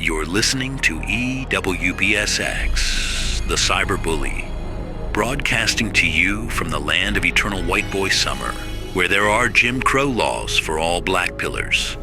You're listening to EWBSX, the Cyber Bully, broadcasting to you from the land of eternal white boy summer, where there are Jim Crow laws for all black pillars.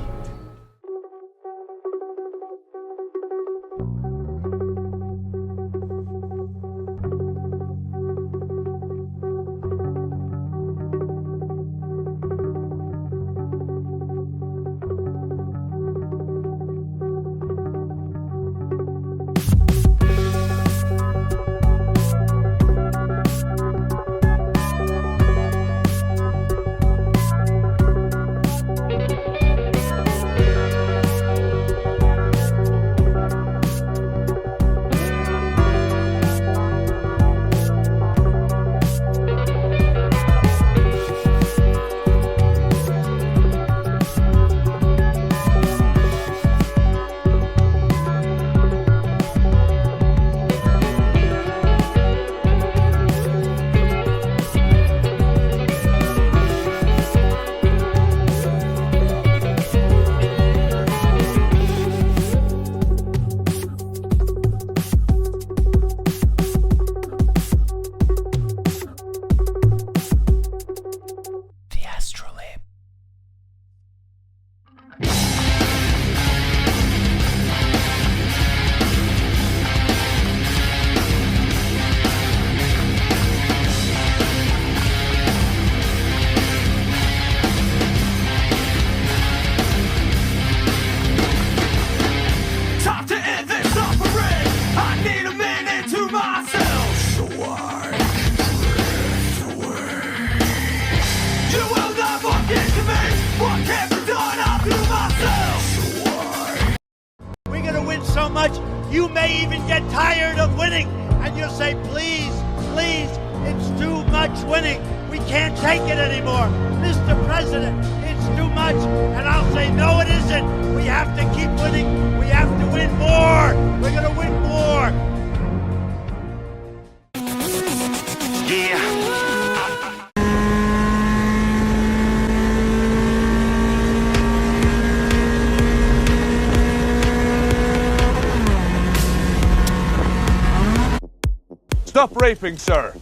Stop raping, sir.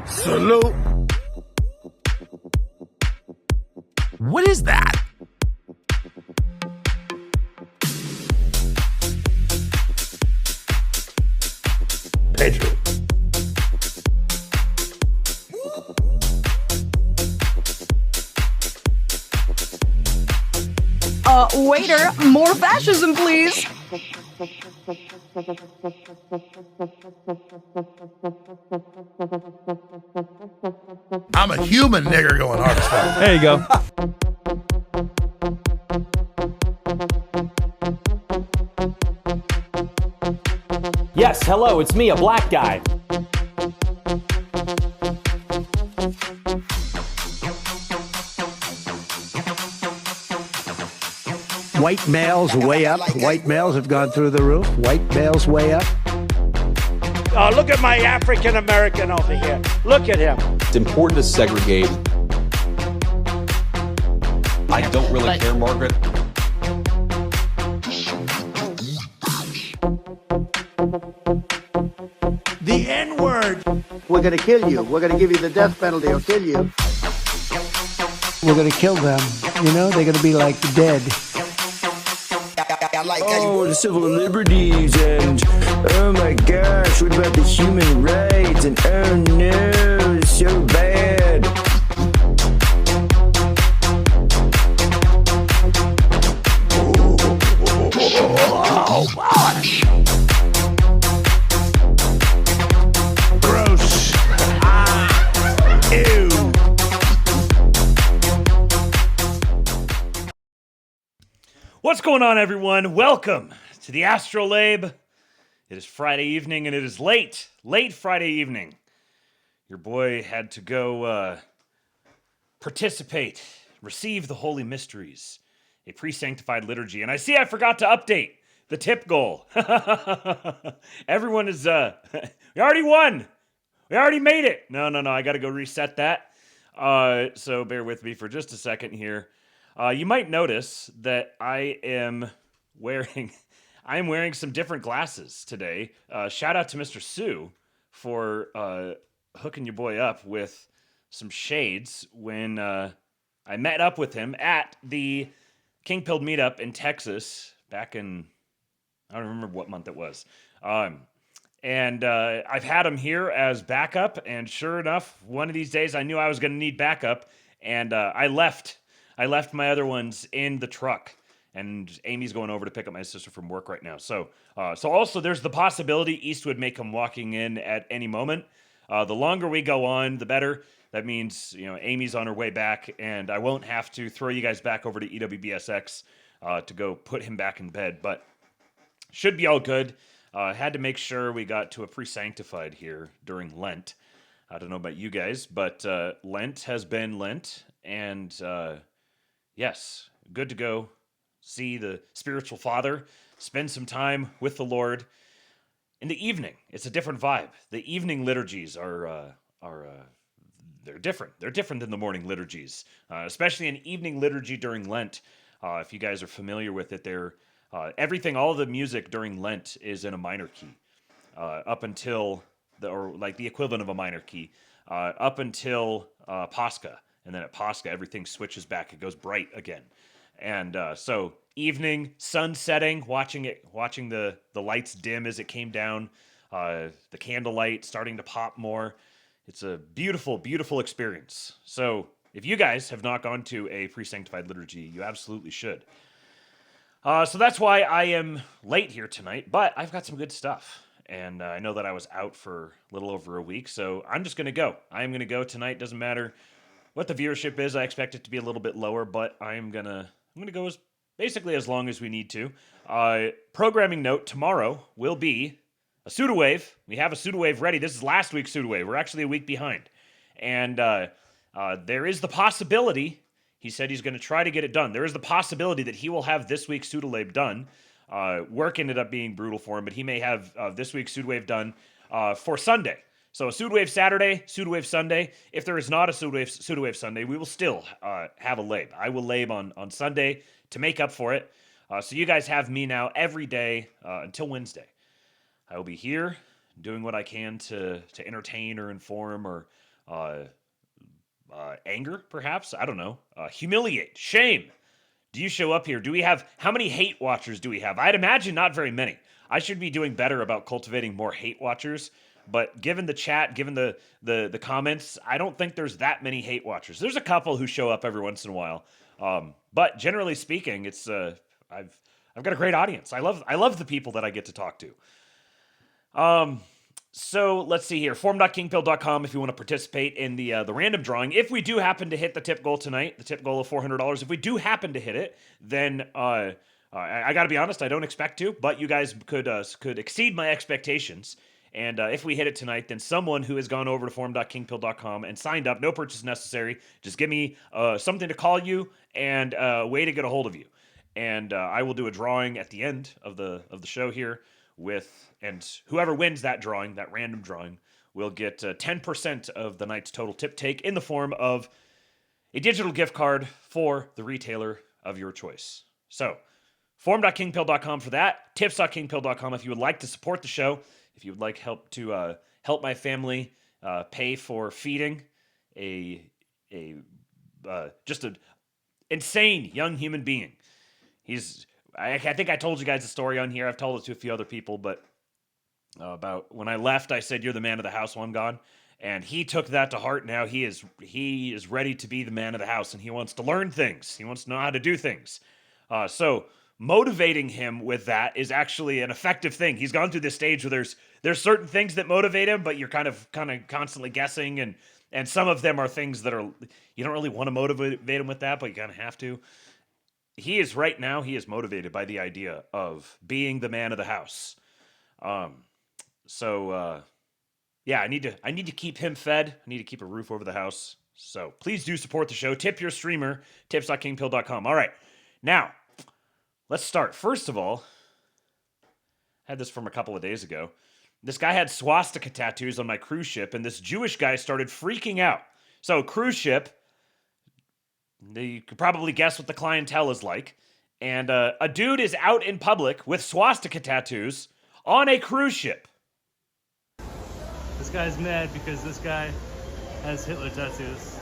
Salute. What is that? Pedro. Waiter, more fascism, please. I'm a human nigger going hard as fuck. There you go. Yes, hello, it's me, a black guy. White males way up. White males have gone through the roof. White males way up. Oh, look at my African American over here. Look at him. It's important to segregate. I don't really care, Margaret. The N-word. We're going to kill you. We're going to give you the death penalty or kill you. We're going to kill them. You know, they're going to be like dead. Oh, the civil liberties and oh my gosh, what about the human rights and oh no, it's so bad. Gross. Ew. What's going on, everyone? Welcome to the ASTROLABE. It is Friday evening, and it is late Friday evening. Your boy had to go participate, receive the holy mysteries, a pre-sanctified liturgy. And I see I forgot to update the tip goal. Everyone is, we already won. We already made it. No, I got to go reset that. So bear with me for just a second here. You might notice that I am wearing some different glasses today. Shout out to Mr. Sue for hooking your boy up with some shades when I met up with him at the King Pilled meetup in Texas back in, I don't remember what month it was. And I've had him here as backup, and sure enough, one of these days I knew I was going to need backup, and I left my other ones in the truck, and Amy's going over to pick up my sister from work right now. So also there's the possibility Eastwood may come walking in at any moment. The longer we go on, the better. That means, Amy's on her way back, and I won't have to throw you guys back over to EWBSX to go put him back in bed, but should be all good. Had to make sure we got to a pre-sanctified here during Lent. I don't know about you guys, but Lent has been Lent, and yes, good to go see the spiritual father, spend some time with the Lord. In the evening, it's a different vibe. The evening liturgies are they're different. They're different than the morning liturgies, especially an evening liturgy during Lent. If you guys are familiar with it, all the music during Lent is in a minor key, up until the equivalent of a minor key, up until Pascha, and then at Pascha everything switches back. It goes bright again, and so evening, sun setting, watching the lights dim as it came down, the candlelight starting to pop more. It's a beautiful, beautiful experience. So if you guys have not gone to a pre-sanctified liturgy, you absolutely should. So that's why I am late here tonight, but I've got some good stuff. And I know that I was out for a little over a week, so I'm just going to go. I'm going to go tonight. Doesn't matter what the viewership is. I expect it to be a little bit lower, but I'm going to go basically as long as we need to. Programming note, tomorrow will be a pseudowave. We have a pseudowave ready. This is last week's pseudowave. We're actually a week behind. And there is the possibility, he said he's going to try to get it done. There is the possibility that he will have this week's pseudowave done. Work ended up being brutal for him, but he may have this week's pseudowave done for Sunday. So a pseudowave Saturday, pseudowave Sunday. If there is not a pseudowave Sunday, we will still have a lab. I will lab on Sunday to make up for it. So you guys have me now every day until Wednesday. I will be here doing what I can to entertain or inform or anger, perhaps. I don't know. Humiliate. Shame. Do you show up here? How many hate watchers do we have? I'd imagine not very many. I should be doing better about cultivating more hate watchers, but given the chat, given the comments, I don't think there's that many hate watchers. There's a couple who show up every once in a while. But generally speaking, it's I've got a great audience. I love the people that I get to talk to. So let's see here. Forum.kingpill.com if you want to participate in the random drawing. If we do happen to hit the tip goal tonight, the tip goal of $400, if we do happen to hit it, then I got to be honest, I don't expect to, but you guys could exceed my expectations. And if we hit it tonight, then someone who has gone over to forum.kingpill.com and signed up, no purchase necessary, just give me something to call you and a way to get a hold of you. And I will do a drawing at the end of the show here and whoever wins that drawing, that random drawing, will get 10% of the night's total tip take in the form of a digital gift card for the retailer of your choice. So, forum.kingpill.com for that, tips.kingpill.com if you would like to support the show, if you would like help to help my family pay for feeding just an insane young human being. I think I told you guys a story on here. I've told it to a few other people, but about when I left, I said, "You're the man of the house while I'm gone," and he took that to heart. Now he is ready to be the man of the house, and he wants to learn things. He wants to know how to do things. So motivating him with that is actually an effective thing. He's gone through this stage where there's certain things that motivate him, but you're kind of constantly guessing, and some of them are things that are you don't really want to motivate him with that, but you kind of have to. He is motivated by the idea of being the man of the house. Yeah, I need to keep him fed. I need to keep a roof over the house. So please do support the show. Tip your streamer, tips.kingpill.com. All right, now let's start. First of all, I had this from a couple of days ago. This guy had swastika tattoos on my cruise ship, and this Jewish guy started freaking out. So cruise ship, You could probably guess what the clientele is like. And a dude is out in public with swastika tattoos on a cruise ship. This guy's mad because this guy has Hitler tattoos.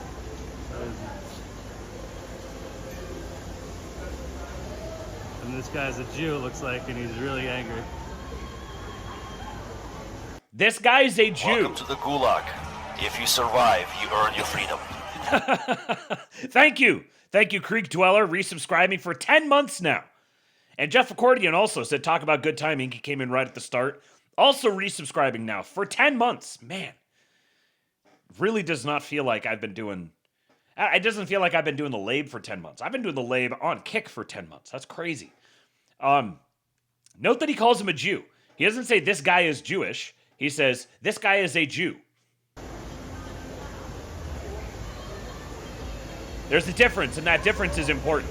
And this guy's a Jew, it looks like, and he's really angry. This guy's a Jew. Welcome to the Gulag. If you survive, you earn your freedom. Thank you. Thank you, Creek Dweller, resubscribing for 10 months now. And Jeff Accordion also said, talk about good timing. He came in right at the start. Also resubscribing now for 10 months. Man, really does not feel like I've been doing... It doesn't feel like I've been doing the Labe for 10 months. I've been doing the Labe on Kick for 10 months. That's crazy. Note that he calls him a Jew. He doesn't say this guy is Jewish. He says, this guy is a Jew. There's a difference, and that difference is important.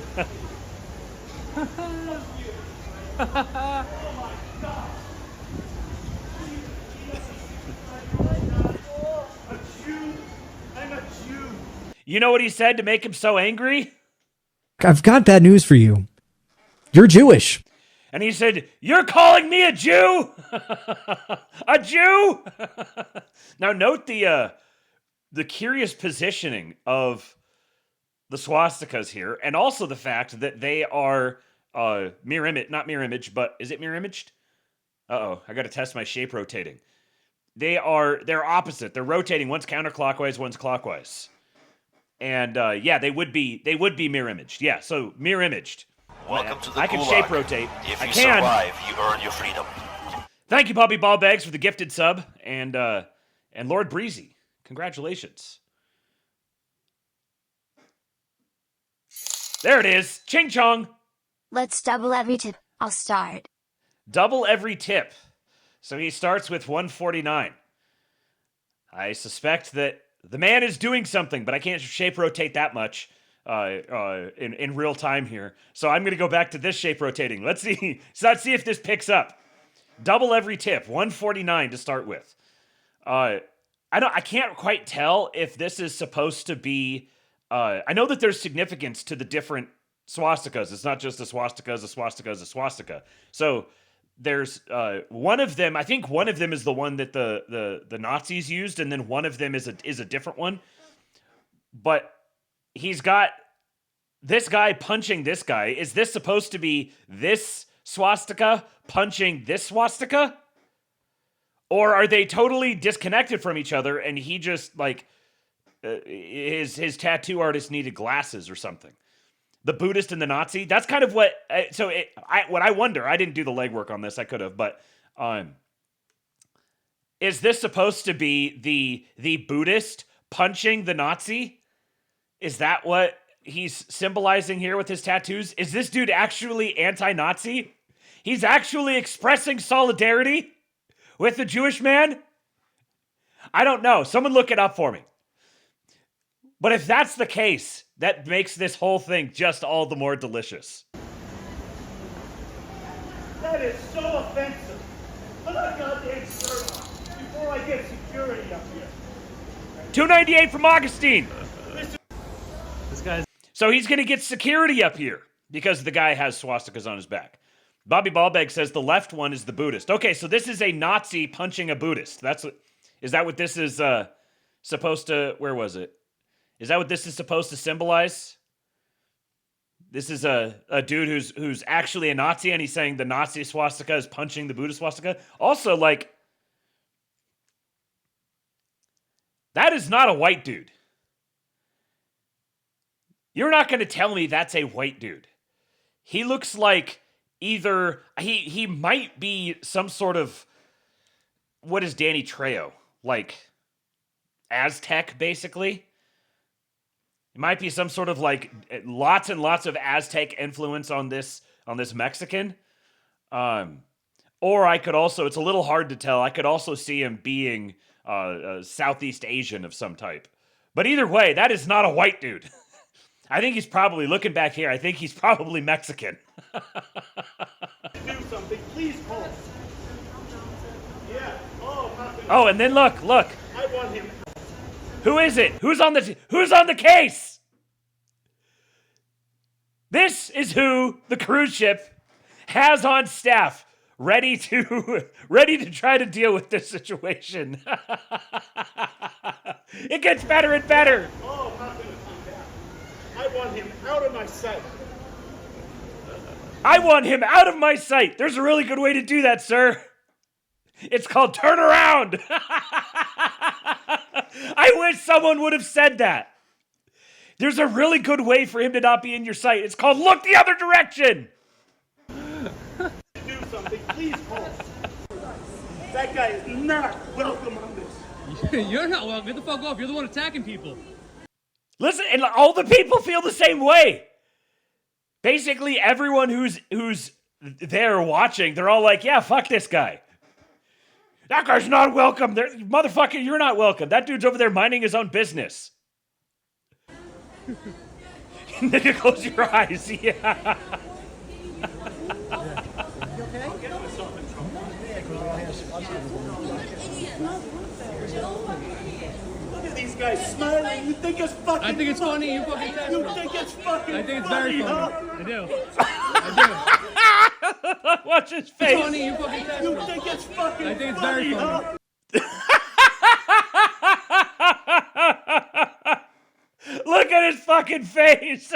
You know what he said to make him so angry? I've got bad news for you. You're Jewish. And he said, you're calling me a Jew? A Jew? Now note the curious positioning of the swastikas here, and also the fact that they are mirror image, not mirror image, but is it mirror imaged? Uh-oh, I got to test my shape rotating. They're opposite. They're rotating. One's counterclockwise, one's clockwise. And yeah, they would be mirror imaged. Yeah, so mirror imaged. Welcome to the I can Gulag. shape rotate. If I you can. survive, you earn your freedom. Thank you, Bobby Ballbags, for the gifted sub, and Lord Breezy, congratulations. There it is, Ching Chong. Let's double every tip. I'll start. Double every tip. So he starts with 149. I suspect that the man is doing something, but I can't shape rotate that much in real time here. So I'm going to go back to this shape rotating. Let's see if this picks up. Double every tip, 149 to start with. I can't quite tell if this is supposed to be. I know that there's significance to the different swastikas. It's not just a swastika is a swastika is a swastika. So there's one of them. I think one of them is the one that the Nazis used, and then one of them is a different one. But he's got this guy punching this guy. Is this supposed to be this swastika punching this swastika? Or are they totally disconnected from each other, and he just like his tattoo artist needed glasses or something? The Buddhist and the Nazi. That's kind of what. What I wonder. I didn't do the legwork on this. I could have, but is this supposed to be the Buddhist punching the Nazi? Is that what he's symbolizing here with his tattoos? Is this dude actually anti-Nazi? He's actually expressing solidarity with the Jewish man? I don't know. Someone look it up for me. But if that's the case, that makes this whole thing just all the more delicious. That is so offensive. Put a goddamn shirt on before I get security up here. 298 from Augustine. This guy's... So he's going to get security up here because the guy has swastikas on his back. Bobby Ballbag says the left one is the Buddhist. Okay, so this is a Nazi punching a Buddhist. Is that what this is supposed to... Where was it? Is that what this is supposed to symbolize? This is a dude who's actually a Nazi, and he's saying the Nazi swastika is punching the Buddhist swastika. Also, like, that is not a white dude. You're not going to tell me that's a white dude. He looks like either he might be some sort of, what is Danny Trejo? Like Aztec, basically. It might be some sort of like lots and lots of Aztec influence on this Mexican. Or I could also, it's a little hard to tell, I could also see him being Southeast Asian of some type. But either way, that is not a white dude. I think he's probably, looking back here, I think he's probably Mexican. Do something, please call. Yeah. Oh, and then look. I want him. Who is it? Who's on the case? This is who the cruise ship has on staff, ready to try to deal with this situation. It gets better and better. Oh, I'm not going to do that. I want him out of my sight. I want him out of my sight. There's a really good way to do that, sir. It's called turn around. I wish someone would have said that. There's a really good way for him to not be in your sight. It's called look the other direction. Do something, please, Cole. That guy is not welcome on this. You're not welcome. Get the fuck off. You're the one attacking people. Listen, and all the people feel the same way. Basically, everyone who's there watching, they're all like, yeah, fuck this guy. That guy's not welcome. Motherfucker, you're not welcome. That dude's over there minding his own business. And then you close your eyes. Yeah. Look at these guys smiling. You think it's fucking I think it's funny. You fucking test You me. think it's fucking I think it's very funny. huh? I do. I do. Watch his face. It's funny. You fucking test me. You think it's fucking I think it's very funny. huh? Look at his fucking face.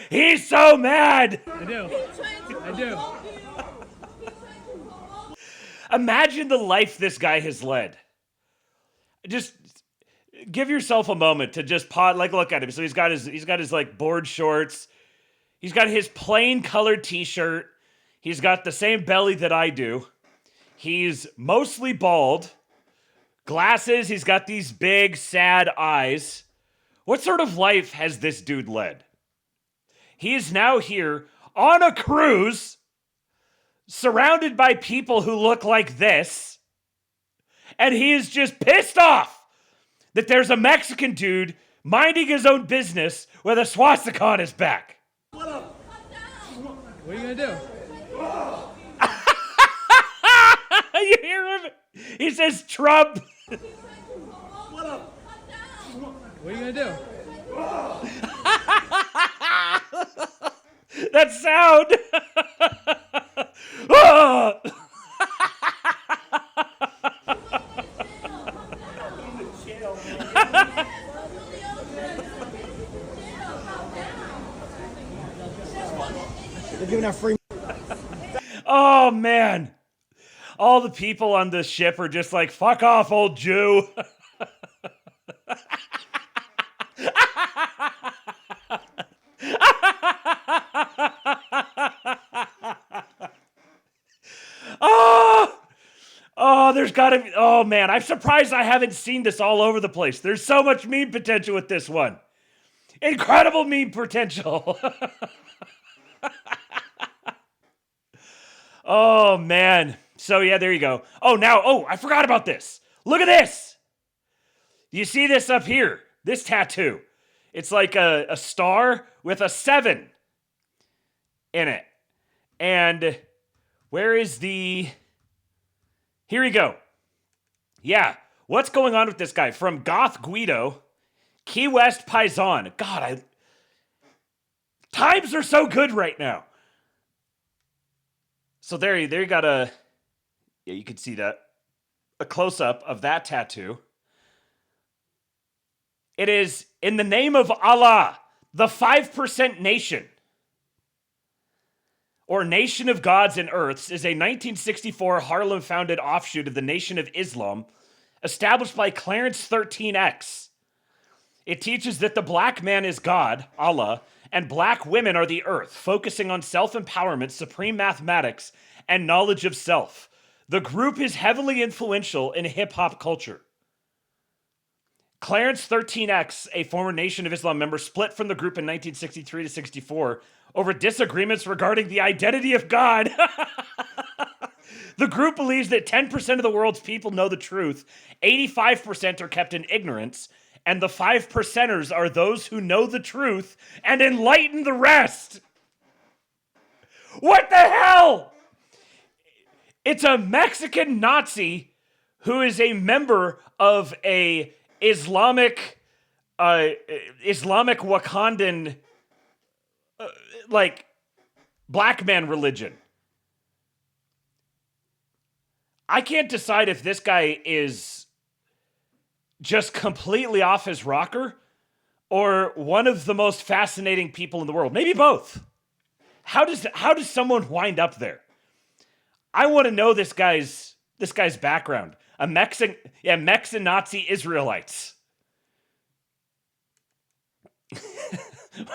He's so mad. I do. I do. Imagine the life this guy has led. Just give yourself a moment to just look at him. So he's got his like board shorts. He's got his plain colored t-shirt. He's got the same belly that I do. He's mostly bald. Glasses. He's got these big, sad eyes. What sort of life has this dude led? He is now here on a cruise, surrounded by people who look like this, and he is just pissed off that there's a Mexican dude minding his own business with a swastika on his back. What are you gonna do? You hear him? He says Trump. What up? What are you gonna do? That sound. Ah! They're giving out free. Oh man. All the people on this ship are just like, fuck off, old Jew. Oh, there's gotta be, oh man, I'm surprised I haven't seen this all over the place. There's so much meme potential with this one. Incredible meme potential. Oh man. So yeah, there you go. Oh, I forgot about this. Look at this. You see this up here? This tattoo. It's like a star with a 7 in it. And where is the... Here we go. Yeah. What's going on with this guy? From Goth Guido, Key West Paisan. God, times are so good right now. So there you got yeah, you can see that. A close-up of that tattoo. It is in the name of Allah, the 5% Nation, or Nation of Gods and Earths, is a 1964 Harlem-founded offshoot of the Nation of Islam, established by Clarence 13X. It teaches that the black man is God, Allah, and black women are the earth, focusing on self-empowerment, supreme mathematics, and knowledge of self. The group is heavily influential in hip-hop culture. Clarence 13X, a former Nation of Islam member, split from the group in 1963 to 64 over disagreements regarding the identity of God. The group believes that 10% of the world's people know the truth, 85% are kept in ignorance, and the 5%ers are those who know the truth and enlighten the rest. What the hell? It's a Mexican Nazi who is a member of a Islamic Islamic Wakandan, like, black man religion. I can't decide if this guy is just completely off his rocker or one of the most fascinating people in the world. Maybe both. How does someone wind up there? I want to know this guy's background. Mex and Nazi Israelites.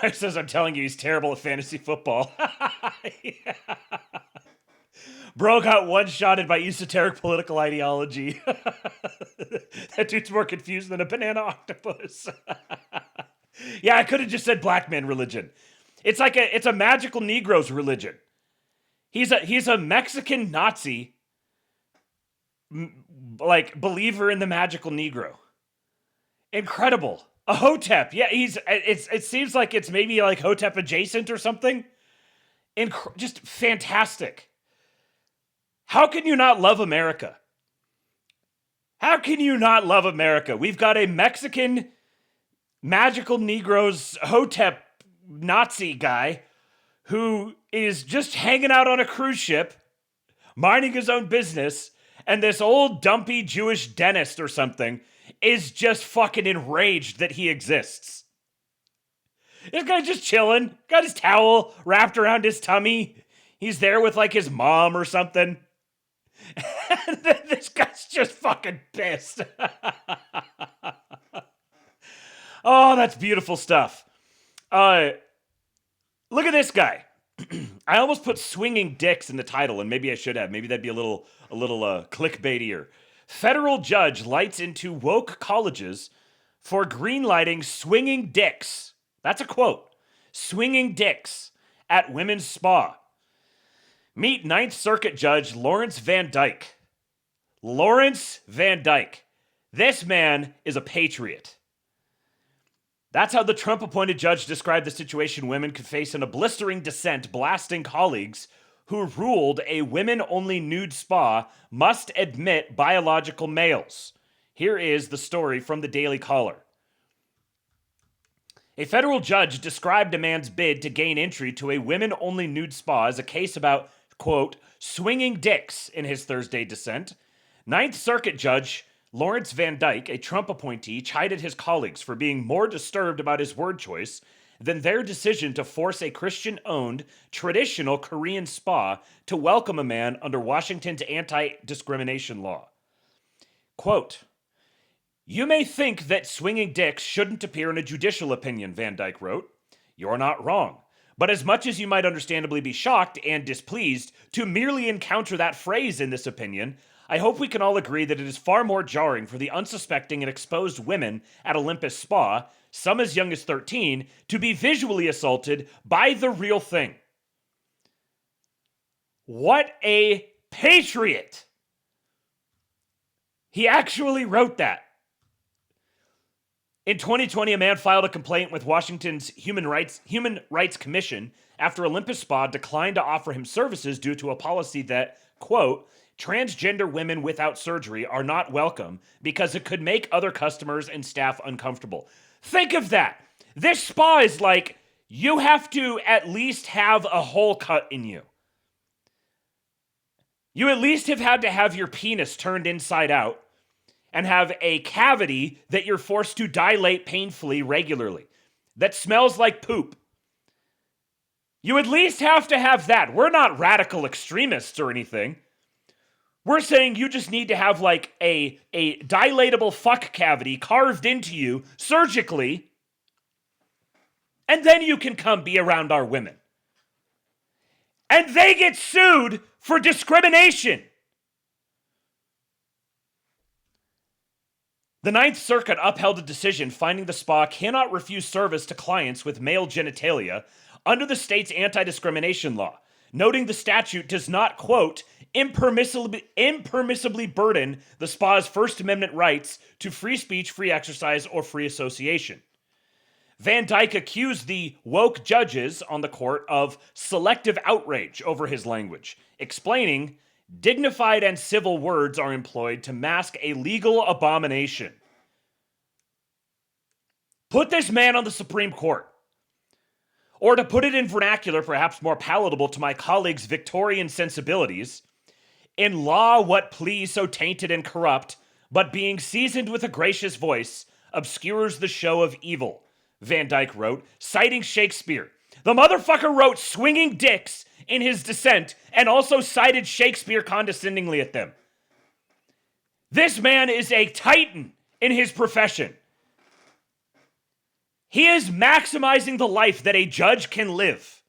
Mike says, I'm telling you, he's terrible at fantasy football. Yeah. Bro got one-shotted by esoteric political ideology. That dude's more confused than a banana octopus. Yeah, I could have just said black man religion. It's a magical Negro's religion. He's a Mexican Nazi, like, believer in the magical Negro. Incredible. A Hotep. Yeah, it seems like it's maybe like Hotep adjacent or something. Just fantastic. How can you not love America? How can you not love America? We've got a Mexican magical Negroes Hotep Nazi guy who is just hanging out on a cruise ship, minding his own business, and this old dumpy Jewish dentist or something is just fucking enraged that he exists. This guy's just chilling, got his towel wrapped around his tummy. He's there with like his mom or something. And then this guy's just fucking pissed. Oh, that's beautiful stuff. Look at this guy. I almost put swinging dicks in the title, and maybe I should have. Maybe that'd be a little clickbaitier. Federal judge lights into woke colleges for greenlighting swinging dicks. That's a quote. Swinging dicks at women's spa. Meet Ninth Circuit Judge Lawrence Van Dyke. Lawrence Van Dyke. This man is a patriot. That's how the Trump-appointed judge described the situation women could face in a blistering dissent, blasting colleagues who ruled a women-only nude spa must admit biological males. Here is the story from the Daily Caller. A federal judge described a man's bid to gain entry to a women-only nude spa as a case about, quote, swinging dicks in his Thursday dissent. Ninth Circuit Judge Lawrence Van Dyke, a Trump appointee, chided his colleagues for being more disturbed about his word choice than their decision to force a Christian-owned, traditional Korean spa to welcome a man under Washington's anti-discrimination law. Quote, you may think that swinging dicks shouldn't appear in a judicial opinion, Van Dyke wrote. You're not wrong. But as much as you might understandably be shocked and displeased to merely encounter that phrase in this opinion, I hope we can all agree that it is far more jarring for the unsuspecting and exposed women at Olympus Spa, some as young as 13, to be visually assaulted by the real thing. What a patriot! He actually wrote that. In 2020, a man filed a complaint with Washington's Human Rights Commission after Olympus Spa declined to offer him services due to a policy that, quote, transgender women without surgery are not welcome because it could make other customers and staff uncomfortable. Think of that. This spa is like, you have to at least have a hole cut in you. You at least have had to have your penis turned inside out and have a cavity that you're forced to dilate painfully regularly that smells like poop. You at least have to have that. We're not radical extremists or anything. We're saying you just need to have like a dilatable fuck cavity carved into you surgically, and then you can come be around our women. And they get sued for discrimination. The Ninth Circuit upheld a decision finding the spa cannot refuse service to clients with male genitalia under the state's anti-discrimination law, noting the statute does not, quote, impermissibly burden the spa's First Amendment rights to free speech, free exercise, or free association. Van Dyke accused the woke judges on the court of selective outrage over his language, explaining, dignified and civil words are employed to mask a legal abomination. Put this man on the Supreme Court. Or to put it in vernacular, perhaps more palatable to my colleagues' Victorian sensibilities, in law what pleas so tainted and corrupt, but being seasoned with a gracious voice, obscures the show of evil, Van Dyke wrote, citing Shakespeare. The motherfucker wrote swinging dicks in his dissent and also cited Shakespeare condescendingly at them. This man is a titan in his profession. He is maximizing the life that a judge can live.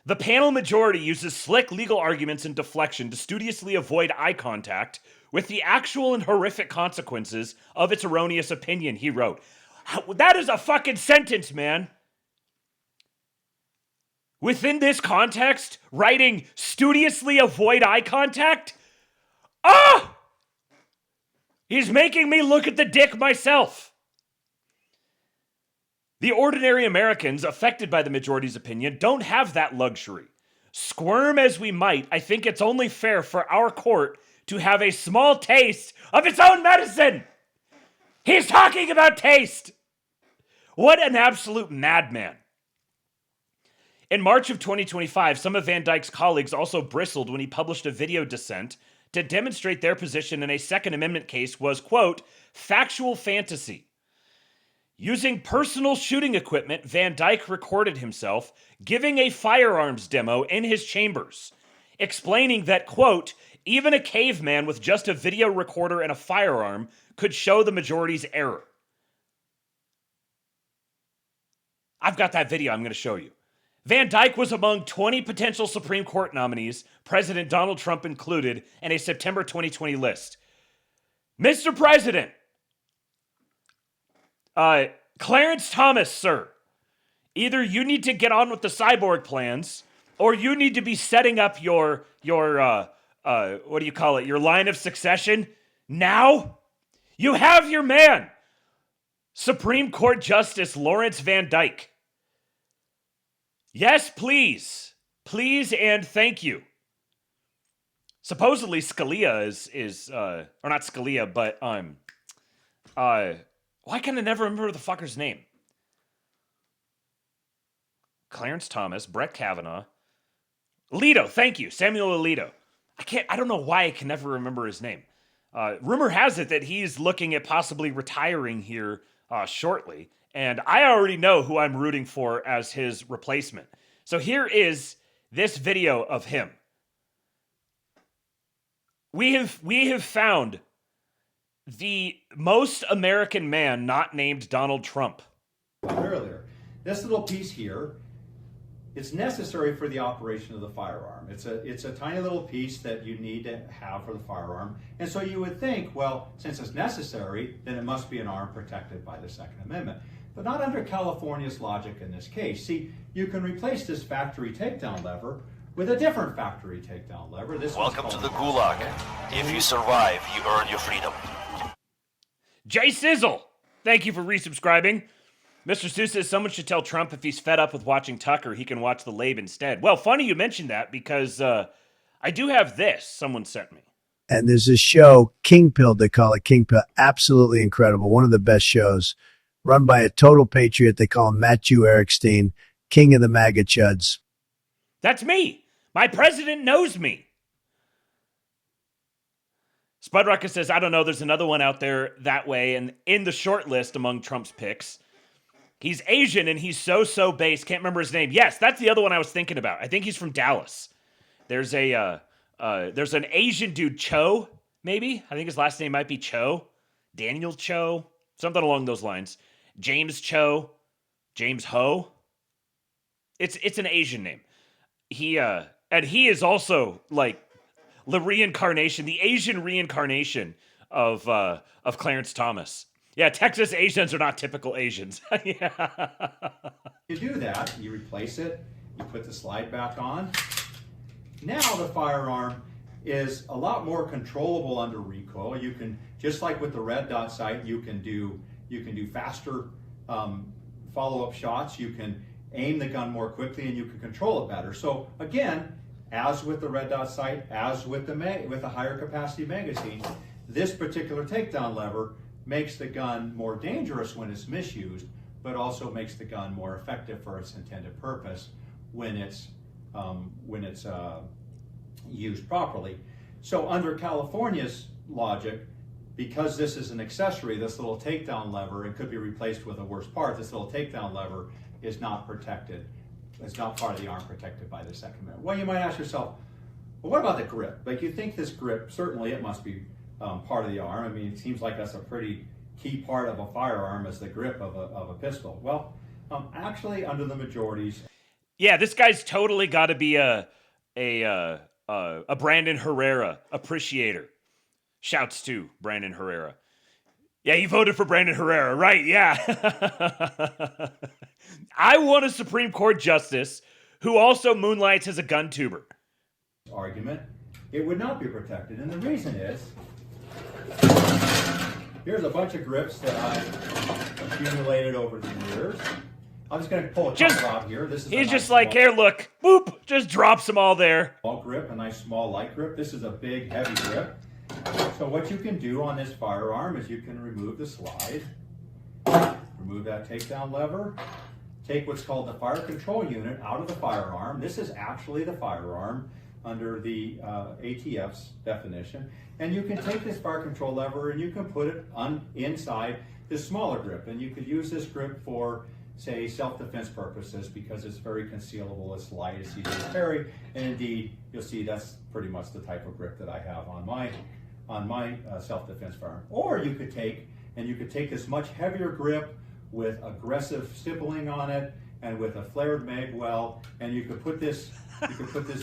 The panel majority uses slick legal arguments and deflection to studiously avoid eye contact with the actual and horrific consequences of its erroneous opinion, he wrote. That is a fucking sentence, man. Within this context, writing studiously avoid eye contact? Ah! He's making me look at the dick myself. The ordinary Americans affected by the majority's opinion don't have that luxury. Squirm as we might, I think it's only fair for our court to have a small taste of its own medicine. He's talking about taste. What an absolute madman. In March of 2025, some of Van Dyke's colleagues also bristled when he published a video dissent to demonstrate their position in a Second Amendment case was, quote, factual fantasy. Using personal shooting equipment, Van Dyke recorded himself giving a firearms demo in his chambers, explaining that, quote, even a caveman with just a video recorder and a firearm could show the majority's error. I've got that video I'm going to show you. Van Dyke was among 20 potential Supreme Court nominees, President Donald Trump included, in a September 2020 list. Mr. President, Clarence Thomas, sir, either you need to get on with the cyborg plans, or you need to be setting up your what do you call it, your line of succession now? You have your man, Supreme Court Justice Lawrence Van Dyke. Yes, please. Please and thank you. Supposedly Scalia is or not Scalia, but why can I never remember the fucker's name? Clarence Thomas, Brett Kavanaugh, Alito, thank you, Samuel Alito. I don't know why I can never remember his name. Rumor has it that he's looking at possibly retiring here shortly, and I already know who I'm rooting for as his replacement. So here is this video of him. We have found the most American man not named Donald Trump. Earlier, this little piece here, it's necessary for the operation of the firearm. It's a tiny little piece that you need to have for the firearm. And so you would think, well, since it's necessary, then it must be an arm protected by the Second Amendment. But not under California's logic in this case. See, you can replace this factory takedown lever with a different factory takedown lever. Welcome to the Gulag. If you survive, you earn your freedom. Jay Sizzle, thank you for resubscribing. Mr. Seuss says someone should tell Trump if he's fed up with watching Tucker, he can watch the Labe instead. Well, funny you mentioned that because I do have this someone sent me. And there's this show, King Pill, they call it King Pill. Absolutely incredible. One of the best shows. Run by a total patriot. They call him Matthew Erickstein, King of the MAGA Chuds. That's me. My president knows me. Spud Ruckus says, I don't know, there's another one out there that way, and in the short list among Trump's picks. He's Asian, and he's so base. Can't remember his name. Yes, that's the other one I was thinking about. I think he's from Dallas. There's an Asian dude, Cho, maybe? I think his last name might be Cho. Daniel Cho. Something along those lines. James Cho. James Ho. It's an Asian name. And he is also, like, the reincarnation, the Asian reincarnation of Clarence Thomas. Yeah, Texas Asians are not typical Asians. Yeah. You do that, you replace it, you put the slide back on. Now the firearm is a lot more controllable under recoil. You can, just like with the red dot sight, you can do faster follow-up shots. You can aim the gun more quickly, and you can control it better. So again, as with the red dot sight, as with the higher capacity magazine, this particular takedown lever makes the gun more dangerous when it's misused, but also makes the gun more effective for its intended purpose when it's used properly. So under California's logic, because this is an accessory, this little takedown lever, it could be replaced with a worse part, this little takedown lever is not protected. It's not part of the arm protected by the Second Amendment. Well, you might ask yourself, well, what about the grip? Like, you think this grip, certainly it must be part of the arm. I mean, it seems like that's a pretty key part of a firearm, is the grip of a pistol. Well, actually, under the majorities. Yeah, this guy's totally got to be a Brandon Herrera appreciator. Shouts to Brandon Herrera. Yeah, you voted for Brandon Herrera, right? Yeah. I want a Supreme Court justice who also moonlights as a gun tuber. Argument, it would not be protected. And the reason is, here's a bunch of grips that I've accumulated over the years. I'm just going to pull a couple out here. This is he's just like, here, look, boop, just drops them all there. Small grip, a nice small light grip. This is a big heavy grip. So what you can do on this firearm is you can remove the slide, remove that takedown lever, take what's called the fire control unit out of the firearm. This is actually the firearm under the ATF's definition. And you can take this fire control lever and you can put it inside this smaller grip. And you could use this grip for, say, self-defense purposes, because it's very concealable, it's light, it's easy to carry, and indeed, you'll see that's pretty much the type of grip that I have on my self-defense firearm. Or you could take this much heavier grip with aggressive stippling on it and with a flared mag well, and you could put this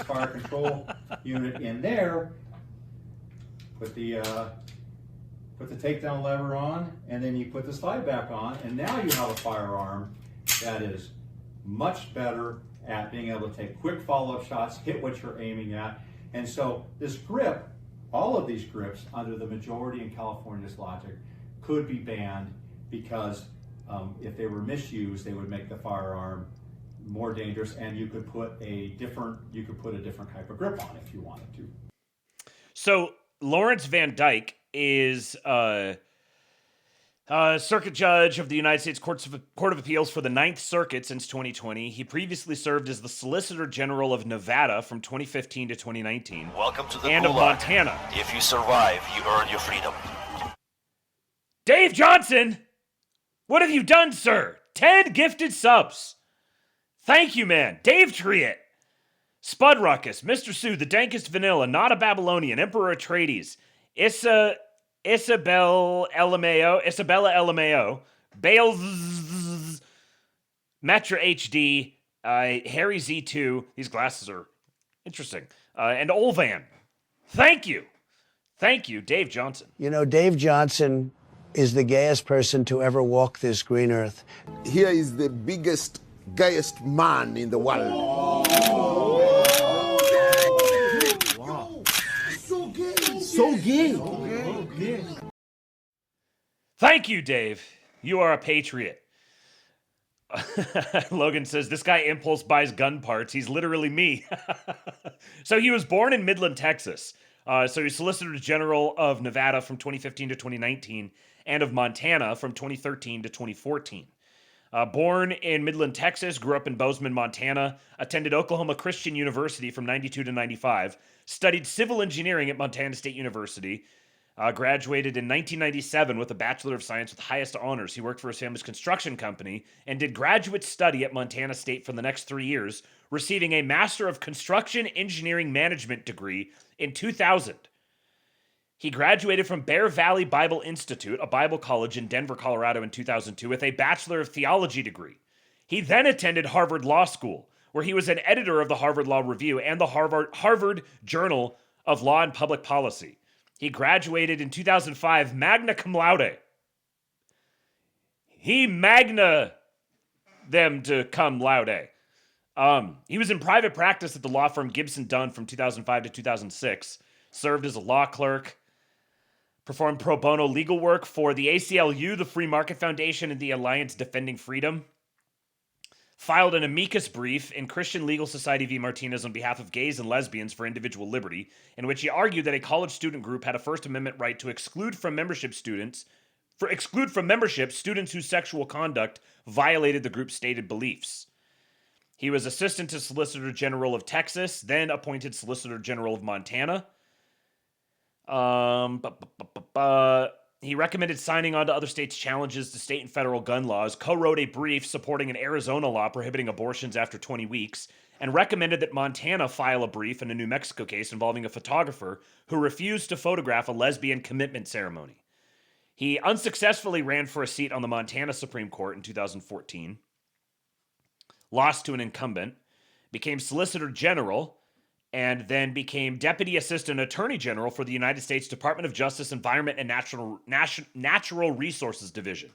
fire control unit in there, put the takedown lever on, and then you put the slide back on, and now you have a firearm that is much better at being able to take quick follow-up shots, hit what you're aiming at. And so this grip, all of these grips under the majority in California's logic, could be banned because if they were misused, they would make the firearm more dangerous, and you could put a different type of grip on if you wanted to. So Lawrence Van Dyke is circuit judge of the United States Court of Appeals for the Ninth Circuit since 2020. He previously served as the Solicitor General of Nevada from 2015 to 2019. Welcome to the and Gulag. Of Montana. If you survive, you earn your freedom. Dave Johnson, what have you done, sir? 10 gifted subs. Thank you, man. Dave Triet, Spud Ruckus, Mr. Sue, The Dankest Vanilla, Not a Babylonian, Emperor Atreides, Isabella LMAO, Bales, Metra HD, Harry Z2, these glasses are interesting, and Olvan. Thank you, Dave Johnson. You know, Dave Johnson is the gayest person to ever walk this green earth. Here is the biggest, gayest man in the world. Wow. So gay. Thank you, Dave. You are a patriot. Logan says, this guy impulse buys gun parts. He's literally me. So he was born in Midland, Texas. So he's Solicitor General of Nevada from 2015 to 2019 and of Montana from 2013 to 2014. Born in Midland, Texas, grew up in Bozeman, Montana, attended Oklahoma Christian University from 92 to 95, studied civil engineering at Montana State University, graduated in 1997 with a Bachelor of Science with highest honors. He worked for his family's construction company and did graduate study at Montana State for the next 3 years, receiving a Master of Construction Engineering Management degree in 2000. He graduated from Bear Valley Bible Institute, a Bible college in Denver, Colorado in 2002 with a Bachelor of Theology degree. He then attended Harvard Law School, where he was an editor of the Harvard Law Review and the Harvard Journal of Law and Public Policy. He graduated in 2005 magna cum laude. He magna them to cum laude. He was in private practice at the law firm Gibson Dunn from 2005 to 2006, served as a law clerk, performed pro bono legal work for the ACLU, the Free Market Foundation, and the Alliance Defending Freedom, filed an amicus brief in Christian Legal Society v. Martinez on behalf of gays and lesbians for individual liberty, in which he argued that a college student group had a First Amendment right to exclude from membership students exclude from membership students whose sexual conduct violated the group's stated beliefs. He was assistant to Solicitor General of Texas, then appointed Solicitor General of Montana. He recommended signing on to other states' challenges to state and federal gun laws, co-wrote a brief supporting an Arizona law prohibiting abortions after 20 weeks, and recommended that Montana file a brief in a New Mexico case involving a photographer who refused to photograph a lesbian commitment ceremony. He unsuccessfully ran for a seat on the Montana Supreme Court in 2014, lost to an incumbent, became Solicitor General, and then became Deputy Assistant Attorney General for the United States Department of Justice, Environment, and Natural Resources Division.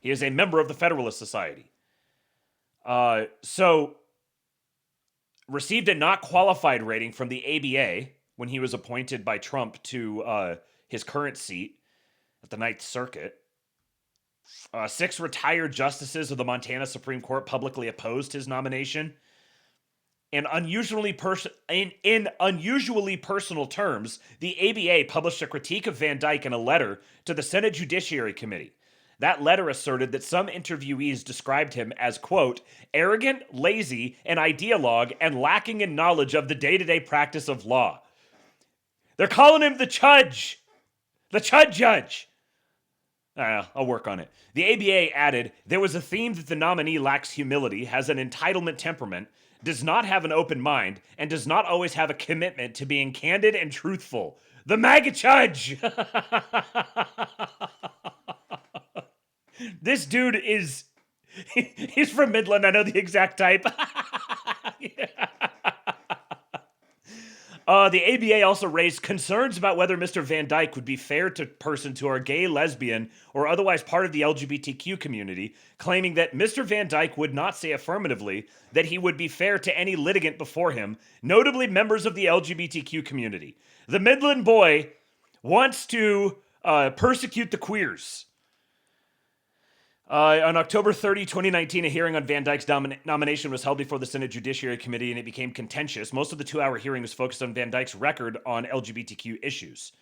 He is a member of the Federalist Society. So, received a not qualified rating from the ABA when he was appointed by Trump to his current seat at the Ninth Circuit. 6 retired justices of the Montana Supreme Court publicly opposed his nomination. In unusually personal terms, the ABA published a critique of Van Dyke in a letter to the Senate Judiciary Committee. That letter asserted that some interviewees described him as, quote, arrogant, lazy, an ideologue, and lacking in knowledge of the day-to-day practice of law. They're calling him the Chudge. The Chud Judge. I'll work on it. The ABA added, there was a theme that the nominee lacks humility, has an entitlement temperament, does not have an open mind, and does not always have a commitment to being candid and truthful. The MAGA Chudge! This dude is... He's from Midland. I know the exact type. The ABA also raised concerns about whether Mr. Van Dyke would be fair to persons who are gay, lesbian, or otherwise part of the LGBTQ community, claiming that Mr. Van Dyke would not say affirmatively that he would be fair to any litigant before him, notably members of the LGBTQ community. The Midland boy wants to persecute the queers. On October 30, 2019, a hearing on Van Dyke's nomination was held before the Senate Judiciary Committee, and it became contentious. Most of the 2-hour hearing was focused on Van Dyke's record on LGBTQ issues.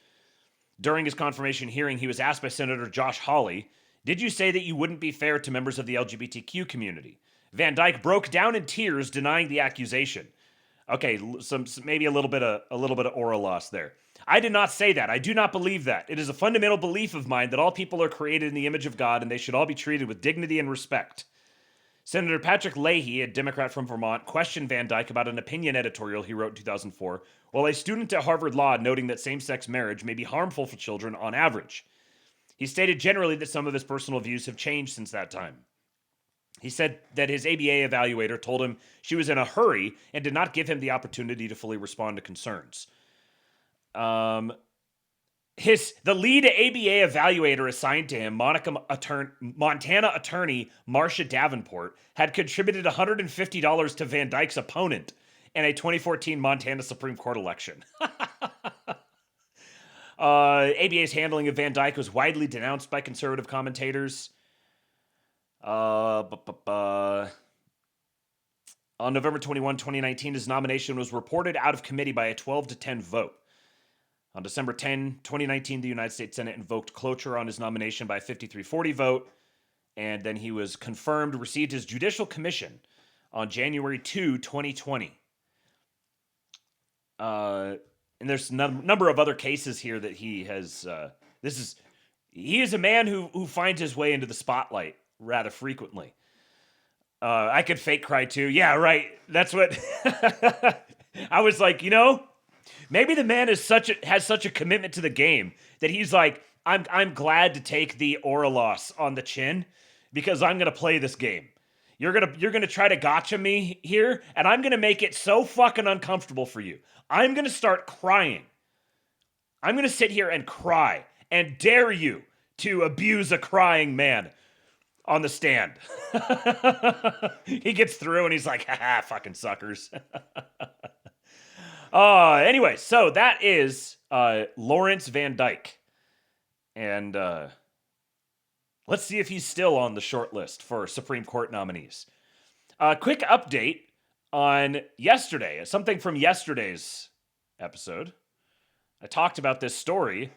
During his confirmation hearing, he was asked by Senator Josh Hawley, did you say that you wouldn't be fair to members of the LGBTQ community? Van Dyke broke down in tears, denying the accusation. Okay, maybe a little bit of oral loss there. I did not say that. I do not believe that. It is a fundamental belief of mine that all people are created in the image of God and they should all be treated with dignity and respect. Senator Patrick Leahy, a Democrat from Vermont, questioned Van Dyke about an opinion editorial he wrote in 2004, while a student at Harvard Law noting that same-sex marriage may be harmful for children on average. He stated generally that some of his personal views have changed since that time. He said that his ABA evaluator told him she was in a hurry and did not give him the opportunity to fully respond to concerns. The lead ABA evaluator assigned to him, Montana attorney Marcia Davenport, had contributed $150 to Van Dyke's opponent in a 2014 Montana Supreme Court election. ABA's handling of Van Dyke was widely denounced by conservative commentators. On November 21, 2019, his nomination was reported out of committee by a 12-10 vote. On December 10, 2019, the United States Senate invoked cloture on his nomination by a 53-40 vote, and then he was confirmed, received his judicial commission on January 2, 2020. And there's a number of other cases here that he has... he is a man who finds his way into the spotlight rather frequently. I could fake cry too. Yeah, right. That's what... I was like, maybe the man has such a commitment to the game that he's like, I'm glad to take the aura loss on the chin because I'm gonna play this game. You're gonna try to gotcha me here, and I'm gonna make it so fucking uncomfortable for you. I'm gonna start crying. I'm gonna sit here and cry and dare you to abuse a crying man on the stand. He gets through and he's like, haha, fucking suckers. Anyway, so that is Lawrence Van Dyke. And let's see if he's still on the short list for Supreme Court nominees. Quick update on yesterday, something from yesterday's episode. I talked about this story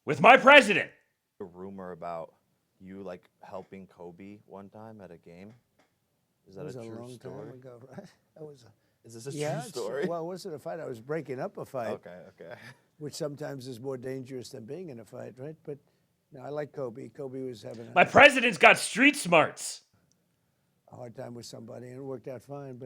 with my president. a rumor about you like helping Kobe one time at a game. Is that a true story? Time ago, right? That was Is this a true story? Well, it wasn't a fight. I was breaking up a fight. Okay. Which sometimes is more dangerous than being in a fight, right? But no, I like Kobe. Kobe was having My president's got street smarts. a hard time with somebody, and it worked out fine.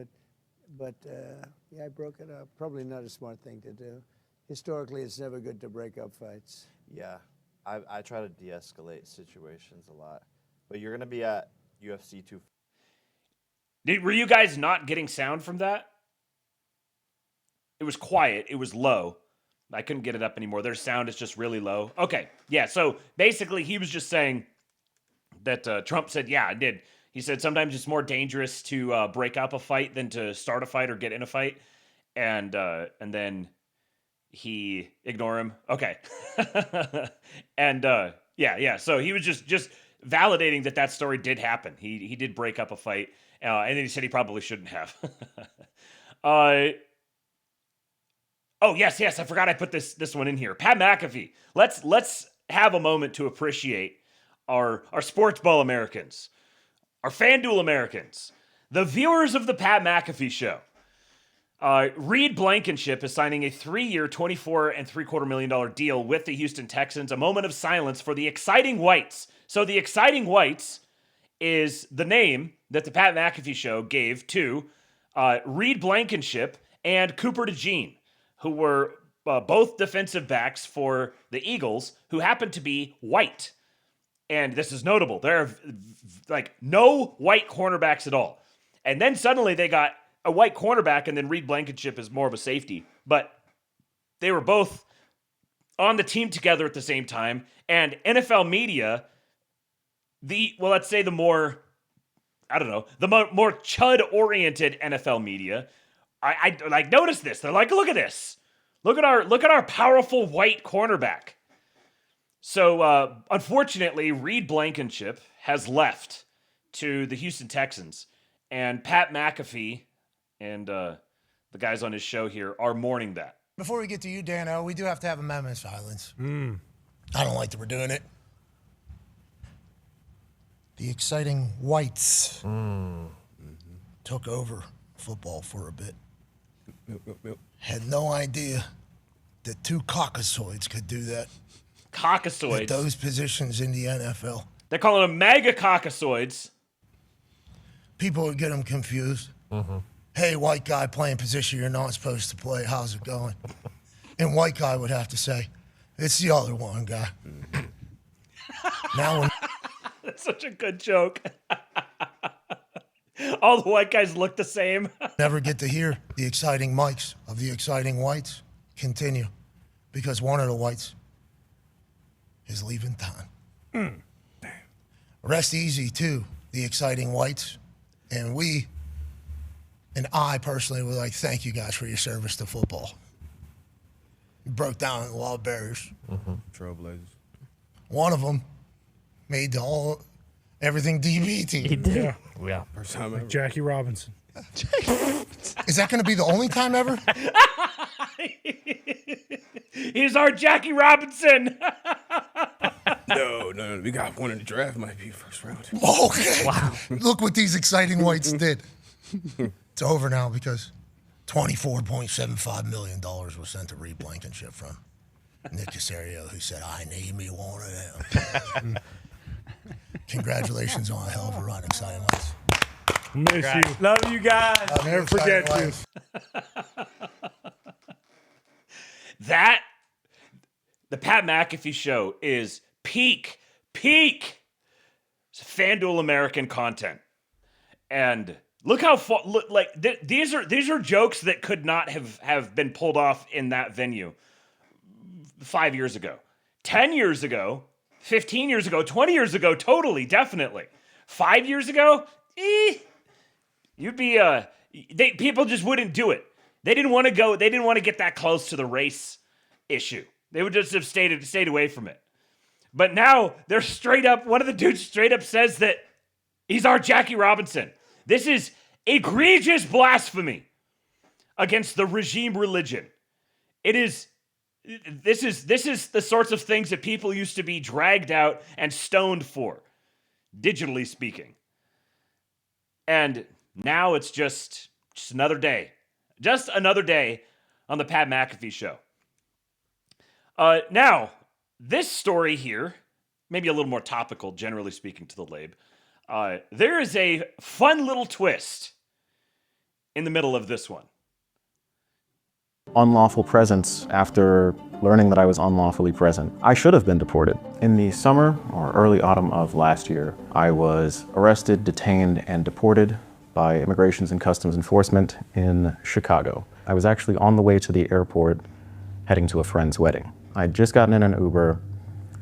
But yeah, I broke it up. Probably not a smart thing to do. Historically, it's never good to break up fights. Yeah, I try to de-escalate situations a lot. But you're gonna be at UFC 2. Were you guys not getting sound from that? It was quiet. It was low. I couldn't get it up anymore. Their sound is just really low. Okay, yeah. So basically, he was just saying that Trump said, yeah, I did. He said sometimes it's more dangerous to break up a fight than to start a fight or get in a fight. And then he ignore him. Okay. And yeah. So he was just validating that story did happen. He did break up a fight. And then he said he probably shouldn't have. Oh, yes, I forgot I put this one in here. Pat McAfee. Let's have a moment to appreciate our sports ball Americans, our FanDuel Americans, the viewers of the Pat McAfee show. Reed Blankenship is signing a 3-year, $24.75 million deal with the Houston Texans. A moment of silence for the Exciting Whites. So the Exciting Whites is the name that the Pat McAfee show gave to Reed Blankenship and Cooper DeJean, who were both defensive backs for the Eagles, who happened to be white. And this is notable. There are like no white cornerbacks at all. And then suddenly they got a white cornerback, and then Reed Blankenship is more of a safety. But they were both on the team together at the same time. And NFL media, let's say the more Chud-oriented NFL media, I like notice this. They're like, look at this. Look at our powerful white cornerback. So unfortunately, Reed Blankenship has left to the Houston Texans, and Pat McAfee and the guys on his show here are mourning that. Before we get to you, Dano, we do have to have a moment of silence. I don't like that we're doing it. The Exciting Whites took over football for a bit. Had no idea that two Caucasoids could do that. Caucasoids? At those positions in the NFL. They're calling them mega Caucasoids. People would get them confused. Hey, white guy playing position you're not supposed to play. How's it going? And white guy would have to say, it's the other one, guy. Now when... That's such a good joke. All the white guys look the same. Never get to hear the exciting mics of the Exciting Whites continue because one of the whites is leaving town. Rest easy, too, the Exciting Whites. And I personally would like to thank you guys for your service to football. You broke down a lot of barriers. Trailblazers. One of them made everything DB team. He did. Yeah. First time ever. Jackie Robinson. Is that going to be the only time ever? He's our Jackie Robinson. No. We got one in the draft. Might be first round. Okay. Wow. Look what these Exciting Whites did. It's over now because $24.75 million was sent to Reed Blankenship from Nick Casario, who said, I need me one of them. Congratulations on a hell of a run, Exciting Whites. Miss you. Love you guys. Love Never forget you. The Pat McAfee show is peak FanDuel American content. And look how these are jokes that could not have been pulled off in that venue 5 years ago, 10 years ago, 15 years ago, 20 years ago, totally, definitely. 5 years ago, you'd be people just wouldn't do it. They didn't want to go. They didn't want to get that close to the race issue. They would just have stayed away from it. But now they're straight up. One of the dudes straight up says that he's our Jackie Robinson. This is egregious blasphemy against the regime religion. It is This is the sorts of things that people used to be dragged out and stoned for, digitally speaking. And now it's just another day. Just another day on the Pat McAfee show. Now, this story here, maybe a little more topical, generally speaking, to the Labe. There is a fun little twist in the middle of this one. Unlawful presence after learning that I was unlawfully present. I should have been deported. In the summer or early autumn of last year, I was arrested, detained, and deported by Immigrations and Customs Enforcement in Chicago. I was actually on the way to the airport heading to a friend's wedding. I'd just gotten in an Uber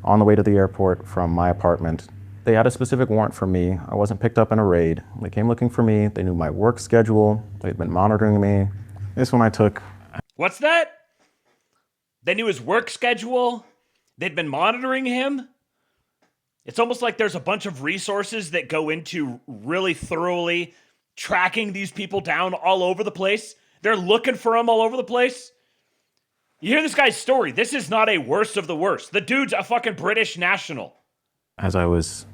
on the way to the airport from my apartment. They had a specific warrant for me. I wasn't picked up in a raid. They came looking for me. They knew my work schedule. They'd been monitoring me. This one I took. What's that? They knew his work schedule. They'd been monitoring him. It's almost like there's a bunch of resources that go into really thoroughly tracking these people down all over the place. They're looking for them all over the place. You hear this guy's story. This is not a worst of the worst. The dude's a fucking British national. As I was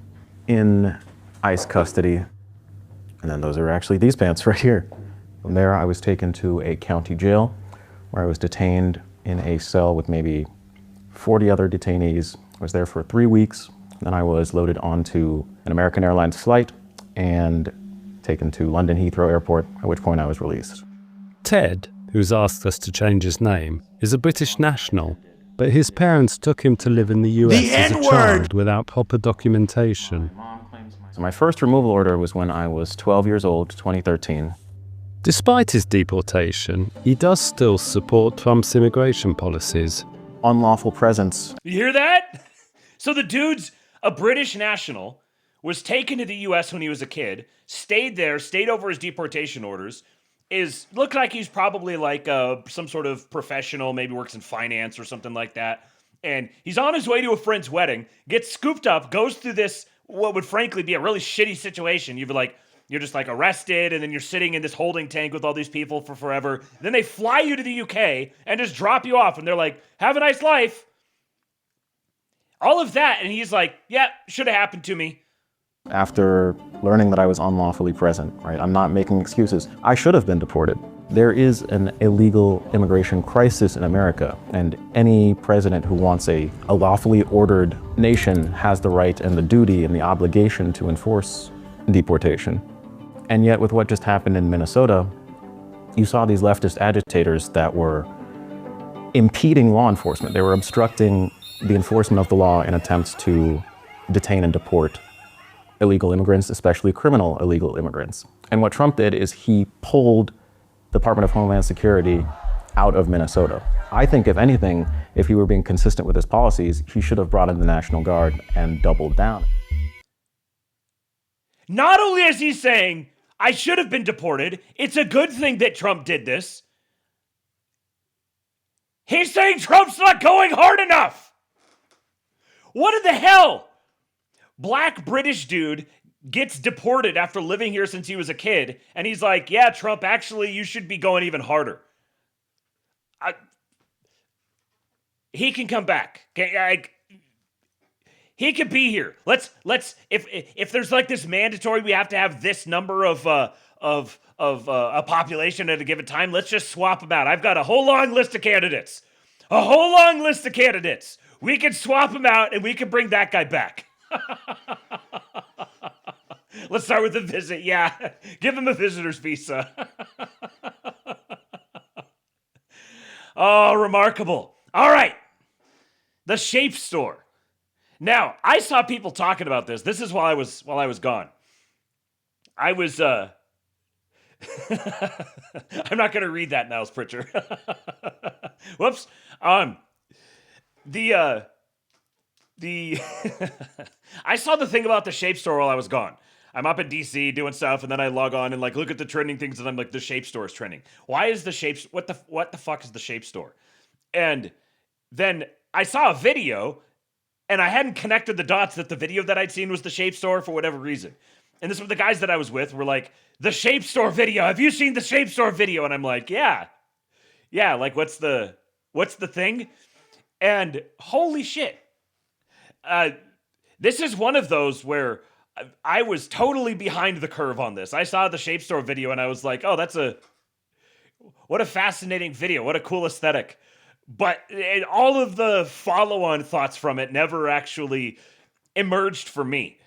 in ICE custody, and then those are actually these pants right here. From there, I was taken to a county jail where I was detained in a cell with maybe 40 other detainees. I was there for 3 weeks. Then I was loaded onto an American Airlines flight and taken to London Heathrow Airport, at which point I was released. Ted, who's asked us to change his name, is a British national, but his parents took him to live in the US as a child without proper documentation. So my first removal order was when I was 12 years old, 2013. Despite his deportation, he does still support Trump's immigration policies. Unlawful presence. You hear that? So the dude's a British national, was taken to the US when he was a kid, stayed there, stayed over his deportation orders, looked like he's probably like some sort of professional, maybe works in finance or something like that. And he's on his way to a friend's wedding, gets scooped up, goes through this, what would frankly be a really shitty situation. You're just like arrested, and then you're sitting in this holding tank with all these people for forever. Then they fly you to the UK and just drop you off, and they're like, have a nice life. All of that, and he's like, yeah, should have happened to me. After learning that I was unlawfully present, right? I'm not making excuses. I should have been deported. There is an illegal immigration crisis in America, and any president who wants a lawfully ordered nation has the right and the duty and the obligation to enforce deportation. And yet with what just happened in Minnesota, you saw these leftist agitators that were impeding law enforcement. They were obstructing the enforcement of the law in attempts to detain and deport illegal immigrants, especially criminal illegal immigrants. And what Trump did is he pulled the Department of Homeland Security out of Minnesota. I think, if anything, if he were being consistent with his policies, he should have brought in the National Guard and doubled down. Not only is he saying, I should have been deported, it's a good thing that Trump did this, he's saying Trump's not going hard enough. What in the hell? Black British dude gets deported after living here since he was a kid, and he's like, yeah, Trump, actually, you should be going even harder. He can come back. He could be here. Let's if there's like this mandatory, we have to have this number of a population at a given time, let's just swap them out. I've got a whole long list of candidates. We can swap them out, and we can bring that guy back. Let's start with the visit. Yeah, give him a visitor's visa. Oh, remarkable. All right. The Shape Store. Now, I saw people talking about this. This is while I was gone. I was I'm not going to read that, Niles Pritchard. Whoops. I saw the thing about the Shape Store while I was gone. I'm up in DC doing stuff, and then I log on and like look at the trending things, and I'm like, the Shape Store is trending. Why is the Shapes? What the fuck is the Shape Store? And then I saw a video, and I hadn't connected the dots that the video that I'd seen was the Shape Store for whatever reason. And this was the guys that I was with were like, the Shape Store video. Have you seen the Shape Store video? And I'm like, yeah. Like, what's the thing? And holy shit. This is one of those where I was totally behind the curve on this. I saw the Shape Store video and I was like, oh, what a fascinating video. What a cool aesthetic. But all of the follow-on thoughts from it never actually emerged for me.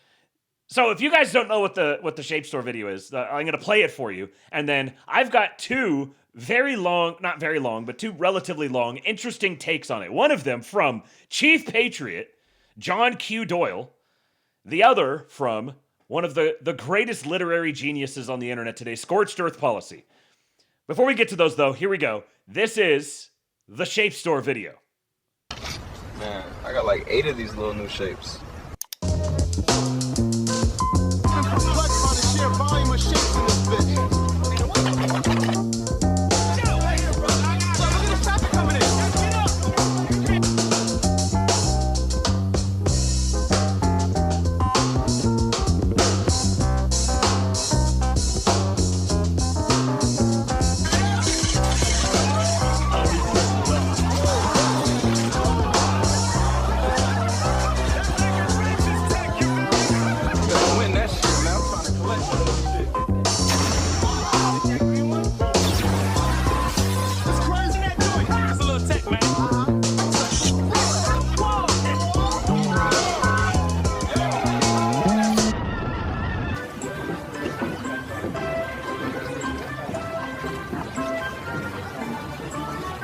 So if you guys don't know what the Shape Store video is, I'm going to play it for you. And then I've got two not very long, but two relatively long, interesting takes on it. One of them from Chief Patriot, John Q. Doyle. The other from one of the greatest literary geniuses on the internet today, Scorched Earth Policy. Before we get to those, though, here we go. This is the Shape Store video. Man, I got like 8 of these little new shapes.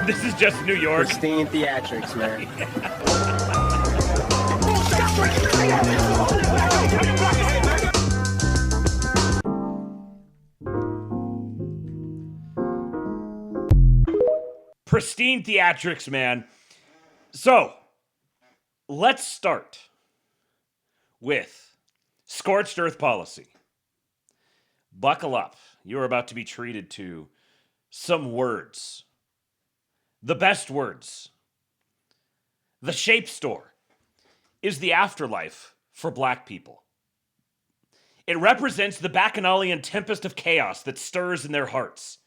This is just New York. Pristine theatrics, man. Pristine theatrics, man. So, let's start with Scorched Earth Policy. Buckle up. You're about to be treated to some words. The best words. The Shape Store is the afterlife for black people. It represents the bacchanalian tempest of chaos that stirs in their hearts.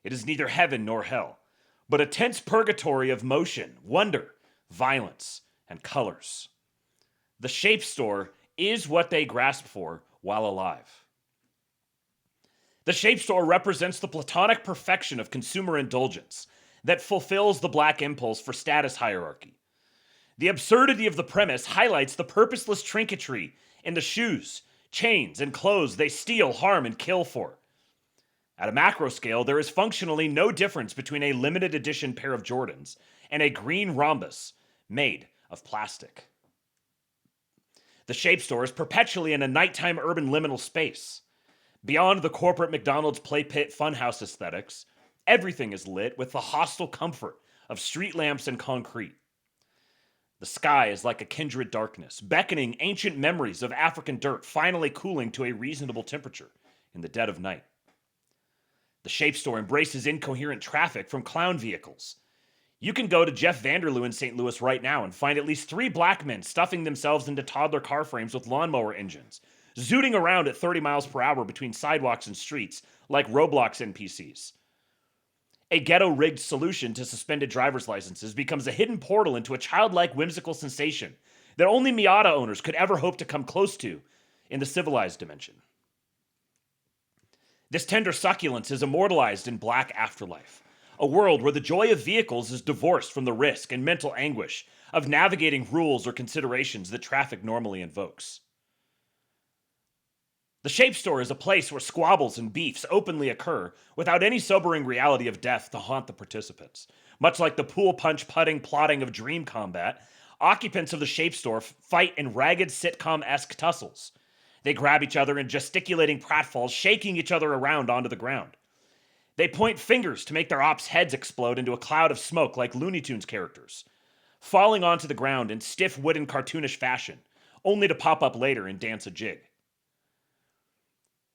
It is neither heaven nor hell, but a tense purgatory of motion, wonder, violence, and colors. The Shape Store is what they grasp for while alive. The Shape Store represents the platonic perfection of consumer indulgence that fulfills the black impulse for status hierarchy. The absurdity of the premise highlights the purposeless trinketry in the shoes, chains, and clothes they steal, harm, and kill for. At a macro scale, there is functionally no difference between a limited edition pair of Jordans and a green rhombus made of plastic. The Shape Store is perpetually in a nighttime urban liminal space. Beyond the corporate McDonald's play pit funhouse aesthetics, everything is lit with the hostile comfort of street lamps and concrete. The sky is like a kindred darkness, beckoning ancient memories of African dirt finally cooling to a reasonable temperature in the dead of night. The Shape Store embraces incoherent traffic from clown vehicles. You can go to Jeff Vanderloo in St. Louis right now and find at least 3 black men stuffing themselves into toddler car frames with lawnmower engines, zooting around at 30 miles per hour between sidewalks and streets like Roblox NPCs. A ghetto-rigged solution to suspended driver's licenses becomes a hidden portal into a childlike whimsical sensation that only Miata owners could ever hope to come close to in the civilized dimension. This tender succulence is immortalized in Black Afterlife, a world where the joy of vehicles is divorced from the risk and mental anguish of navigating rules or considerations that traffic normally invokes. The Shape Store is a place where squabbles and beefs openly occur without any sobering reality of death to haunt the participants. Much like the pool punch putting plotting of Dream Combat, occupants of the Shape Store fight in ragged sitcom-esque tussles. They grab each other in gesticulating pratfalls, shaking each other around onto the ground. They point fingers to make their ops' heads explode into a cloud of smoke like Looney Tunes characters, falling onto the ground in stiff wooden cartoonish fashion, only to pop up later and dance a jig.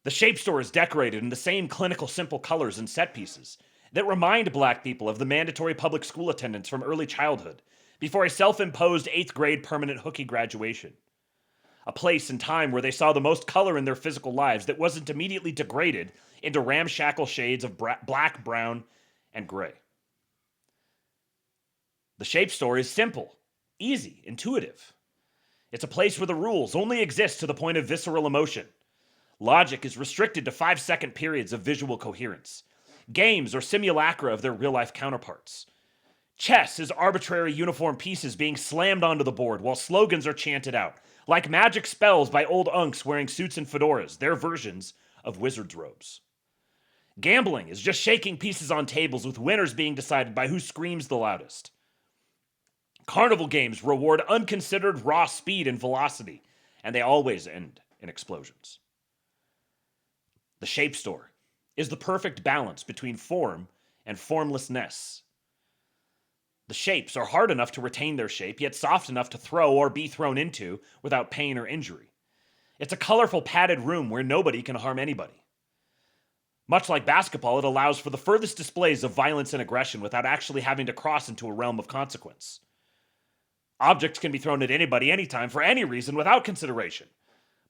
The Shape Store is decorated in the same clinical simple colors and set pieces that remind black people of the mandatory public school attendance from early childhood before a self-imposed 8th grade permanent hooky graduation. A place and time where they saw the most color in their physical lives that wasn't immediately degraded into ramshackle shades of black, brown, and gray. The Shape Store is simple, easy, intuitive. It's a place where the rules only exist to the point of visceral emotion. Logic is restricted to 5-second periods of visual coherence. Games are simulacra of their real-life counterparts. Chess is arbitrary uniform pieces being slammed onto the board while slogans are chanted out, like magic spells by old unks wearing suits and fedoras, their versions of wizard's robes. Gambling is just shaking pieces on tables with winners being decided by who screams the loudest. Carnival games reward unconsidered raw speed and velocity, and they always end in explosions. The Shape Store is the perfect balance between form and formlessness. The shapes are hard enough to retain their shape, yet soft enough to throw or be thrown into without pain or injury. It's a colorful padded room where nobody can harm anybody. Much like basketball, it allows for the furthest displays of violence and aggression without actually having to cross into a realm of consequence. Objects can be thrown at anybody, anytime, for any reason, without consideration.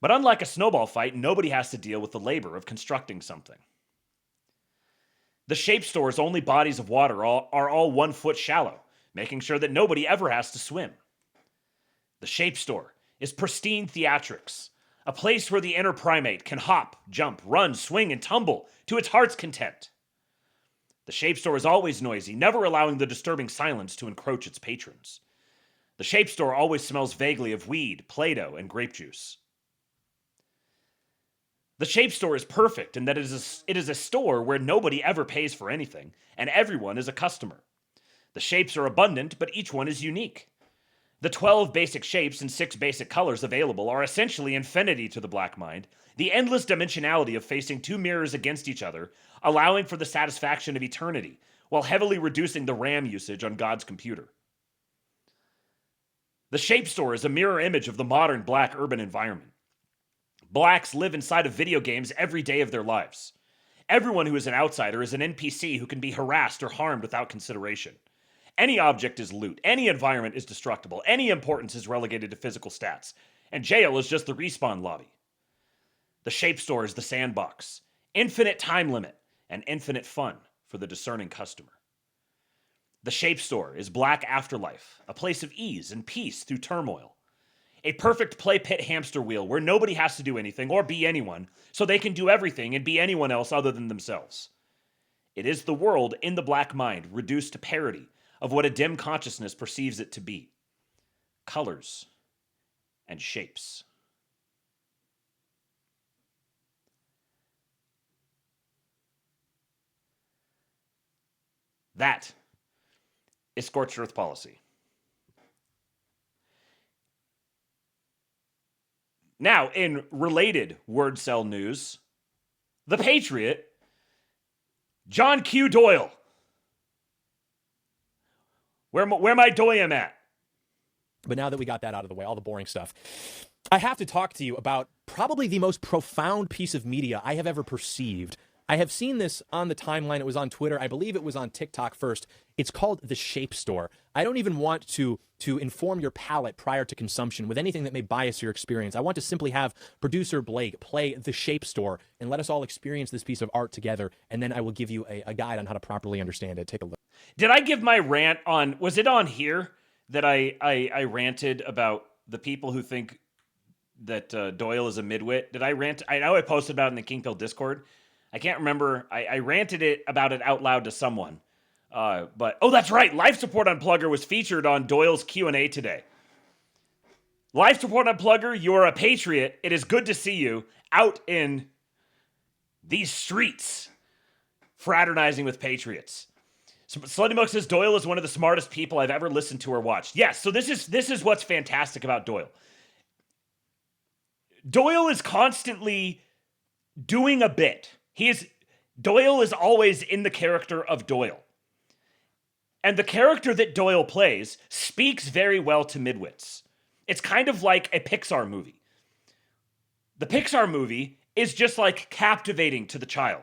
But unlike a snowball fight, nobody has to deal with the labor of constructing something. The Shape Store's only bodies of water are all 1 foot shallow, making sure that nobody ever has to swim. The Shape Store is pristine theatrics, a place where the inner primate can hop, jump, run, swing, and tumble to its heart's content. The Shape Store is always noisy, never allowing the disturbing silence to encroach its patrons. The Shape Store always smells vaguely of weed, Play-Doh, and grape juice. The Shape Store is perfect in that it is a store where nobody ever pays for anything, and everyone is a customer. The shapes are abundant, but each one is unique. The 12 basic shapes and 6 basic colors available are essentially infinity to the black mind, the endless dimensionality of facing 2 mirrors against each other, allowing for the satisfaction of eternity, while heavily reducing the RAM usage on God's computer. The Shape Store is a mirror image of the modern black urban environment. Blacks live inside of video games every day of their lives. Everyone who is an outsider is an NPC who can be harassed or harmed without consideration. Any object is loot, any environment is destructible, any importance is relegated to physical stats, and jail is just the respawn lobby. The Shape Store is the sandbox, infinite time limit, and infinite fun for the discerning customer. The Shape Store is black afterlife, a place of ease and peace through turmoil. A perfect play pit hamster wheel where nobody has to do anything or be anyone, so they can do everything and be anyone else other than themselves. It is the world in the black mind reduced to parody of what a dim consciousness perceives it to be. Colors and shapes. That is scorched earth policy. Now, in related word cell news, the Patriot, John Q. Doyle. Where my Doyam at? But now that we got that out of the way, all the boring stuff, I have to talk to you about probably the most profound piece of media I have ever perceived. I have seen this on the timeline. It was on Twitter. I believe it was on TikTok first. It's called The Shape Store. I don't even want to inform your palate prior to consumption with anything that may bias your experience. I want to simply have producer Blake play The Shape Store and let us all experience this piece of art together, and then I will give you a guide on how to properly understand it. Take a look. Did I give my rant on, was it on here that I ranted about the people who think that Doyle is a midwit? Did I rant? I know I posted about it in the King Pill Discord. I can't remember. I ranted about it out loud to someone. But, oh, that's right. Life Support Unplugger was featured on Doyle's Q&A today. Life Support Unplugger, you're a patriot. It is good to see you out in these streets fraternizing with patriots. So Slutty Muck says Doyle is one of the smartest people I've ever listened to or watched. Yes, so this is what's fantastic about Doyle. Doyle is constantly doing a bit. Doyle is always in the character of Doyle. And the character that Doyle plays speaks very well to midwits. It's kind of like a Pixar movie. The Pixar movie is just like captivating to the child.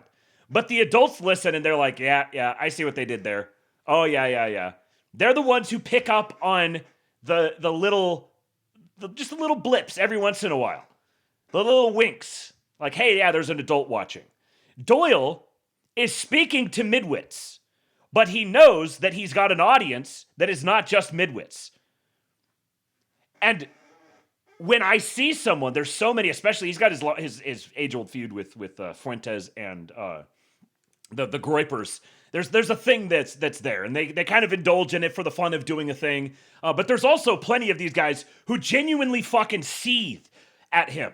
But the adults listen and they're like, yeah, I see what they did there. Oh, yeah. They're the ones who pick up on just the little blips every once in a while. The little winks. Like, hey, yeah, there's an adult watching. Doyle is speaking to midwits. but he knows that he's got an audience that is not just midwits. And when I see someone, there's so many, especially he's got his age-old feud with Fuentes and the Groypers. There's a thing that's there, and they kind of indulge in it for the fun of doing a thing. But there's also plenty of these guys who genuinely fucking seethe at him.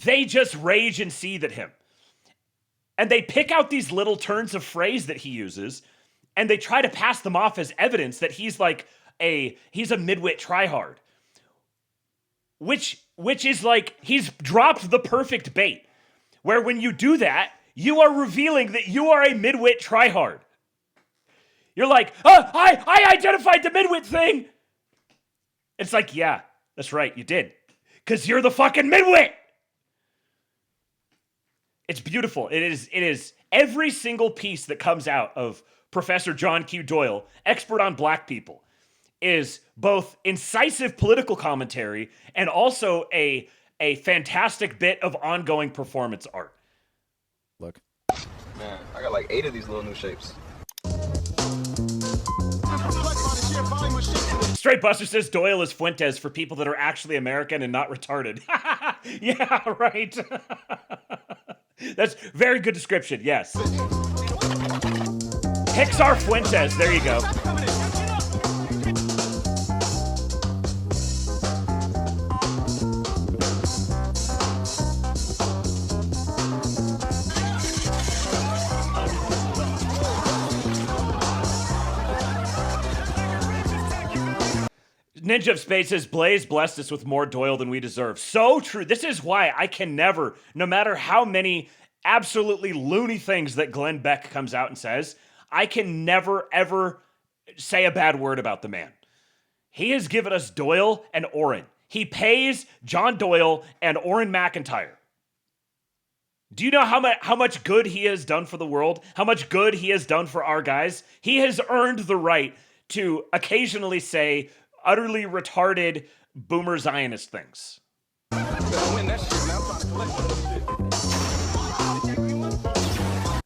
They just rage and seethe at him. And they pick out these little turns of phrase that he uses, and they try to pass them off as evidence that he's like he's a midwit tryhard. Which is like, he's dropped the perfect bait. Where when you do that, you are revealing that you are a midwit tryhard. You're like, oh, I identified the midwit thing. It's like, yeah, that's right, you did. Because you're the fucking midwit. It's beautiful. It is every single piece that comes out of Professor John Q. Doyle, expert on black people, is both incisive political commentary and also a fantastic bit of ongoing performance art. Look. Man, I got like 8 of these little new shapes. Straight Buster says Doyle is Fuentes for people that are actually American and not retarded. Yeah, right. That's very good description, yes. Pixar Fuentes, there you go. Ninja of Space says, Blaze blessed us with more Doyle than we deserve. So true. This is why I can never, no matter how many absolutely loony things that Glenn Beck comes out and says, I can never, ever say a bad word about the man. He has given us Doyle and Oren. He pays John Doyle and Oren McIntyre. Do you know how much good he has done for the world? How much good he has done for our guys? He has earned the right to occasionally say utterly retarded boomer Zionist things.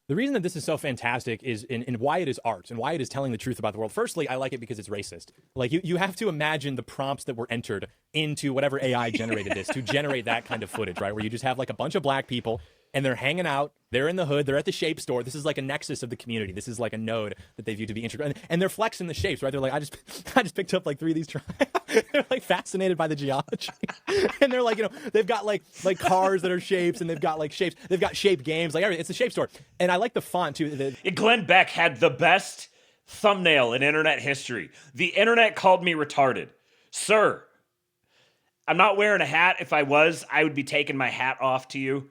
The reason that this is so fantastic is in why it is art and why it is telling the truth about the world. Firstly, I like it because it's racist. Like, you have to imagine the prompts that were entered into whatever AI generated this to generate that kind of footage, right? Where you just have like a bunch of black people and they're hanging out, they're in the hood, they're at the shape store. This is like a nexus of the community. This is like a node that they view to be integral. And they're flexing the shapes, right? They're like, I just picked up like 3 of these. They're like fascinated by the geometry. And they're like, you know, they've got like cars that are shapes, and they've got like shapes. They've got shape games, like everything. It's a shape store. And I like the font too. Glenn Beck had the best thumbnail in internet history. The internet called me retarded. Sir, I'm not wearing a hat. If I was, I would be taking my hat off to you.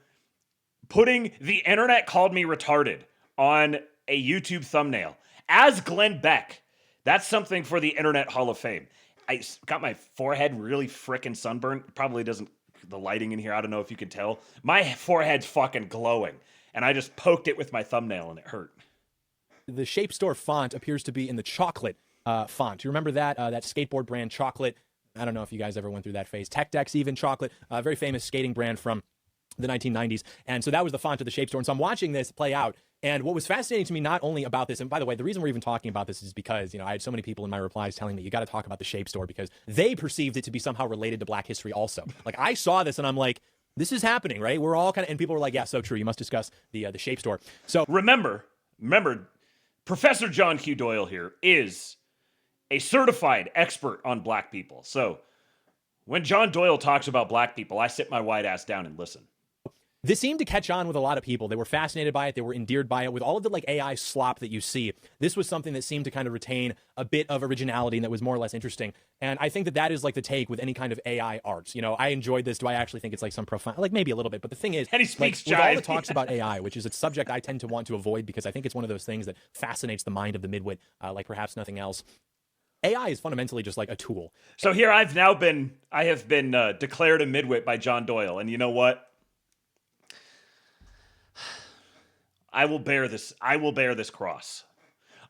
Putting the internet called me retarded on a YouTube thumbnail as Glenn Beck. That's something for the Internet Hall of Fame. I got my forehead really frickin' sunburned. Probably doesn't, the lighting in here, I don't know if you can tell. My forehead's fucking glowing. And I just poked it with my thumbnail and it hurt. The Shape Store font appears to be in the chocolate font. You remember that? That skateboard brand Chocolate. I don't know if you guys ever went through that phase. Tech Deck's even Chocolate. Very famous skating brand from the 1990s. And so that was the font of the Shape Store. And so I'm watching this play out. And what was fascinating to me, not only about this, and by the way, the reason we're even talking about this is because, you know, I had so many people in my replies telling me, you got to talk about the Shape Store because they perceived it to be somehow related to Black history also. Like, I saw this and I'm like, this is happening, right? We're all kind of, and people were like, yeah, so true. You must discuss the Shape Store. So remember, Professor John Q. Doyle here is a certified expert on Black people. So when John Doyle talks about Black people, I sit my white ass down and listen. This seemed to catch on with a lot of people. They were fascinated by it. They were endeared by it. With all of the like AI slop that you see, this was something that seemed to kind of retain a bit of originality and that was more or less interesting. And I think that that is like the take with any kind of AI arts. You know, I enjoyed this. Do I actually think it's like some profound, like maybe a little bit, but the thing is, and he speaks like, with all the talks about AI, which is a subject I tend to want to avoid because I think it's one of those things that fascinates the mind of the midwit, like perhaps nothing else. AI is fundamentally just like a tool. So here I have been declared a midwit by John Doyle. And you know what? I will bear this cross.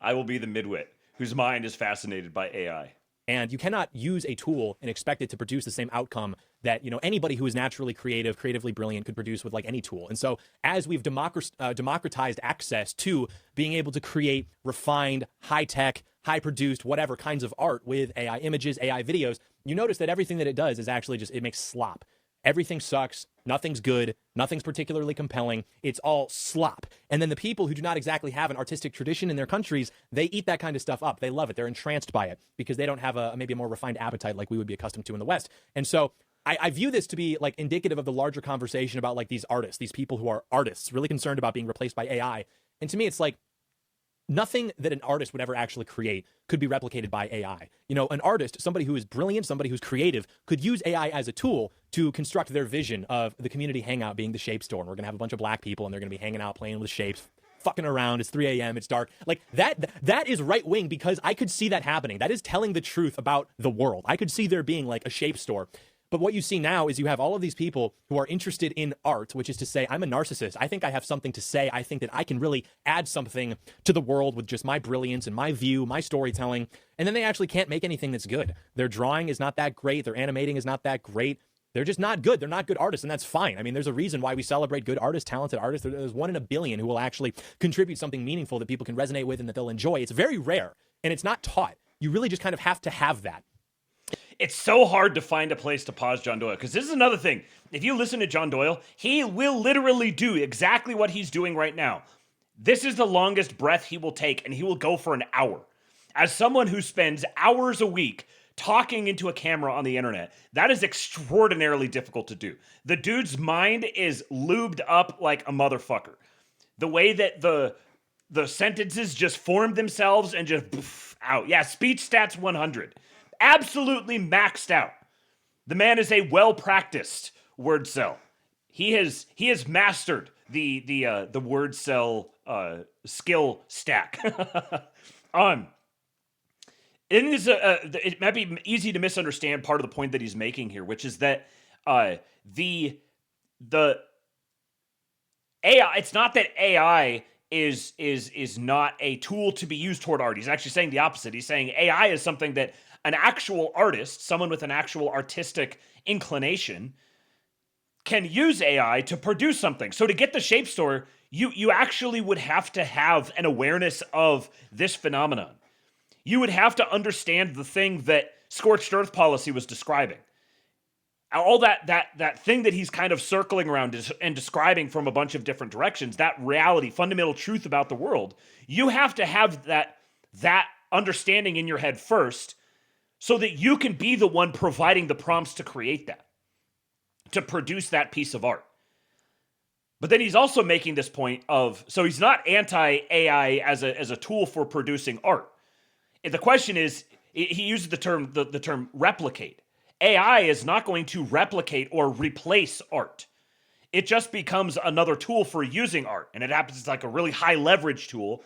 I will be the midwit whose mind is fascinated by AI. And you cannot use a tool and expect it to produce the same outcome that, you know, anybody who is naturally creative, creatively brilliant could produce with like any tool. And so as we've democratized access to being able to create refined, high-tech, high-produced, whatever kinds of art with AI images, AI videos, you notice that everything that it does is actually just, it makes slop. Everything sucks. Nothing's good. Nothing's particularly compelling. It's all slop. And then the people who do not exactly have an artistic tradition in their countries, they eat that kind of stuff up. They love it. They're entranced by it because they don't have maybe a more refined appetite like we would be accustomed to in the West. And so I view this to be like indicative of the larger conversation about like these artists, these people who are artists, really concerned about being replaced by AI. And to me, it's like, nothing that an artist would ever actually create could be replicated by AI. You know, an artist, somebody who is brilliant, somebody who's creative, could use AI as a tool to construct their vision of the community hangout being the shape store. And we're going to have a bunch of black people and they're going to be hanging out, playing with shapes, fucking around. It's 3 a.m. It's dark. Like that is right wing because I could see that happening. That is telling the truth about the world. I could see there being like a shape store. But what you see now is you have all of these people who are interested in art, which is to say, I'm a narcissist. I think I have something to say. I think that I can really add something to the world with just my brilliance and my view, my storytelling. And then they actually can't make anything that's good. Their drawing is not that great. Their animating is not that great. They're just not good. They're not good artists, and that's fine. I mean, there's a reason why we celebrate good artists, talented artists. There's 1 in a billion who will actually contribute something meaningful that people can resonate with and that they'll enjoy. It's very rare, and it's not taught. You really just kind of have to have that. It's so hard to find a place to pause John Doyle, because this is another thing. If you listen to John Doyle, he will literally do exactly what he's doing right now. This is the longest breath he will take, and he will go for an hour. As someone who spends hours a week talking into a camera on the internet, that is extraordinarily difficult to do. The dude's mind is lubed up like a motherfucker. The way that the sentences just form themselves and just poof, out. Yeah, speech stats 100. Absolutely maxed out. The man is a well-practiced word cell. He has mastered the word cell skill stack. It might be easy to misunderstand part of the point that he's making here, which is that the AI. It's not that AI is not a tool to be used toward art. He's actually saying the opposite. He's saying AI is something that an actual artist, someone with an actual artistic inclination, can use AI to produce something. So to get the shape store, you actually would have to have an awareness of this phenomenon. You would have to understand the thing that Scorched Earth policy was describing. All that thing that he's kind of circling around and describing from a bunch of different directions, that reality, fundamental truth about the world, you have to have that understanding in your head first, so that you can be the one providing the prompts to create that, to produce that piece of art. But then he's also making this point of, so he's not anti-AI as a tool for producing art. The question is, he uses the term replicate. AI is not going to replicate or replace art. It just becomes another tool for using art. And it happens, it's like a really high leverage tool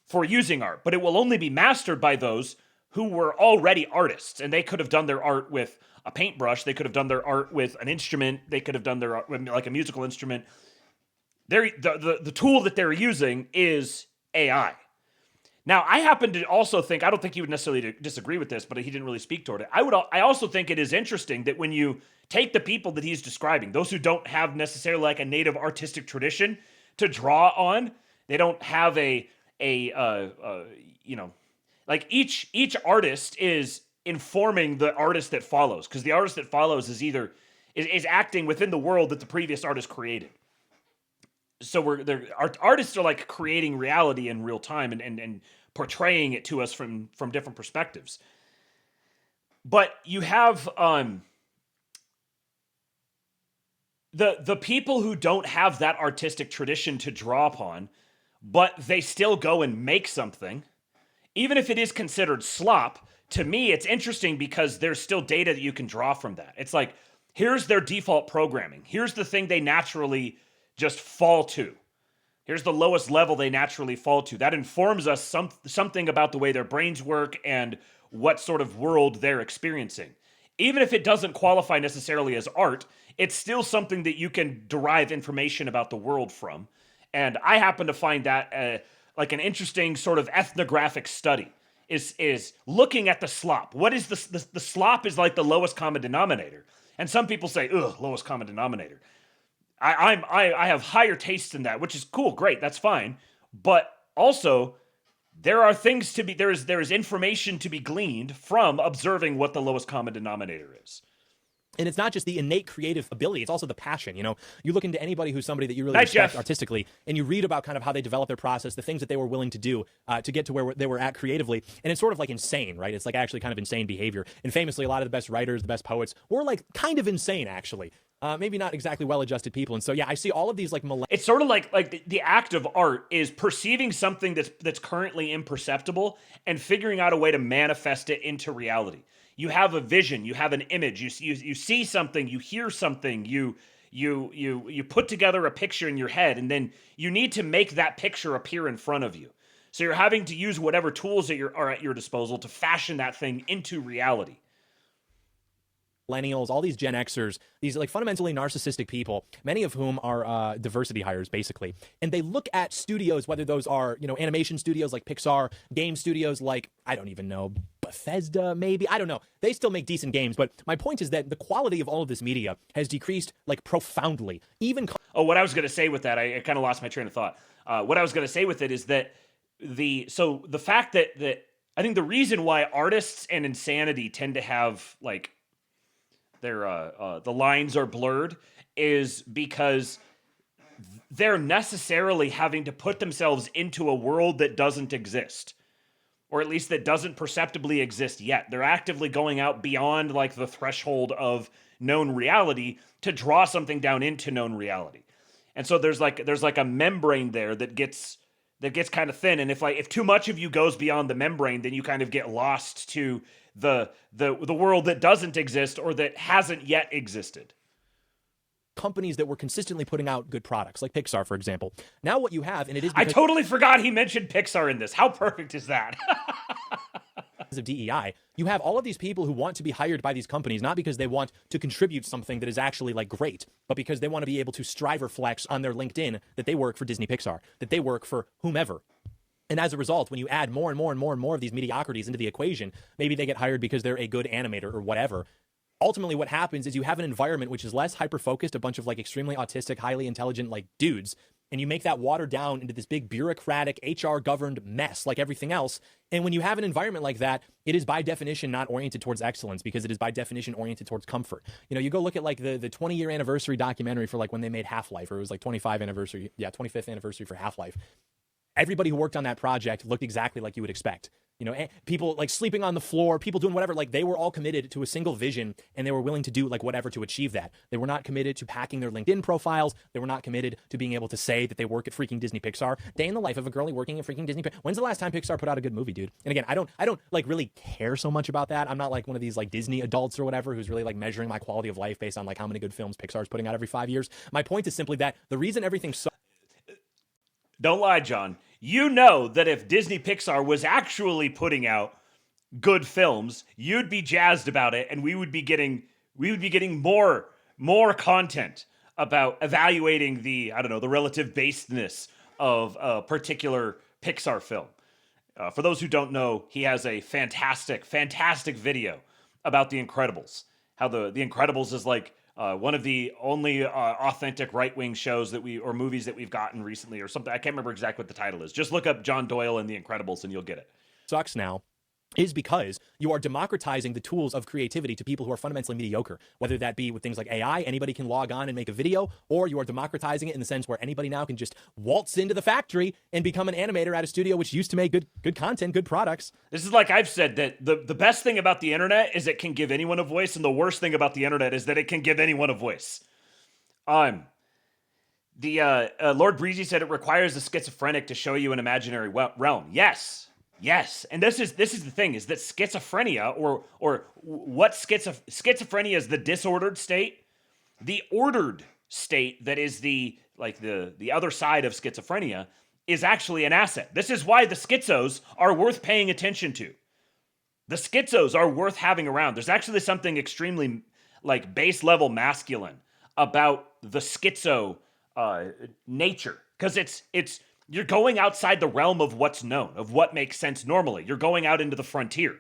for using art. But it will only be mastered by those who were already artists, and they could have done their art with a paintbrush. They could have done their art with an instrument. They could have done their art with like a musical instrument. The tool that they're using is AI. Now, I happen to also think, I don't think he would necessarily disagree with this, but he didn't really speak toward it. I also think it is interesting that when you take the people that he's describing, those who don't have necessarily like a native artistic tradition to draw on, they don't have like each artist is informing the artist that follows, because the artist that follows is acting within the world that the previous artist created. So artists are like creating reality in real time and portraying it to us from different perspectives. But you have the people who don't have that artistic tradition to draw upon, but they still go and make something, even if it is considered slop. To me, it's interesting because there's still data that you can draw from that. It's like, here's their default programming. Here's the thing they naturally just fall to. Here's the lowest level they naturally fall to. That informs us something about the way their brains work and what sort of world they're experiencing. Even if it doesn't qualify necessarily as art, it's still something that you can derive information about the world from. And I happen to find that like an interesting sort of ethnographic study is looking at the slop. What is the slop is like the lowest common denominator. And some people say, ugh, lowest common denominator. I have higher tastes than that, which is cool, great, that's fine. But also, there are things to be, there is information to be gleaned from observing what the lowest common denominator is. And it's not just the innate creative ability, it's also the passion. You know, you look into anybody who's somebody that you really Nice, respect Jeff. artistically, and you read about kind of how they developed their process, the things that they were willing to do to get to where they were at creatively. And it's sort of like insane, right? It's like actually kind of insane behavior. And famously, a lot of the best writers, the best poets were like kind of insane, actually. Maybe not exactly well-adjusted people. And so, yeah, I see all of these like... It's sort of like the act of art is perceiving something that's currently imperceptible and figuring out a way to manifest it into reality. You have a vision, you have an image, you see something, you hear something, you put together a picture in your head, and then you need to make that picture appear in front of you. So you're having to use whatever tools that are at your disposal to fashion that thing into reality. Millennials, all these Gen Xers, these like fundamentally narcissistic people, many of whom are diversity hires, basically. And they look at studios, whether those are, you know, animation studios like Pixar, game studios like, I don't even know, Bethesda, maybe? I don't know. They still make decent games, but my point is that the quality of all of this media has decreased like profoundly. Even... Oh, what I was going to say with that, I kind of lost my train of thought. What I was going to say with it is that the fact that I think the reason why artists and insanity tend to have like their the lines are blurred is because they're necessarily having to put themselves into a world that doesn't exist, or at least that doesn't perceptibly exist yet. They're actively going out beyond like the threshold of known reality to draw something down into known reality. And so there's like a membrane there that gets kind of thin, and if too much of you goes beyond the membrane, then you kind of get lost to the world that doesn't exist or that hasn't yet existed. Companies that were consistently putting out good products, like Pixar, for example. Now what you have, and it is... I totally forgot he mentioned Pixar in this. How perfect is that? Of DEI, you have all of these people who want to be hired by these companies, not because they want to contribute something that is actually like great, but because they want to be able to strive or flex on their LinkedIn that they work for Disney Pixar, that they work for whomever. And as a result, when you add more and more and more and more of these mediocrities into the equation, maybe they get hired because they're a good animator or whatever. Ultimately, what happens is you have an environment which is less hyper-focused, a bunch of like extremely autistic, highly intelligent like dudes, and you make that watered down into this big bureaucratic, HR-governed mess like everything else. And when you have an environment like that, it is by definition not oriented towards excellence because it is by definition oriented towards comfort. You know, you go look at like the 20-year anniversary documentary for like when they made Half-Life, or it was like 25th anniversary for Half-Life. Everybody who worked on that project looked exactly like you would expect. You know, people like sleeping on the floor, people doing whatever, like they were all committed to a single vision and they were willing to do like whatever to achieve that. They were not committed to hacking their LinkedIn profiles. They were not committed to being able to say that they work at freaking Disney Pixar. Day in the life of a girlie working at freaking Disney. When's the last time Pixar put out a good movie, dude? And again, I don't like really care so much about that. I'm not like one of these like Disney adults or whatever who's really like measuring my quality of life based on like how many good films Pixar's putting out every 5 years. My point is simply that the reason everything's so... Don't lie, John. You know that if Disney Pixar was actually putting out good films, you'd be jazzed about it, and we would be getting more content about evaluating the relative basedness of a particular Pixar film. For those who don't know, he has a fantastic video about The Incredibles. How The Incredibles is like one of the only authentic right-wing shows or movies that we've gotten recently or something. I can't remember exactly what the title is. Just look up John Doyle and The Incredibles and you'll get it. Sucks now is because you are democratizing the tools of creativity to people who are fundamentally mediocre, whether that be with things like AI, anybody can log on and make a video, or you are democratizing it in the sense where anybody now can just waltz into the factory and become an animator at a studio which used to make good content, good products. This is like I've said, that the best thing about the internet is it can give anyone a voice, and the worst thing about the internet is that it can give anyone a voice. Lord Breezy said it requires a schizophrenic to show you an imaginary realm. Yes, and this is the thing, is that schizophrenia or what schizophrenia is the disordered state. The ordered state that is the other side of schizophrenia is actually an asset. This is why the schizos are worth paying attention to. The schizos are worth having around. There's actually something extremely like base level masculine about the schizo nature, because it's you're going outside the realm of what's known, of what makes sense normally. You're going out into the frontier.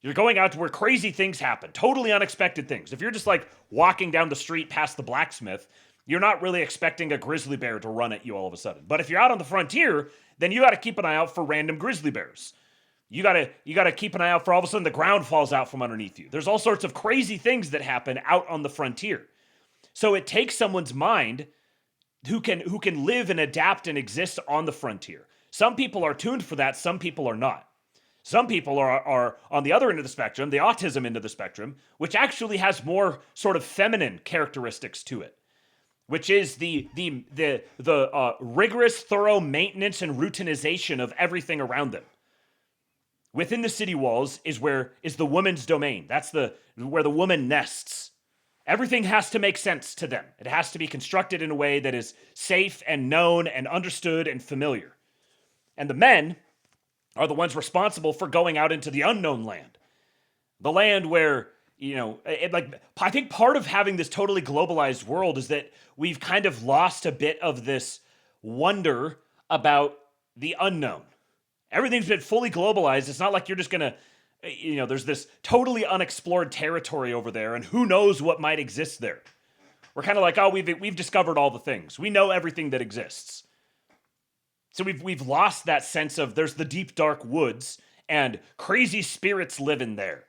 You're going out to where crazy things happen, totally unexpected things. If you're just like walking down the street past the blacksmith, you're not really expecting a grizzly bear to run at you all of a sudden. But if you're out on the frontier, then you got to keep an eye out for random grizzly bears. You got to keep an eye out for all of a sudden the ground falls out from underneath you. There's all sorts of crazy things that happen out on the frontier. So it takes someone's mind who can live and adapt and exist on the frontier. Some people are tuned for that, some people are not. Some people are on the other end of the spectrum, the autism end of the spectrum, which actually has more sort of feminine characteristics to it, which is the rigorous, thorough maintenance and routinization of everything around them. Within the city walls is the woman's domain. That's where the woman nests. Everything has to make sense to them. It has to be constructed in a way that is safe and known and understood and familiar. And the men are the ones responsible for going out into the unknown land. The land where, I think part of having this totally globalized world is that we've kind of lost a bit of this wonder about the unknown. Everything's been fully globalized. It's not like you're just going to, there's this totally unexplored territory over there, and who knows what might exist there. We're kind of like, oh, we've discovered all the things. We know everything that exists. So we've lost that sense of there's the deep, dark woods, and crazy spirits live in there.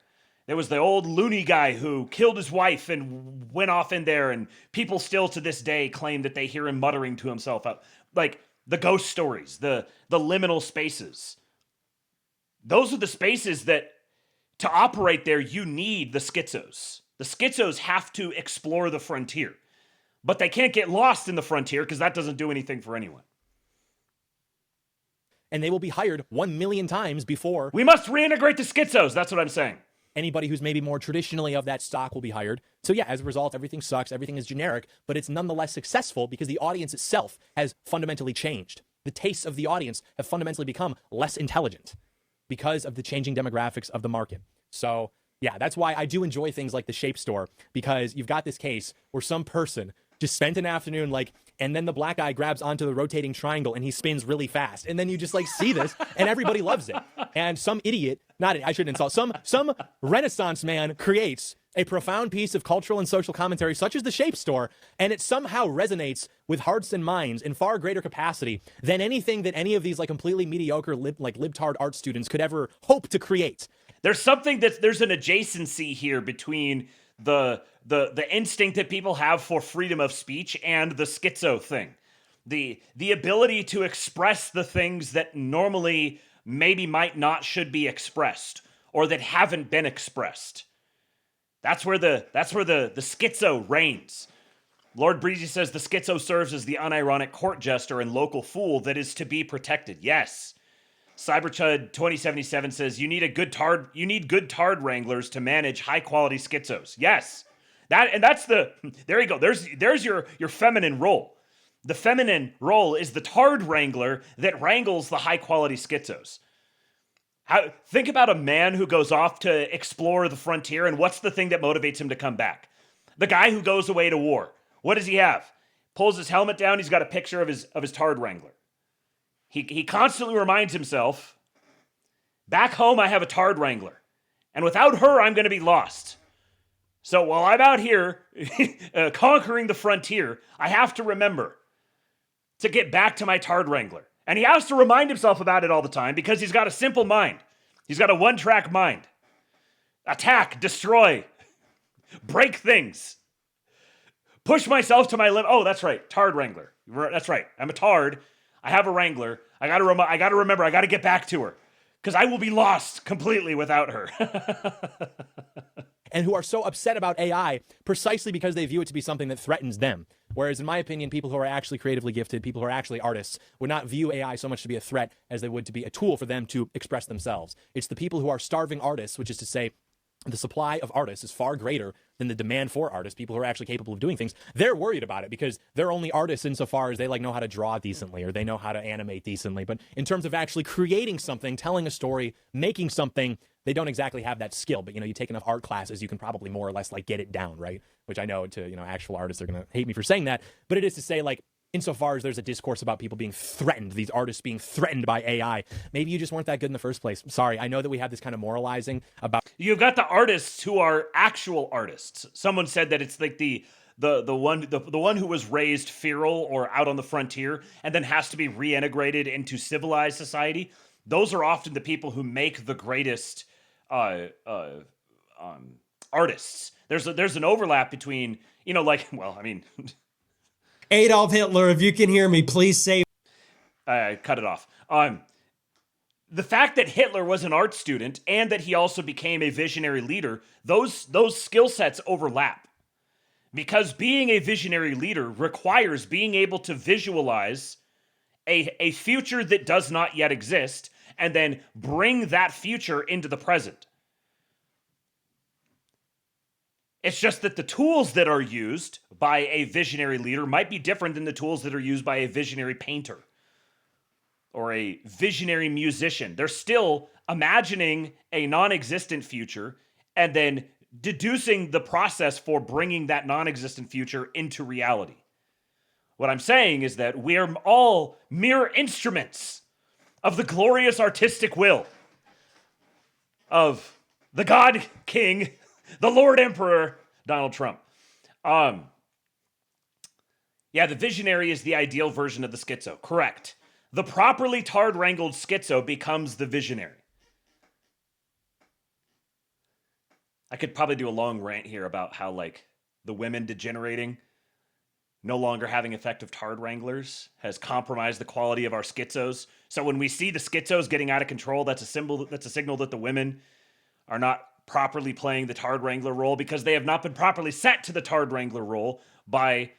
There was the old loony guy who killed his wife and went off in there, and people still to this day claim that they hear him muttering to himself out. Like the ghost stories, the liminal spaces. Those are the spaces that, to operate there, you need the schizos. The schizos have to explore the frontier. But they can't get lost in the frontier because that doesn't do anything for anyone. And they will be hired 1 million times before. We must reintegrate the schizos. That's what I'm saying. Anybody who's maybe more traditionally of that stock will be hired. So yeah, as a result, everything sucks. Everything is generic, but it's nonetheless successful because the audience itself has fundamentally changed. The tastes of the audience have fundamentally become less intelligent because of the changing demographics of the market. So yeah, that's why I do enjoy things like the Shape Store, because you've got this case where some person just spent an afternoon and then the black guy grabs onto the rotating triangle and he spins really fast. And then you just see this and everybody loves it. And some idiot, I shouldn't insult, some Renaissance man creates a profound piece of cultural and social commentary such as the Shape Store, and it somehow resonates with hearts and minds in far greater capacity than anything that any of these completely mediocre libtard art students could ever hope to create. There's an adjacency here between the instinct that people have for freedom of speech and the schizo thing. The ability to express the things that normally maybe might not should be expressed or that haven't been expressed. That's where the schizo reigns. Lord Breezy says the schizo serves as the unironic court jester and local fool that is to be protected. Yes. Cyberchud 2077 says you need good tard wranglers to manage high quality schizos. Yes. There you go. There's your feminine role. The feminine role is the tard wrangler that wrangles the high quality schizos. Think about a man who goes off to explore the frontier, and what's the thing that motivates him to come back? The guy who goes away to war. What does he have? Pulls his helmet down, he's got a picture of his tard wrangler. He constantly reminds himself, back home I have a tard wrangler, and without her I'm going to be lost. So while I'm out here conquering the frontier, I have to remember to get back to my tard wrangler. And he has to remind himself about it all the time because he's got a simple mind. He's got a one-track mind. Attack, destroy, break things, push myself to my limit. Oh, that's right, tard wrangler. That's right, I'm a tard. I have a wrangler. I got to remember, I got to get back to her because I will be lost completely without her. And who are so upset about AI precisely because they view it to be something that threatens them. Whereas in my opinion, people who are actually creatively gifted, people who are actually artists, would not view AI so much to be a threat as they would to be a tool for them to express themselves. It's the people who are starving artists, which is to say the supply of artists is far greater than the demand for artists, people who are actually capable of doing things. They're worried about it because they're only artists insofar as they know how to draw decently or they know how to animate decently. But in terms of actually creating something, telling a story, making something, they don't exactly have that skill. But, you take enough art classes, you can probably more or less get it down, right? Which I know to, actual artists are going to hate me for saying that. But it is to say, insofar as there's a discourse about people being threatened, these artists being threatened by AI. Maybe you just weren't that good in the first place. Sorry, I know that we have this kind of moralizing about. You've got the artists who are actual artists. Someone said that it's like the one who was raised feral or out on the frontier and then has to be reintegrated into civilized society. Those are often the people who make the greatest artists. There's an overlap between, you know, like, well, I mean, Adolf Hitler, if you can hear me, please say. Cut it off. The fact that Hitler was an art student and that he also became a visionary leader, those skill sets overlap. Because being a visionary leader requires being able to visualize a future that does not yet exist and then bring that future into the present. It's just that the tools that are used by a visionary leader might be different than the tools that are used by a visionary painter or a visionary musician. They're still imagining a non-existent future and then deducing the process for bringing that non-existent future into reality. What I'm saying is that we are all mere instruments of the glorious artistic will of the God King, the Lord Emperor, Donald Trump. Yeah, the visionary is the ideal version of the schizo. Correct. The properly tarred-wrangled schizo becomes the visionary. I could probably do a long rant here about how, like, the women degenerating, no longer having effective tarred wranglers, has compromised the quality of our schizos. So when we see the schizos getting out of control, that's a signal that the women are not properly playing the tarred wrangler role because they have not been properly set to the tarred wrangler role by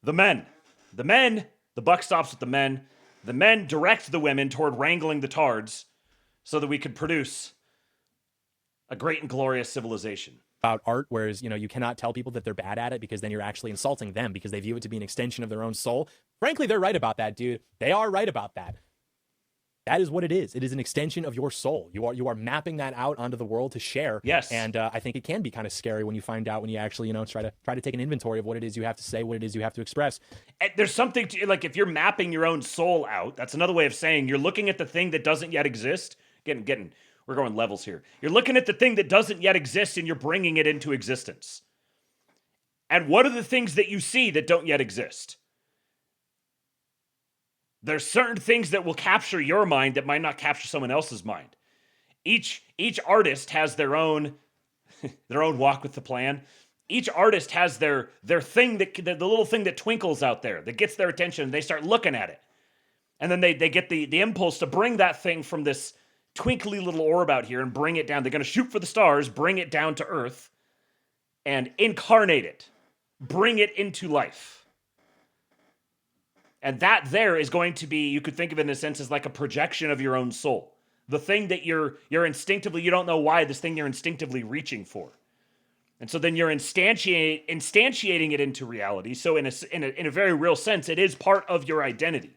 the men. The buck stops with the men. The men direct the women toward wrangling the tards so that we could produce a great and glorious civilization. About art, whereas, you know, you cannot tell people that they're bad at it because then you're actually insulting them because they view it to be an extension of their own soul. Frankly, they're right about that, dude. They are right about that. That is what it is. It is an extension of your soul. You are mapping that out onto the world to share. Yes. And I think it can be kind of scary when you find out, when you actually, you know, try to take an inventory of what it is you have to say, what it is you have to express. And there's something to, like, if you're mapping your own soul out, that's another way of saying you're looking at the thing that doesn't yet exist. We're going levels here. You're looking at the thing that doesn't yet exist and you're bringing it into existence. And what are the things that you see that don't yet exist? There's certain things that will capture your mind that might not capture someone else's mind. Each artist has their own walk with the plan. Each artist has their thing, the little thing that twinkles out there that gets their attention, and they start looking at it. And then they get the impulse to bring that thing from this twinkly little orb out here and bring it down. They're going to shoot for the stars, bring it down to Earth, and incarnate it. Bring it into life. And that there is going to be, you could think of it in a sense as like a projection of your own soul. The thing that you're instinctively, you don't know why, this thing you're instinctively reaching for. And so then you're instantiating it into reality. So in a very real sense, it is part of your identity.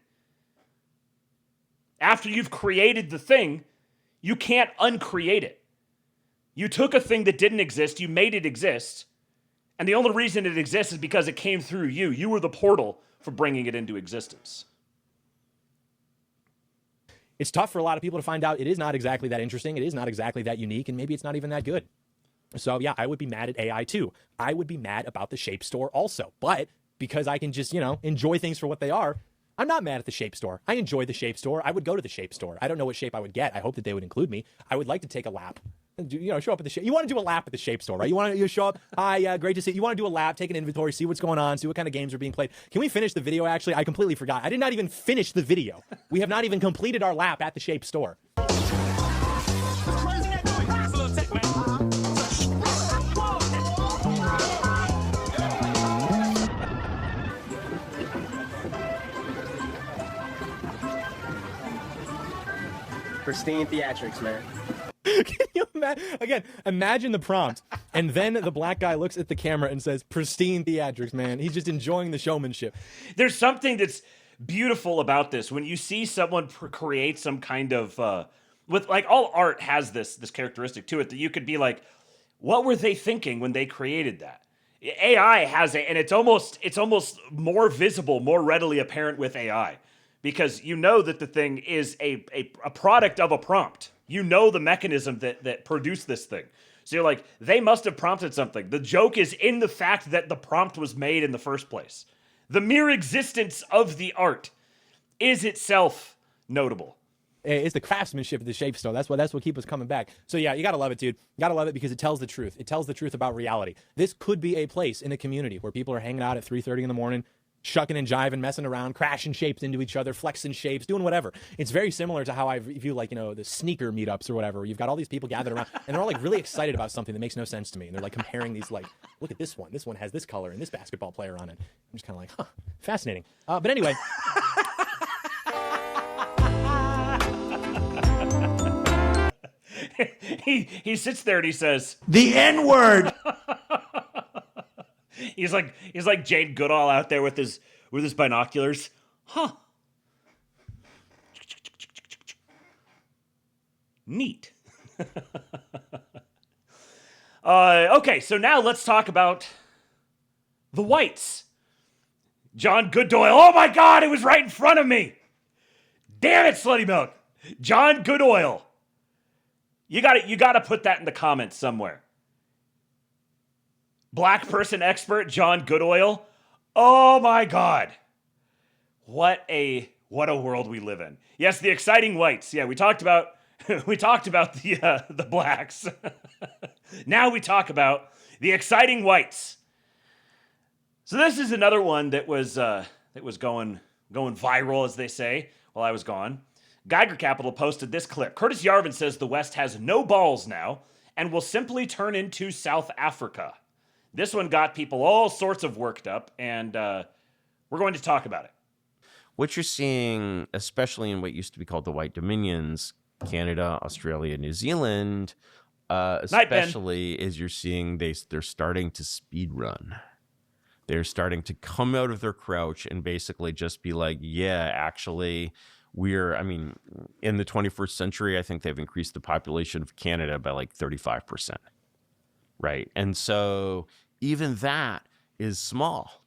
After you've created the thing, you can't uncreate it. You took a thing that didn't exist, you made it exist, and the only reason it exists is because it came through you. You were the portal for bringing it into existence. It's tough for a lot of people to find out it is not exactly that interesting, it is not exactly that unique, and maybe it's not even that good. So yeah, I would be mad at AI too. I would be mad about the Shape Store also. But because I can just, you know, enjoy things for what they are, I'm not mad at the Shape Store. I enjoy the Shape Store. I would go to the Shape Store. I don't know what shape I would get. I hope that they would include me. I would like to take a lap. You know, show up at the Shape. You want to do a lap at the Shape Store, right? You want to show up. Hi, great to see you. You want to do a lap, take an inventory, see what's going on, see what kind of games are being played. Can we finish the video? Actually, I completely forgot. I did not even finish the video. We have not even completed our lap at the Shape Store. Pristine theatrics, man. Can you imagine the prompt, and then the black guy looks at the camera and says, pristine theatrics, man. He's just enjoying the showmanship. There's something that's beautiful about this. When you see someone create some kind of, with like all art has this characteristic to it that you could be like, what were they thinking when they created that? AI has it, and it's almost more visible, more readily apparent with AI, because you know that the thing is a product of a prompt. You know the mechanism that produced this thing. So you're like, they must have prompted something. The joke is in the fact that the prompt was made in the first place. The mere existence of the art is itself notable. It's the craftsmanship of the shapes, though. That's what keeps us coming back. So yeah, you gotta love it, dude. You gotta love it because it tells the truth. It tells the truth about reality. This could be a place in a community where people are hanging out at 3:30 in the morning, shucking and jiving, messing around, crashing shapes into each other, flexing shapes, doing whatever. It's very similar to how I view, like, the sneaker meetups or whatever, where you've got all these people gathered around and they're all like really excited about something that makes no sense to me. And they're like comparing these, like, look at this one. This one has this color and this basketball player on it. I'm just kind of like, huh, fascinating. But anyway. he sits there and he says the N-word. He's like Jane Goodall out there with his binoculars. Huh. Neat. Okay, so now let's talk about the whites. John Goodoyle. Oh my God, it was right in front of me. Damn it, Slutty Milk. John Goodoyle. You got to put that in the comments somewhere. Black person expert John Goodoyle. Oh my God. What a world we live in. Yes, the exciting whites. Yeah, we talked about the blacks. Now we talk about the exciting whites. So this is another one that was going viral, as they say, while I was gone. Geiger Capital posted this clip. Curtis Yarvin says the West has no balls now and will simply turn into South Africa. This one got people all sorts of worked up, and we're going to talk about it. What you're seeing, especially in what used to be called the White Dominions, Canada, Australia, New Zealand, especially is you're seeing they're starting to speed run. They're starting to come out of their crouch and basically just be like, yeah, actually, in the 21st century, I think they've increased the population of Canada by like 35%. Right. And so even that is small.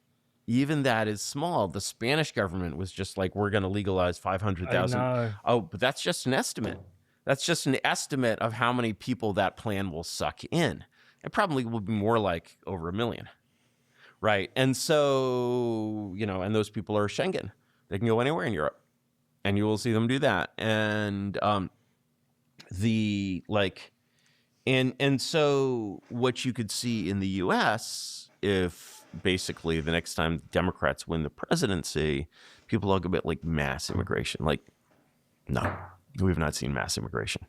The Spanish government was just like, we're going to legalize 500,000. Oh, but that's just an estimate. That's just an estimate of how many people that plan will suck in. It probably will be more like over 1 million. Right. And so, and those people are Schengen. They can go anywhere in Europe. And you will see them do that. And so what you could see in the US, if basically the next time Democrats win the presidency, people talk about like mass immigration. Like, no, we've not seen mass immigration.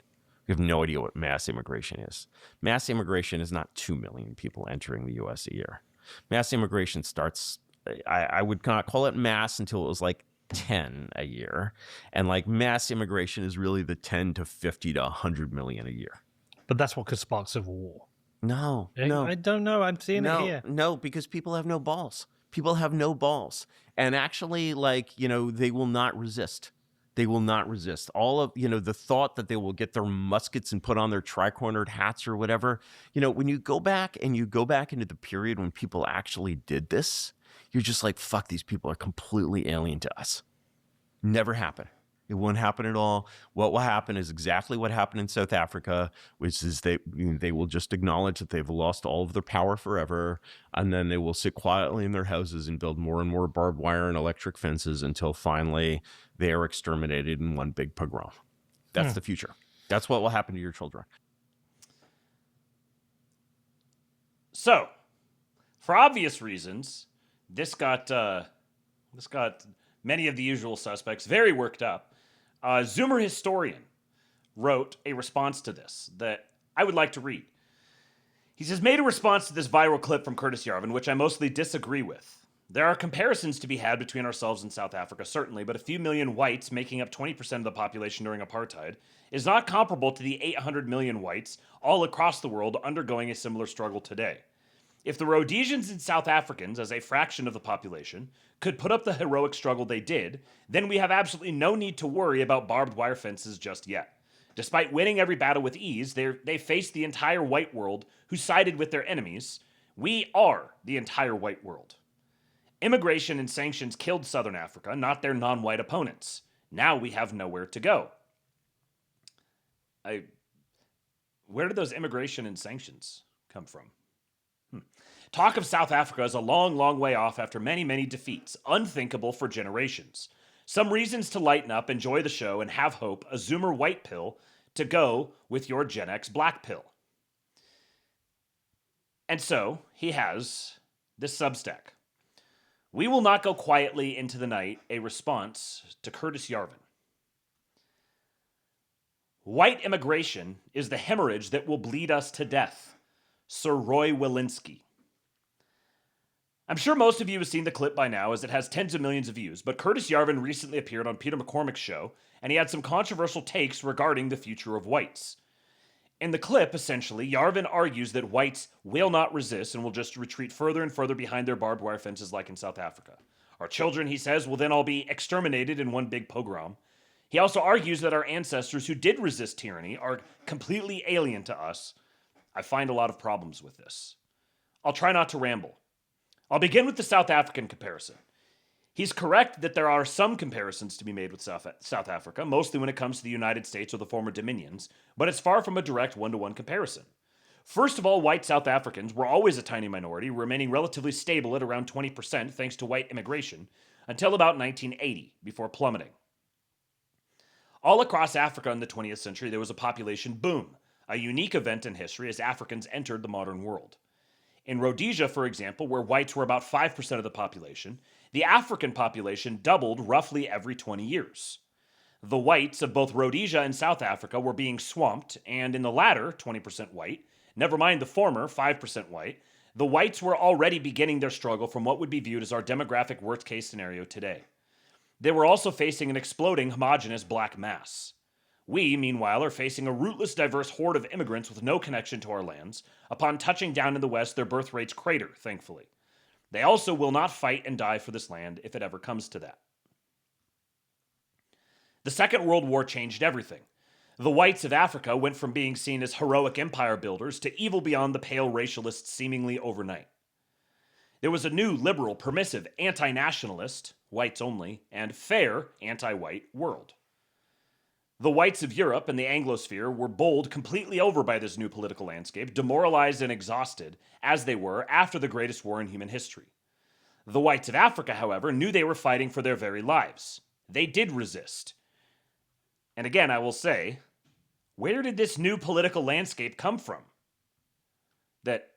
We have no idea what mass immigration is. Mass immigration is not 2 million people entering the US a year. Mass immigration starts, I would not call it mass until it was like 10 a year. And like mass immigration is really the 10 to 50 to 100 million a year. But that's what could spark civil war. No. I don't know. I'm seeing it here. No, because people have no balls. People have no balls. And actually, they will not resist. They will not resist. All of, the thought that they will get their muskets and put on their tri-cornered hats or whatever. When you go back into the period when people actually did this, you're just like, fuck, these people are completely alien to us. Never happen. It won't happen at all. What will happen is exactly what happened in South Africa, which is they will just acknowledge that they've lost all of their power forever, and then they will sit quietly in their houses and build more and more barbed wire and electric fences until finally they are exterminated in one big pogrom. That's the future. That's what will happen to your children. So, for obvious reasons, this got many of the usual suspects very worked up. Zoomer Historian wrote a response to this that I would like to read. He says, made a response to this viral clip from Curtis Yarvin, which I mostly disagree with. There are comparisons to be had between ourselves and South Africa, certainly, but a few million whites making up 20% of the population during apartheid is not comparable to the 800 million whites all across the world undergoing a similar struggle today. If the Rhodesians and South Africans, as a fraction of the population, could put up the heroic struggle they did, then we have absolutely no need to worry about barbed wire fences just yet. Despite winning every battle with ease, they faced the entire white world who sided with their enemies, We are the entire white world. Immigration and sanctions killed Southern Africa, not their non-white opponents. Now we have nowhere to go. Where did those immigration and sanctions come from? Talk of South Africa is a long, long way off after many, many defeats, unthinkable for generations. Some reasons to lighten up, enjoy the show, and have hope, a Zoomer white pill to go with your Gen X black pill. And so, he has this Substack. We will not go quietly into the night, a response to Curtis Yarvin. White immigration is the hemorrhage that will bleed us to death. Sir Roy Walensky. I'm sure most of you have seen the clip by now as it has tens of millions of views, but Curtis Yarvin recently appeared on Peter McCormick's show, and he had some controversial takes regarding the future of whites. In the clip, essentially, Yarvin argues that whites will not resist and will just retreat further and further behind their barbed wire fences like in South Africa. Our children, he says, will then all be exterminated in one big pogrom. He also argues that our ancestors who did resist tyranny are completely alien to us. I find a lot of problems with this. I'll try not to ramble. I'll begin with the South African comparison. He's correct that there are some comparisons to be made with South Africa, mostly when it comes to the United States or the former dominions, but it's far from a direct one-to-one comparison. First of all, white South Africans were always a tiny minority, remaining relatively stable at around 20% thanks to white immigration, until about 1980, before plummeting. All across Africa in the 20th century, there was a population boom, a unique event in history as Africans entered the modern world. In Rhodesia, for example, where whites were about 5% of the population, the African population doubled roughly every 20 years. The whites of both Rhodesia and South Africa were being swamped, and in the latter, 20% white, never mind the former, 5% white, the whites were already beginning their struggle from what would be viewed as our demographic worst-case scenario today. They were also facing an exploding homogenous black mass. We, meanwhile, are facing a rootless, diverse horde of immigrants with no connection to our lands. Upon touching down in the West, their birth rates crater, thankfully. They also will not fight and die for this land if it ever comes to that. The Second World War changed everything. The whites of Africa went from being seen as heroic empire builders to evil beyond the pale racialists seemingly overnight. There was a new liberal, permissive, anti-nationalist, whites only, and fair, anti-white world. The whites of Europe and the Anglosphere were bowled completely over by this new political landscape, demoralized and exhausted, as they were after the greatest war in human history. The whites of Africa, however, knew they were fighting for their very lives. They did resist. And again, I will say, where did this new political landscape come from that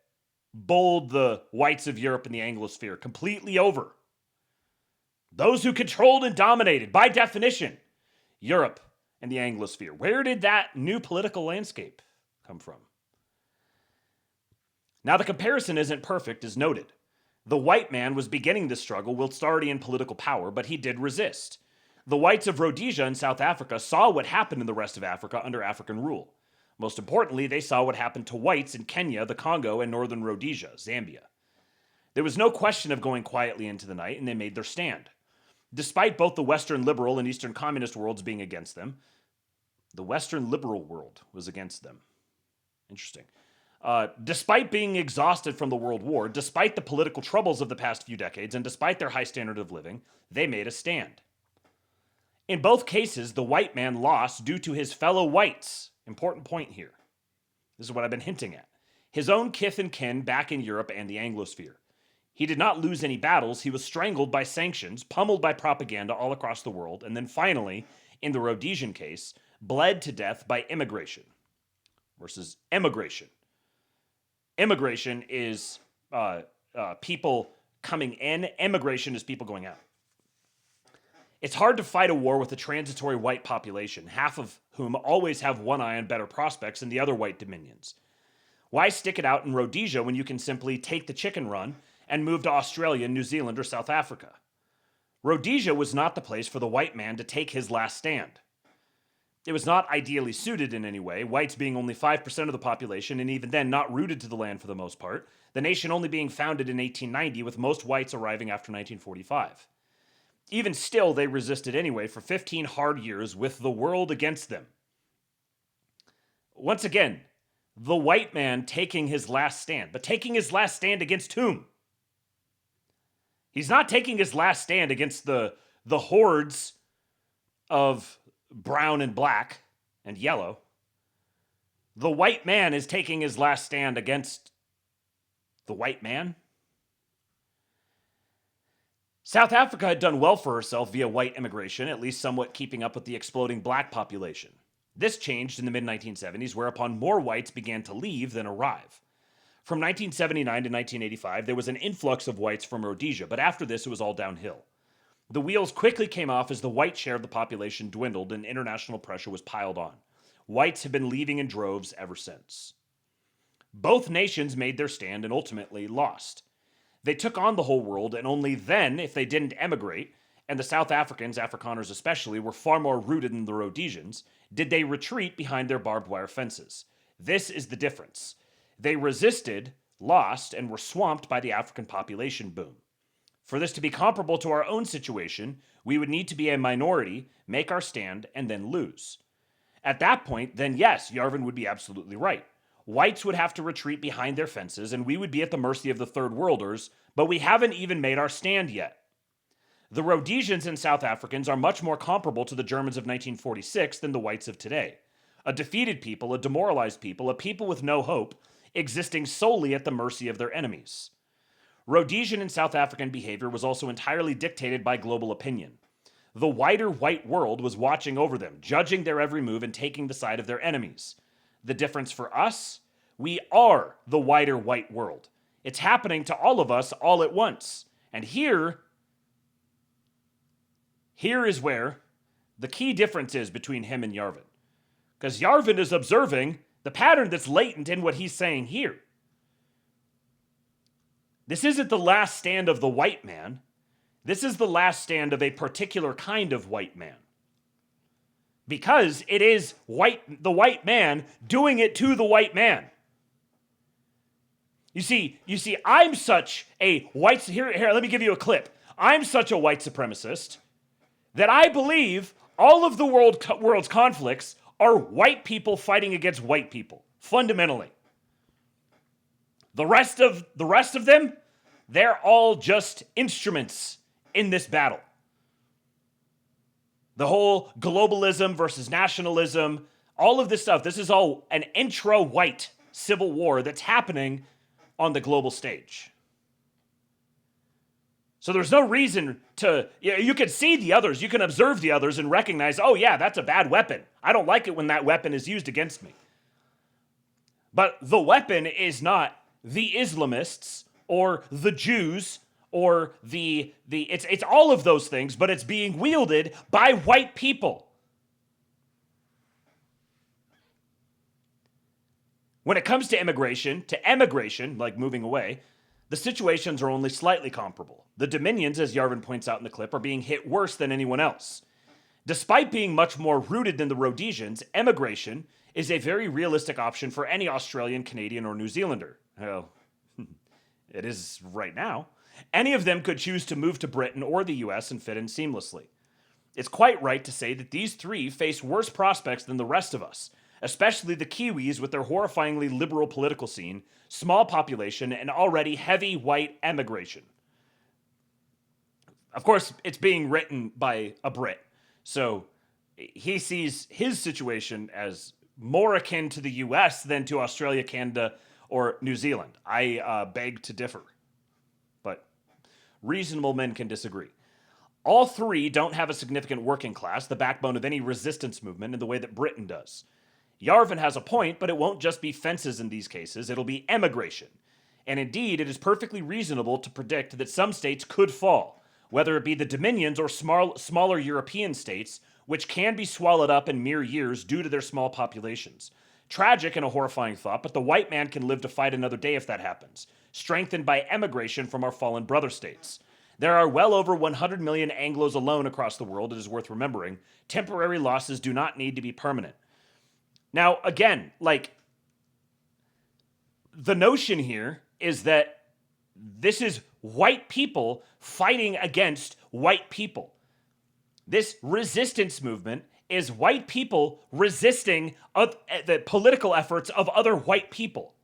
bowled the whites of Europe and the Anglosphere completely over? Those who controlled and dominated, by definition, Europe and the Anglosphere. Where did that new political landscape come from? Now, the comparison isn't perfect, as noted. The white man was beginning this struggle whilst already in political power, but he did resist. The whites of Rhodesia and South Africa saw what happened in the rest of Africa under African rule. Most importantly, they saw what happened to whites in Kenya, the Congo, and northern Rhodesia, Zambia. There was no question of going quietly into the night, and they made their stand. Despite both the Western liberal and Eastern communist worlds being against them, the Western liberal world was against them. Interesting. Despite being exhausted from the World War, despite the political troubles of the past few decades, and despite their high standard of living, they made a stand. In both cases, the white man lost due to his fellow whites. Important point here. This is what I've been hinting at. His own kith and kin back in Europe and the Anglosphere. He did not lose any battles. He was strangled by sanctions, pummeled by propaganda all across the world, and then finally, in the Rhodesian case, bled to death by immigration versus emigration. Immigration is people coming in. Emigration is people going out. It's hard to fight a war with a transitory white population, half of whom always have one eye on better prospects than the other white dominions. Why stick it out in Rhodesia when you can simply take the chicken run and move to Australia, New Zealand, or South Africa? Rhodesia was not the place for the white man to take his last stand. It was not ideally suited in any way, whites being only 5% of the population, and even then not rooted to the land for the most part, the nation only being founded in 1890, with most whites arriving after 1945. Even still, they resisted anyway for 15 hard years with the world against them. Once again, the white man taking his last stand. But taking his last stand against whom? He's not taking his last stand against the hordes of brown and black and yellow. The white man is taking his last stand against the white man. South Africa had done well for herself via white immigration, at least somewhat keeping up with the exploding black population. This changed in the mid-1970s, whereupon more whites began to leave than arrive. From 1979 to 1985, there was an influx of whites from Rhodesia, but after this, it was all downhill. The wheels quickly came off as the white share of the population dwindled and international pressure was piled on. Whites have been leaving in droves ever since. Both nations made their stand and ultimately lost. They took on the whole world, and only then, if they didn't emigrate, and the South Africans, Afrikaners especially, were far more rooted than the Rhodesians, did they retreat behind their barbed wire fences. This is the difference. They resisted, lost, and were swamped by the African population boom. For this to be comparable to our own situation, we would need to be a minority, make our stand, and then lose. At that point, then yes, Yarvin would be absolutely right. Whites would have to retreat behind their fences, and we would be at the mercy of the Third Worlders, but we haven't even made our stand yet. The Rhodesians and South Africans are much more comparable to the Germans of 1946 than the whites of today. A defeated people, a demoralized people, a people with no hope, existing solely at the mercy of their enemies. Rhodesian and South African behavior was also entirely dictated by global opinion. The wider white world was watching over them, judging their every move and taking the side of their enemies. The difference for us? We are the wider white world. It's happening to all of us all at once. And here is where the key difference is between him and Yarvin. Because Yarvin is observing the pattern that's latent in what he's saying here. This isn't the last stand of the white man. This is the last stand of a particular kind of white man. Because it is the white man doing it to the white man. You see, I'm such a white... Here, let me give you a clip. I'm such a white supremacist that I believe all of the world's conflicts are white people fighting against white people, fundamentally. The rest of them, they're all just instruments in this battle. The whole globalism versus nationalism, all of this stuff, this is all an intra-white civil war that's happening on the global stage. So there's no reason to, you can see the others, you can observe the others and recognize, oh yeah, that's a bad weapon. I don't like it when that weapon is used against me. But the weapon is not the Islamists or the Jews or it's all of those things, but it's being wielded by white people. When it comes to emigration, like moving away, the situations are only slightly comparable. The Dominions, as Yarvin points out in the clip, are being hit worse than anyone else. Despite being much more rooted than the Rhodesians, emigration is a very realistic option for any Australian, Canadian, or New Zealander. Well, it is right now. Any of them could choose to move to Britain or the US and fit in seamlessly. It's quite right to say that these three face worse prospects than the rest of us, especially the Kiwis with their horrifyingly liberal political scene, small population, and already heavy white emigration. Of course, it's being written by a Brit, so he sees his situation as more akin to the US than to Australia, Canada, or New Zealand. I beg to differ, but reasonable men can disagree. All three don't have a significant working class, the backbone of any resistance movement, in the way that Britain does. Yarvin has a point, but it won't just be fences in these cases, it'll be emigration. And indeed, it is perfectly reasonable to predict that some states could fall, whether it be the Dominions or smaller European states, which can be swallowed up in mere years due to their small populations. Tragic and a horrifying thought, but the white man can live to fight another day if that happens, strengthened by emigration from our fallen brother states. There are well over 100 million Anglos alone across the world, it is worth remembering. Temporary losses do not need to be permanent. Now, again, the notion here is that this is white people fighting against white people. This resistance movement is white people resisting the political efforts of other white people.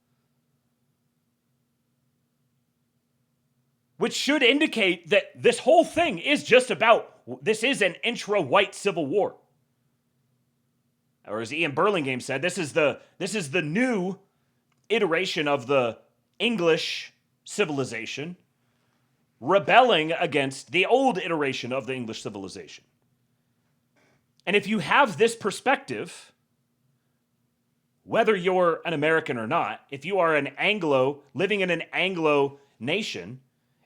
Which should indicate that this whole thing is just about, this is an intra-white civil war. Or as Ian Burlingame said, this is the new iteration of the English civilization rebelling against the old iteration of the English civilization. And if you have this perspective, whether you're an American or not, if you are an Anglo, living in an Anglo nation,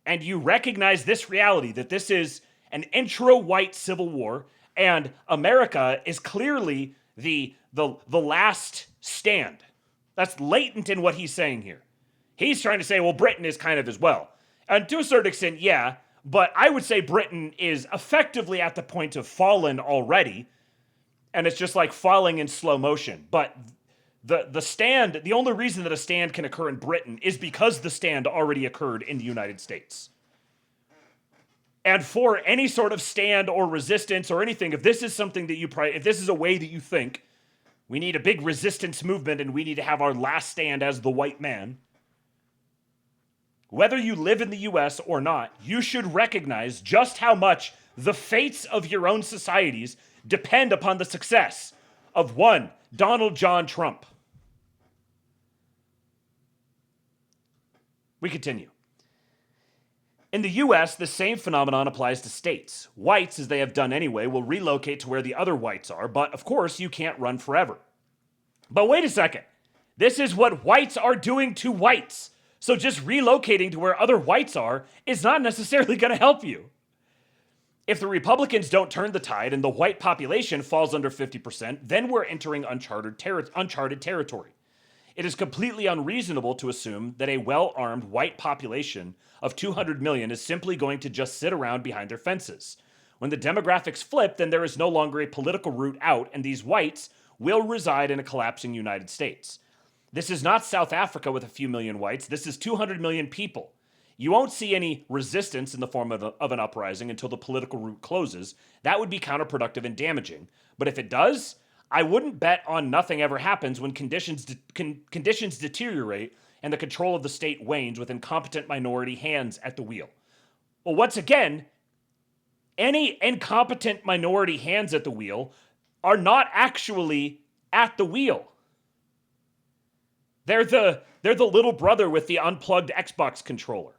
and you recognize this reality, that this is an intra-white civil war, and America is clearly the last stand. That's latent in what he's saying here. He's trying to say, well, Britain is kind of as well. And to a certain extent, yeah, but I would say Britain is effectively at the point of fallen already, and it's just like falling in slow motion. But the stand, the only reason that a stand can occur in Britain is because the stand already occurred in the United States. And for any sort of stand or resistance or anything, if this is something that if this is a way that you think, we need a big resistance movement and we need to have our last stand as the white man, whether you live in the US or not, you should recognize just how much the fates of your own societies depend upon the success of one, Donald John Trump. We continue. In the US, the same phenomenon applies to states. Whites, as they have done anyway, will relocate to where the other whites are, but of course you can't run forever. But wait a second. This is what whites are doing to whites. So just relocating to where other whites are is not necessarily going to help you. If the Republicans don't turn the tide and the white population falls under 50%, then we're entering uncharted territory. It is completely unreasonable to assume that a well-armed white population of 200 million is simply going to just sit around behind their fences. When the demographics flip, then there is no longer a political route out, and these whites will reside in a collapsing United States. This is not South Africa with a few million whites. This is 200 million people. You won't see any resistance in the form of an uprising until the political route closes. That would be counterproductive and damaging. But if it does, I wouldn't bet on nothing ever happens when conditions deteriorate and the control of the state wanes with incompetent minority hands at the wheel. Well, once again, any incompetent minority hands at the wheel are not actually at the wheel. They're the little brother with the unplugged Xbox controller.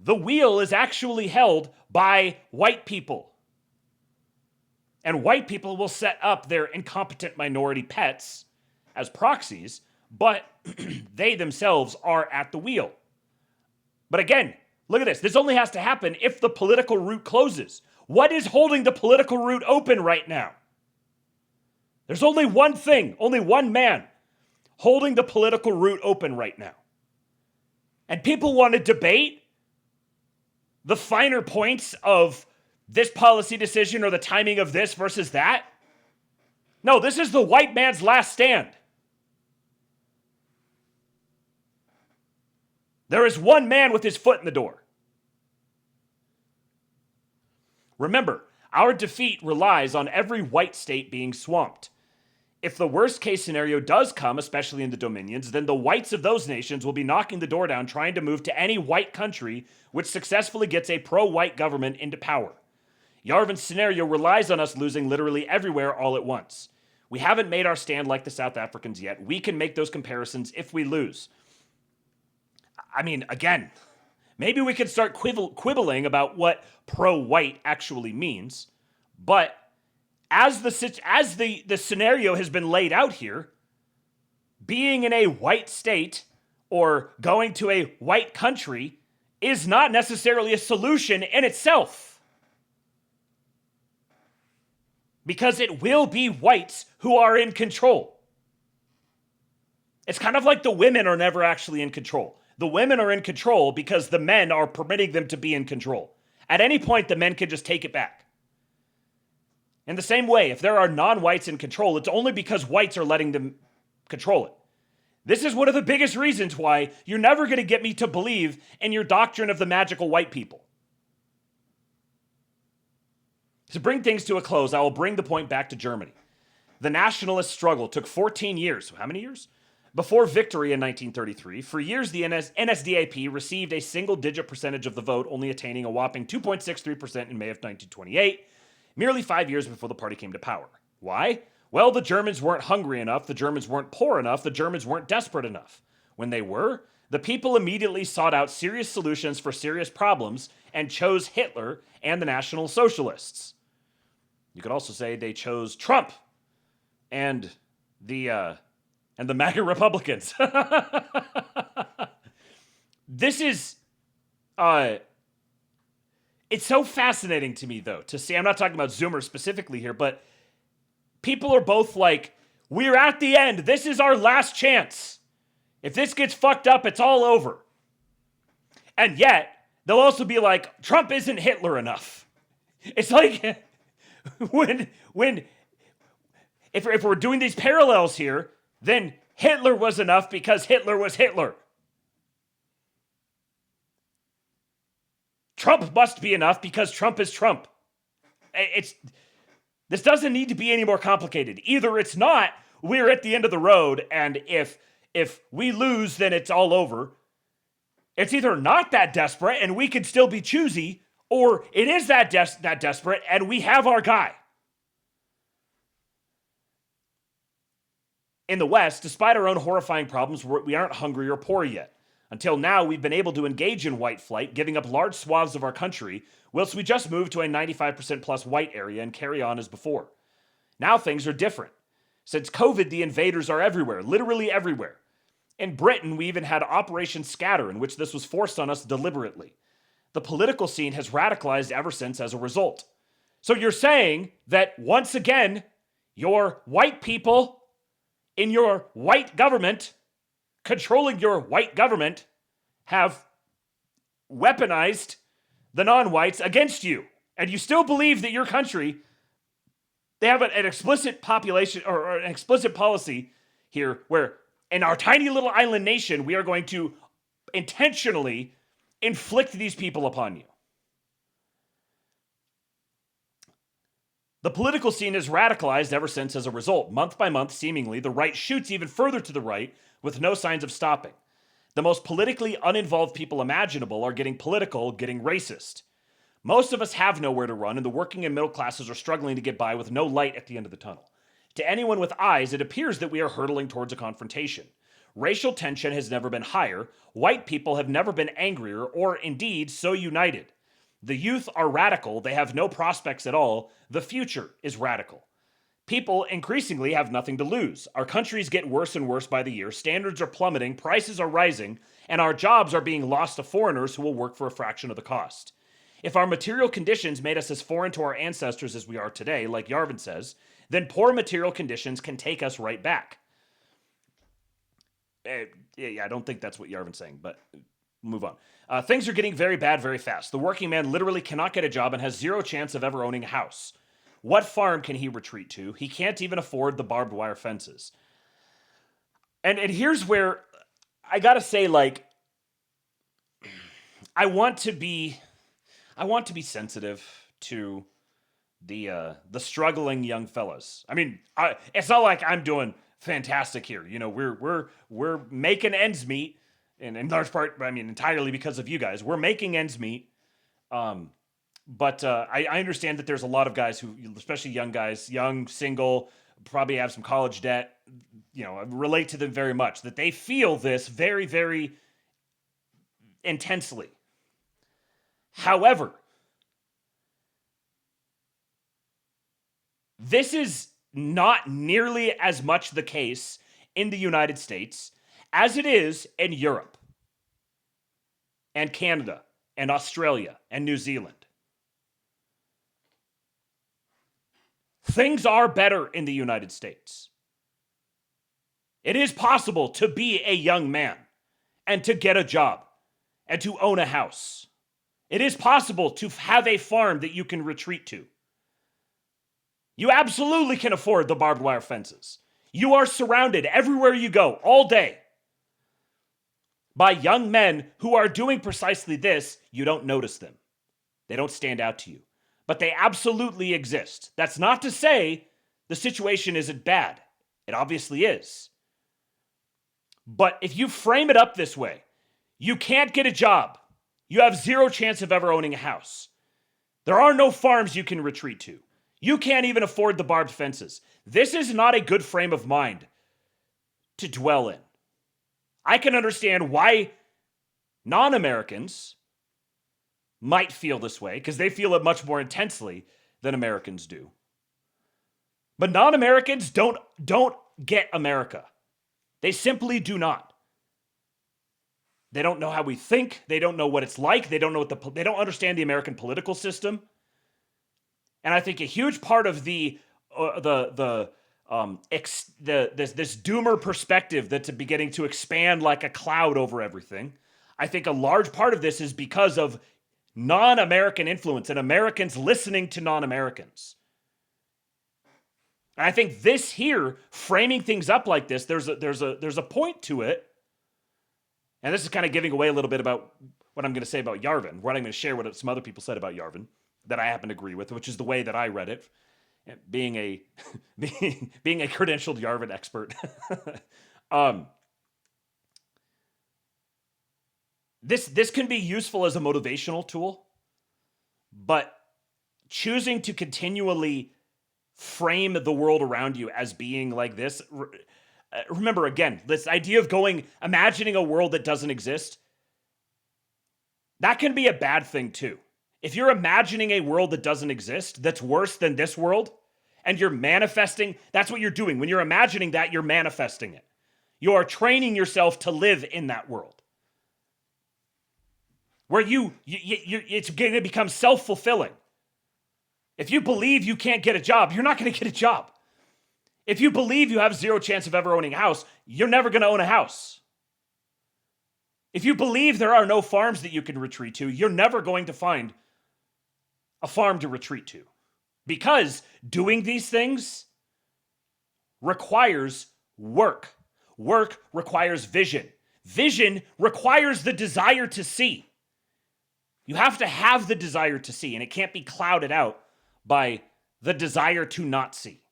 The wheel is actually held by white people. And white people will set up their incompetent minority pets as proxies, but they themselves are at the wheel. But again, look at this. This only has to happen if the political route closes. What is holding the political route open right now? There's only one thing, only one man holding the political route open right now. And people want to debate the finer points of this policy decision or the timing of this versus that. No, this is the white man's last stand. There is one man with his foot in the door. Remember, our defeat relies on every white state being swamped. If the worst case scenario does come, especially in the Dominions, then the whites of those nations will be knocking the door down trying to move to any white country which successfully gets a pro-white government into power. Yarvin's scenario relies on us losing literally everywhere all at once. We haven't made our stand like the South Africans yet. We can make those comparisons if we lose. I mean, again, maybe we could start quibbling about what pro-white actually means, but as the scenario has been laid out here, being in a white state or going to a white country is not necessarily a solution in itself. Because it will be whites who are in control. It's kind of like the women are never actually in control. The women are in control because the men are permitting them to be in control. At any point, the men can just take it back. In the same way, if there are non-whites in control, it's only because whites are letting them control it. This is one of the biggest reasons why you're never going to get me to believe in your doctrine of the magical white people. To bring things to a close, I will bring the point back to Germany. The nationalist struggle took 14 years. How many years? Before victory in 1933, for years the NSDAP received a single-digit percentage of the vote, only attaining a whopping 2.63% in May of 1928, merely 5 years before the party came to power. Why? Well, the Germans weren't hungry enough, the Germans weren't poor enough, the Germans weren't desperate enough. When they were, the people immediately sought out serious solutions for serious problems and chose Hitler and the National Socialists. You could also say they chose Trump and the MAGA Republicans. This is, it's so fascinating to me, though, to see. I'm not talking about Zoomers specifically here, but people are both like, we're at the end. This is our last chance. If this gets fucked up, it's all over. And yet, they'll also be like, Trump isn't Hitler enough. It's like, if we're doing these parallels here, then Hitler was enough because Hitler was Hitler. Trump must be enough because Trump is Trump. This doesn't need to be any more complicated. Either it's not, we're at the end of the road, and if we lose, then it's all over. It's either not that desperate and we can still be choosy, or it is that desperate and we have our guy. In the West, despite our own horrifying problems, we aren't hungry or poor yet. Until now, we've been able to engage in white flight, giving up large swaths of our country, whilst we just moved to a 95% plus white area and carry on as before. Now things are different. Since COVID, the invaders are everywhere, literally everywhere. In Britain, we even had Operation Scatter, in which this was forced on us deliberately. The political scene has radicalized ever since as a result. So you're saying that, once again, your white people in your white government, controlling your white government, have weaponized the non-whites against you. And you still believe that your country, they have an explicit population or an explicit policy here where in our tiny little island nation, we are going to intentionally inflict these people upon you. The political scene is radicalized ever since as a result. Month by month, seemingly, the right shoots even further to the right with no signs of stopping. The most politically uninvolved people imaginable are getting political, getting racist. Most of us have nowhere to run, and the working and middle classes are struggling to get by with no light at the end of the tunnel. To anyone with eyes, it appears that we are hurtling towards a confrontation. Racial tension has never been higher. White people have never been angrier or, indeed, so united. The youth are radical. They have no prospects at all. The future is radical. People increasingly have nothing to lose. Our countries get worse and worse by the year. Standards are plummeting. Prices are rising. And our jobs are being lost to foreigners who will work for a fraction of the cost. If our material conditions made us as foreign to our ancestors as we are today, like Yarvin says, then poor material conditions can take us right back. I don't think that's what Yarvin's saying, but move on. Things are getting very bad very fast. The working man literally cannot get a job and has zero chance of ever owning a house. What farm can he retreat to? He can't even afford the barbed wire fences. And here's where I gotta say, like, I want to be sensitive to the struggling young fellas. I mean, it's not like I'm doing fantastic here. You know, we're making ends meet, and in large part, I mean, entirely because of you guys. We're making ends meet. But I understand that there's a lot of guys who, especially young guys, young, single, probably have some college debt, you know, relate to them very much, that they feel this very, very intensely. However, this is not nearly as much the case in the United States as it is in Europe and Canada and Australia and New Zealand. Things are better in the United States. It is possible to be a young man and to get a job and to own a house. It is possible to have a farm that you can retreat to. You absolutely can afford the barbed wire fences. You are surrounded everywhere you go all day by young men who are doing precisely this. You don't notice them. They don't stand out to you. but they absolutely exist. That's not to say the situation isn't bad. It obviously is. But if you frame it up this way, you can't get a job. You have zero chance of ever owning a house. There are no farms you can retreat to. You can't even afford the barbed fences. This is not a good frame of mind to dwell in. I can understand why non-Americans might feel this way, because they feel it much more intensely than Americans do. But non-Americans don't get America. They simply do not. They don't know how we think. They don't know what it's like. They don't know they don't understand the American political system. And I think a huge part of this doomer perspective that's beginning to expand like a cloud over everything, I think a large part of this is because of non-American influence and Americans listening to non-Americans. And I think this here, framing things up like this, there's a point to it. And this is kind of giving away a little bit about what I'm going to say about Yarvin, what I'm going to share what some other people said about Yarvin that I happen to agree with, which is the way that I read it, being a being a credentialed Yarvin expert. This can be useful as a motivational tool, but choosing to continually frame the world around you as being like this. Remember, again, this idea of imagining a world that doesn't exist, that can be a bad thing too. If you're imagining a world that doesn't exist, that's worse than this world, and you're manifesting, that's what you're doing. When you're imagining that, you're manifesting it. You are training yourself to live in that world. Where it's going to become self-fulfilling. If you believe you can't get a job, you're not going to get a job. If you believe you have zero chance of ever owning a house, you're never going to own a house. If you believe there are no farms that you can retreat to, you're never going to find a farm to retreat to. Because doing these things requires work. Work requires vision. Vision requires the desire to see. You have to have the desire to see, and it can't be clouded out by the desire to not see.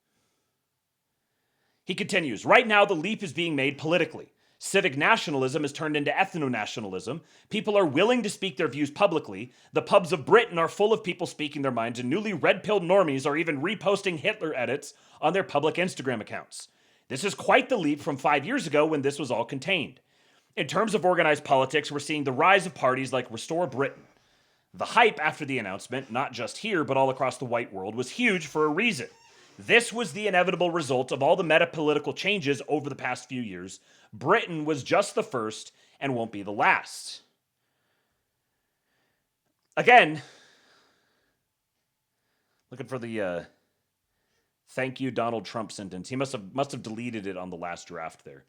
He continues, right now the leap is being made politically. Civic nationalism has turned into ethno-nationalism. People are willing to speak their views publicly. The pubs of Britain are full of people speaking their minds, and newly red-pilled normies are even reposting Hitler edits on their public Instagram accounts. This is quite the leap from 5 years ago when this was all contained. In terms of organized politics, we're seeing the rise of parties like Restore Britain. The hype after the announcement, not just here, but all across the white world, was huge for a reason. This was the inevitable result of all the meta-political changes over the past few years. Britain was just the first and won't be the last. Again, looking for the thank you Donald Trump sentence. He must have deleted it on the last draft there.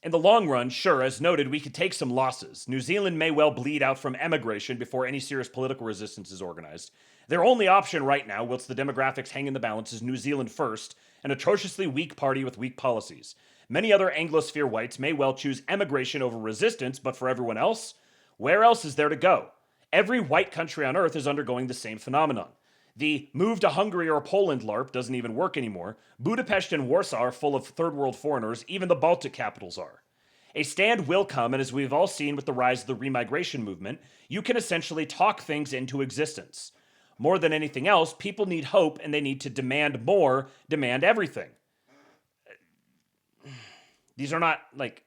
In the long run, sure, as noted, we could take some losses. New Zealand may well bleed out from emigration before any serious political resistance is organized. Their only option right now, whilst the demographics hang in the balance, is New Zealand first, an atrociously weak party with weak policies. Many other Anglosphere whites may well choose emigration over resistance, but for everyone else, where else is there to go? Every white country on earth is undergoing the same phenomenon. The move to Hungary or Poland LARP doesn't even work anymore. Budapest and Warsaw are full of third world foreigners, even the Baltic capitals are. A stand will come, and as we've all seen with the rise of the remigration movement, you can essentially talk things into existence. More than anything else, people need hope, and they need to demand more, demand everything. These are not like...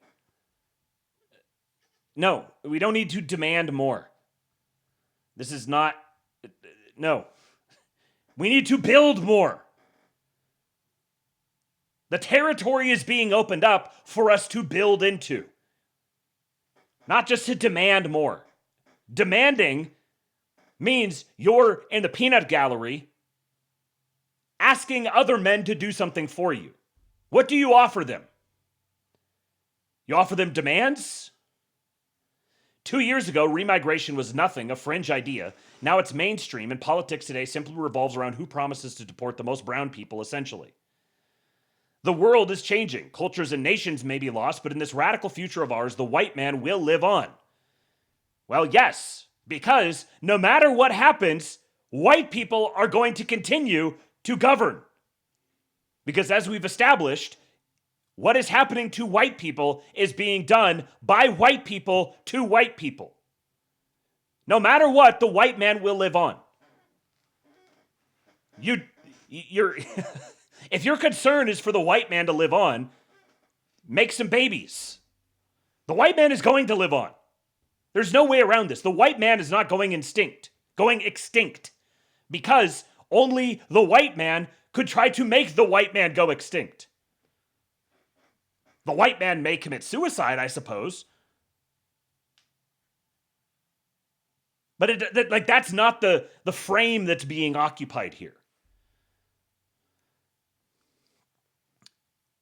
No, we don't need to demand more. This is not... No. We need to build more. The territory is being opened up for us to build into. Not just to demand more. Demanding means you're in the peanut gallery asking other men to do something for you. What do you offer them? You offer them demands? 2 years ago, remigration was nothing, a fringe idea. Now it's mainstream, and politics today simply revolves around who promises to deport the most brown people, essentially. The world is changing. Cultures and nations may be lost, but in this radical future of ours, the white man will live on. Well, yes, because no matter what happens, white people are going to continue to govern. Because as we've established, what is happening to white people is being done by white people to white people. No matter what, the white man will live on. You're if your concern is for the white man to live on, make some babies. The white man is going to live on. There's no way around this. The white man is not going extinct, because only the white man could try to make the white man go extinct. The white man may commit suicide, I suppose. But that's not the frame that's being occupied here.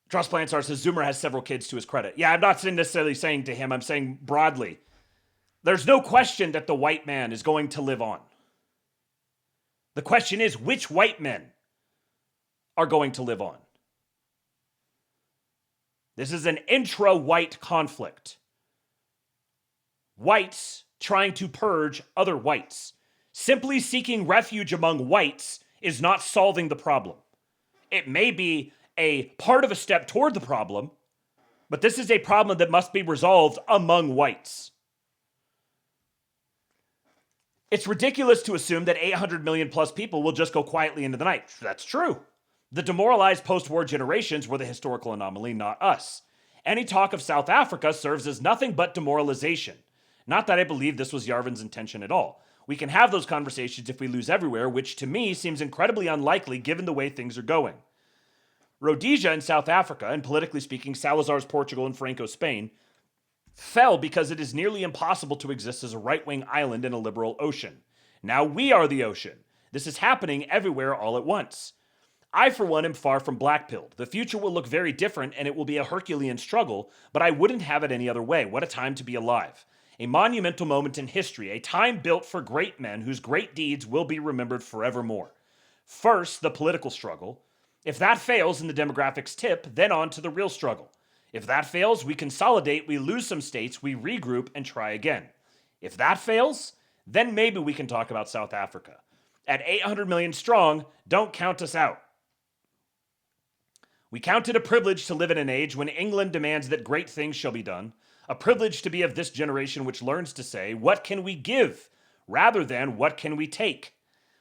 Trustplantstar says Zoomer has several kids to his credit. Yeah, I'm not necessarily saying to him, I'm saying broadly. There's no question that the white man is going to live on. The question is, which white men are going to live on? This is an intra-white conflict. Whites trying to purge other whites. Simply seeking refuge among whites is not solving the problem. It may be a part of a step toward the problem, but this is a problem that must be resolved among whites. It's ridiculous to assume that 800 million plus people will just go quietly into the night. That's true. The demoralized post-war generations were the historical anomaly, not us. Any talk of South Africa serves as nothing but demoralization. Not that I believe this was Yarvin's intention at all. We can have those conversations if we lose everywhere, which to me seems incredibly unlikely given the way things are going. Rhodesia in South Africa, and politically speaking, Salazar's Portugal and Franco's Spain, fell because it is nearly impossible to exist as a right-wing island in a liberal ocean. Now we are the ocean. This is happening everywhere all at once. I, for one, am far from black-pilled. The future will look very different and it will be a Herculean struggle, but I wouldn't have it any other way. What a time to be alive. A monumental moment in history, a time built for great men whose great deeds will be remembered forevermore. First, the political struggle. If that fails and the demographics tip, then on to the real struggle. If that fails, we consolidate, we lose some states, we regroup and try again. If that fails, then maybe we can talk about South Africa. At 800 million strong, don't count us out. We count it a privilege to live in an age when England demands that great things shall be done, a privilege to be of this generation which learns to say, what can we give, rather than what can we take?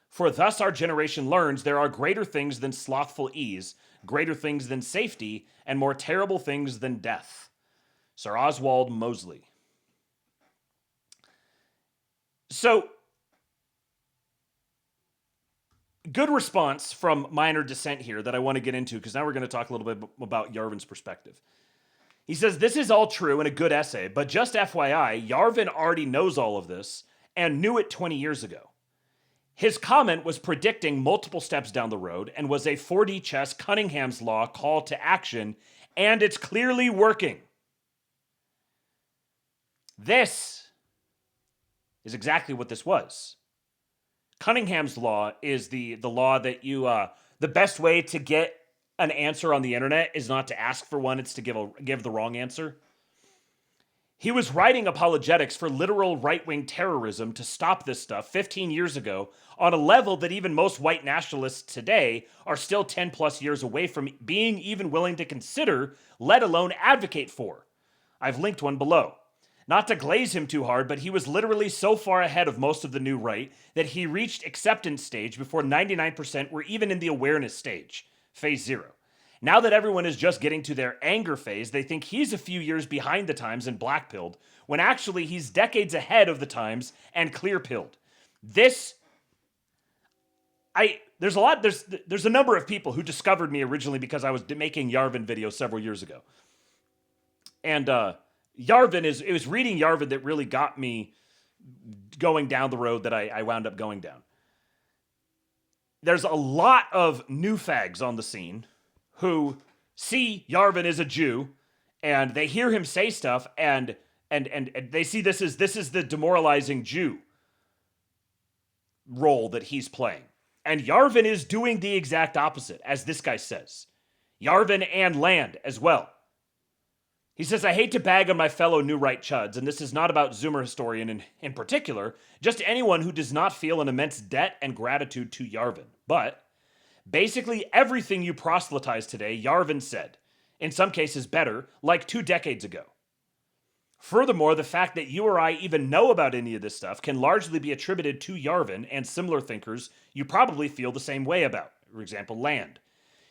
For thus our generation learns there are greater things than slothful ease, greater things than safety, and more terrible things than death. Sir Oswald Mosley. So, good response from Minor Dissent here that I want to get into, because now we're going to talk a little bit about Yarvin's perspective. He says, this is all true and a good essay, but just FYI, Yarvin already knows all of this and knew it 20 years ago. His comment was predicting multiple steps down the road and was a 4D chess Cunningham's Law call to action, and it's clearly working. This is exactly what this was. Cunningham's Law is the law that you, the best way to get an answer on the internet is not to ask for one, it's to give the wrong answer. He was writing apologetics for literal right-wing terrorism to stop this stuff 15 years ago on a level that even most white nationalists today are still 10 plus years away from being even willing to consider, let alone advocate for. I've linked one below. Not to glaze him too hard, but he was literally so far ahead of most of the new right that he reached acceptance stage before 99% were even in the awareness stage, phase 0. Now that everyone is just getting to their anger phase, they think he's a few years behind the times and black-pilled, when actually he's decades ahead of the times and clear-pilled. There's a number of people who discovered me originally because I was making Yarvin videos several years ago. And it was reading Yarvin that really got me going down the road that I wound up going down. There's a lot of new fags on the scene who see Yarvin as a Jew, and they hear him say stuff, and they see this is the demoralizing Jew role that he's playing. And Yarvin is doing the exact opposite, as this guy says. Yarvin and Land as well. He says, I hate to bag on my fellow New Right chuds, and this is not about Zoomer Historian in particular, just anyone who does not feel an immense debt and gratitude to Yarvin. But basically everything you proselytize today, Yarvin said. In some cases better, like 2 decades ago. Furthermore, the fact that you or I even know about any of this stuff can largely be attributed to Yarvin and similar thinkers you probably feel the same way about. For example, land.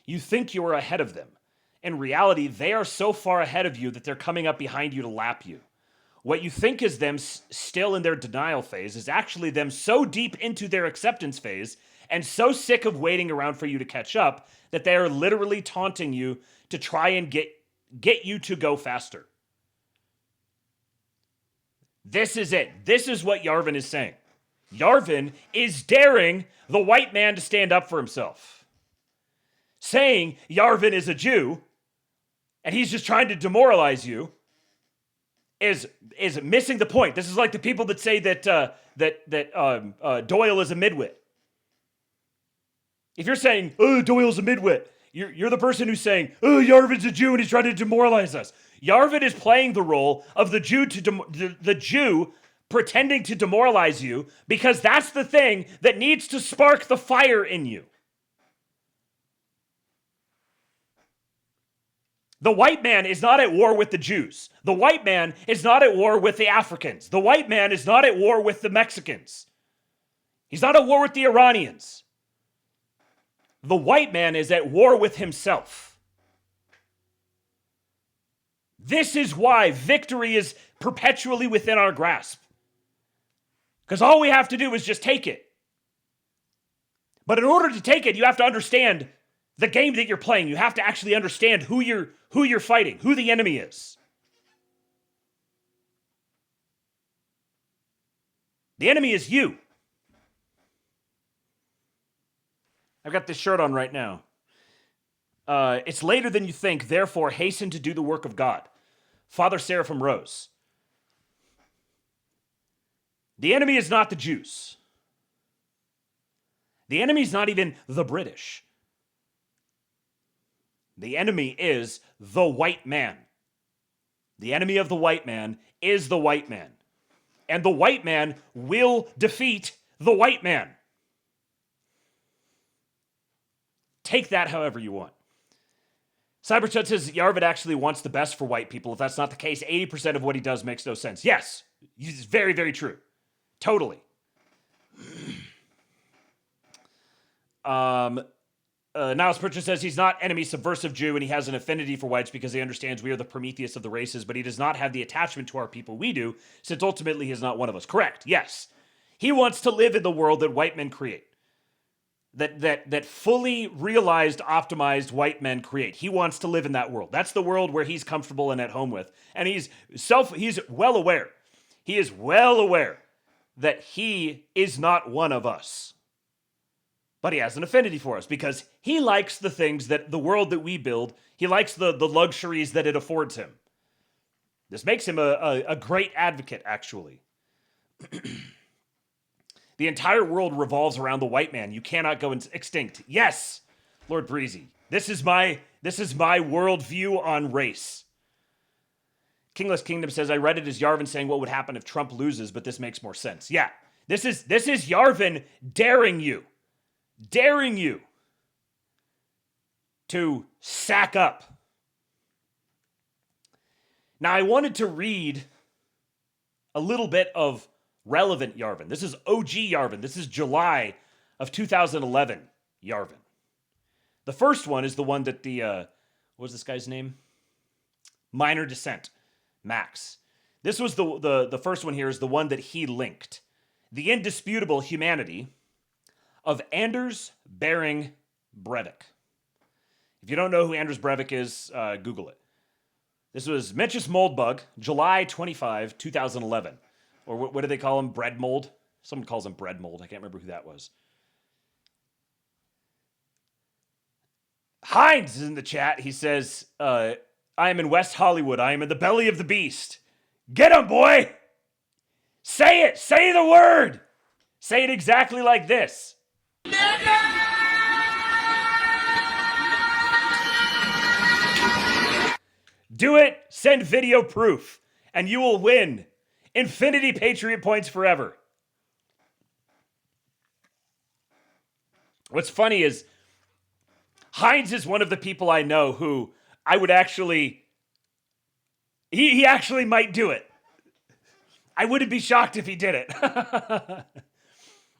You think you are ahead of them. In reality, they are so far ahead of you that they're coming up behind you to lap you. What you think is them still in their denial phase is actually them so deep into their acceptance phase and so sick of waiting around for you to catch up that they are literally taunting you to try and get you to go faster. This is it. This is what Yarvin is saying. Yarvin is daring the white man to stand up for himself. Saying Yarvin is a Jew and he's just trying to demoralize you is missing the point. This is like the people that say that Doyle is a midwit. If you're saying, oh, Doyle's a midwit, you're the person who's saying, oh, Yarvin's a Jew and he's trying to demoralize us. Yarvin is playing the role of the Jew pretending to demoralize you because that's the thing that needs to spark the fire in you. The white man is not at war with the Jews. The white man is not at war with the Africans. The white man is not at war with the Mexicans. He's not at war with the Iranians. The white man is at war with himself. This is why victory is perpetually within our grasp. Because all we have to do is just take it. But in order to take it, you have to understand the game that you're playing. You have to actually understand who you're fighting, who the enemy is. The enemy is you. I've got this shirt on right now. It's later than you think, therefore hasten to do the work of God. Father Seraphim Rose. The enemy is not the Jews. The enemy is not even the British. The enemy is the white man. The enemy of the white man is the white man. And the white man will defeat the white man. Take that however you want. Cyberchut says Yarvin actually wants the best for white people. If that's not the case, 80% of what he does makes no sense. Yes, it's very, very true. Totally. Niles Pritchard says he's not enemy subversive Jew and he has an affinity for whites because he understands we are the Prometheus of the races, but he does not have the attachment to our people we do, since ultimately he is not one of us. Correct, yes. He wants to live in the world that white men create. That fully realized, optimized white men create. He wants to live in that world. That's the world where he's comfortable and at home with. And he's well aware. He is well aware that he is not one of us. But he has an affinity for us because he likes the things that the world that we build, he likes the luxuries that it affords him. This makes him a great advocate, actually. The entire world revolves around the white man. You cannot go extinct. Yes, Lord Breezy. This is my worldview on race. Kingless Kingdom says, I read it as Yarvin saying what would happen if Trump loses, but this makes more sense. Yeah, this is Yarvin daring you to sack up. Now, I wanted to read a little bit of relevant Yarvin. This is OG Yarvin. This is July of 2011 Yarvin. The first one is the one that what was this guy's name? Minor Descent, Max. This was the first one here is the one that he linked. The indisputable humanity of Anders Bering Breivik. If you don't know who Anders Breivik is, Google it. This was Mencius Moldbug, July 25, 2011. Or what do they call him? Bread mold? Someone calls him bread mold. I can't remember who that was. Hines is in the chat. He says, I am in West Hollywood. I am in the belly of the beast. Get him, boy! Say it! Say the word! Say it exactly like this. Do it, send video proof, and you will win infinity Patriot points forever. What's funny is Heinz is one of the people I know who I would actually... He actually might do it. I wouldn't be shocked if he did it.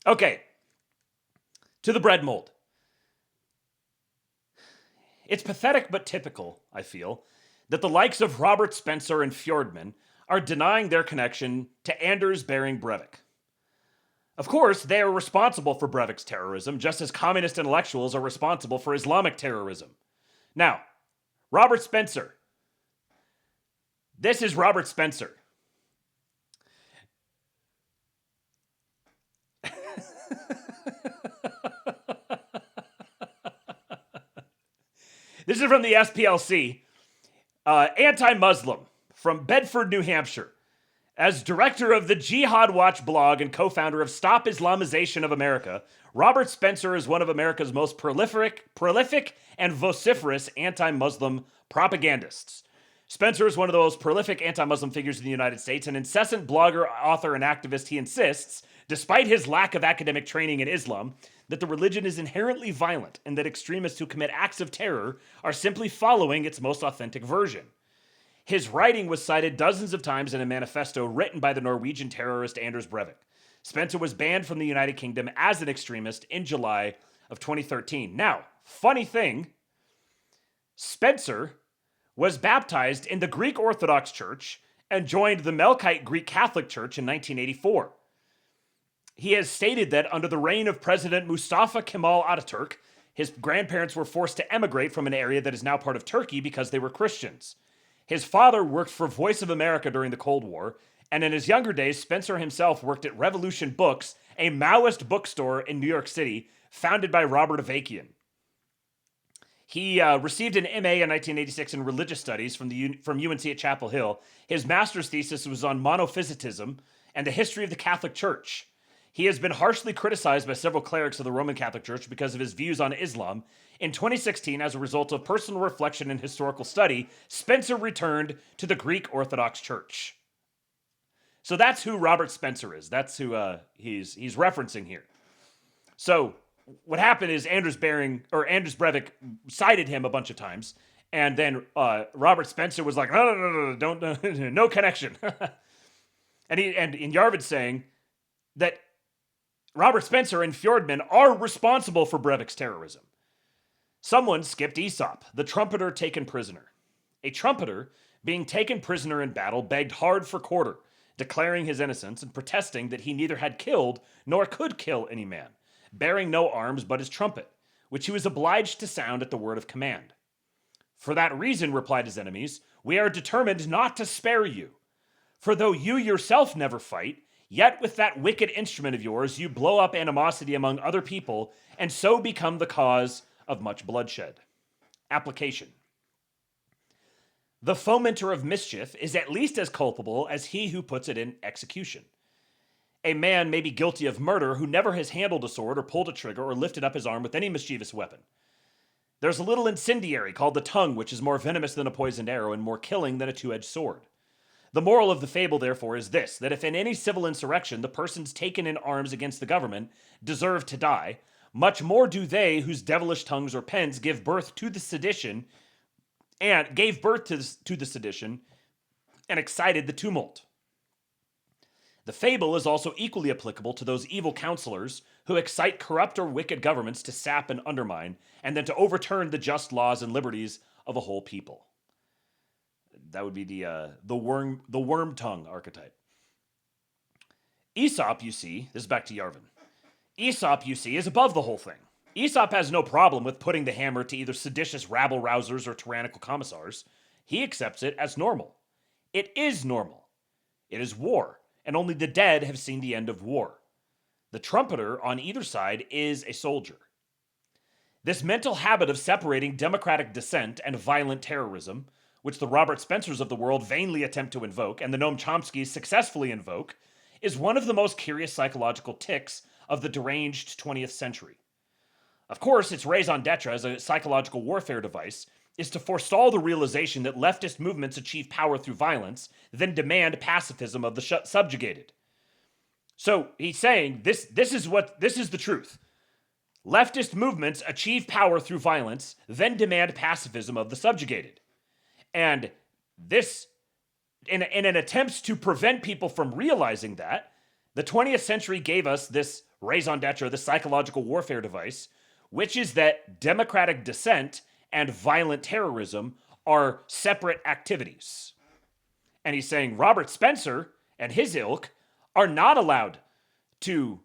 Okay. To the bread mold. It's pathetic but typical, I feel, that the likes of Robert Spencer and Fjordman are denying their connection to Anders Behring Breivik. Of course, they are responsible for Breivik's terrorism, just as communist intellectuals are responsible for Islamic terrorism. Now, Robert Spencer. This is Robert Spencer. This is from the SPLC. Anti-Muslim from Bedford, New Hampshire. As director of the Jihad Watch blog and co-founder of Stop Islamization of America, Robert Spencer is one of America's most prolific and vociferous anti-Muslim propagandists. Spencer is one of the most prolific anti-Muslim figures in the United States, an incessant blogger, author, and activist. He insists, despite his lack of academic training in Islam, that the religion is inherently violent and that extremists who commit acts of terror are simply following its most authentic version. His writing was cited dozens of times in a manifesto written by the Norwegian terrorist Anders Breivik. Spencer was banned from the United Kingdom as an extremist in July of 2013. Now, funny thing, Spencer was baptized in the Greek Orthodox Church and joined the Melkite Greek Catholic Church in 1984. He has stated that under the reign of President Mustafa Kemal Ataturk, his grandparents were forced to emigrate from an area that is now part of Turkey because they were Christians. His father worked for Voice of America during the Cold War, and in his younger days, Spencer himself worked at Revolution Books, a Maoist bookstore in New York City, founded by Robert Avakian. He received an MA in 1986 in Religious Studies from UNC at Chapel Hill. His master's thesis was on monophysitism and the history of the Catholic Church. He has been harshly criticized by several clerics of the Roman Catholic Church because of his views on Islam. In 2016, as a result of personal reflection and historical study, Spencer returned to the Greek Orthodox Church. So that's who Robert Spencer is. That's who he's referencing here. So what happened is Anders Breivik cited him a bunch of times, and then Robert Spencer was like, no, don't, no connection. and Yarvin saying that Robert Spencer and Fjordman are responsible for Breivik's terrorism. Someone skipped Aesop, the trumpeter taken prisoner. A trumpeter, being taken prisoner in battle, begged hard for quarter, declaring his innocence and protesting that he neither had killed nor could kill any man, bearing no arms but his trumpet, which he was obliged to sound at the word of command. For that reason, replied his enemies, we are determined not to spare you. For though you yourself never fight, yet with that wicked instrument of yours, you blow up animosity among other people, and so become the cause of much bloodshed. Application. The fomenter of mischief is at least as culpable as he who puts it in execution. A man may be guilty of murder who never has handled a sword or pulled a trigger or lifted up his arm with any mischievous weapon. There's a little incendiary called the tongue, which is more venomous than a poisoned arrow and more killing than a two-edged sword. The moral of the fable, therefore, is this, that if in any civil insurrection the persons taken in arms against the government deserve to die, much more do they whose devilish tongues or pens give birth to the sedition and gave birth to the sedition and excited the tumult. The fable is also equally applicable to those evil counselors who excite corrupt or wicked governments to sap and undermine, and then to overturn the just laws and liberties of a whole people. That would be the worm tongue archetype. Aesop, you see, this is back to Yarvin. Aesop, you see, is above the whole thing. Aesop has no problem with putting the hammer to either seditious rabble-rousers or tyrannical commissars. He accepts it as normal. It is normal. It is war, and only the dead have seen the end of war. The trumpeter on either side is a soldier. This mental habit of separating democratic dissent and violent terrorism, which the Robert Spencers of the world vainly attempt to invoke, and the Noam Chomskys successfully invoke, is one of the most curious psychological tics of the deranged 20th century. Of course, its raison d'etre as a psychological warfare device is to forestall the realization that leftist movements achieve power through violence, then demand pacifism of the subjugated. So he's saying this is the truth. Leftist movements achieve power through violence, then demand pacifism of the subjugated. And this, in an attempt to prevent people from realizing that, the 20th century gave us this raison d'etre, this psychological warfare device, which is that democratic dissent and violent terrorism are separate activities. And he's saying Robert Spencer and his ilk are not allowed to,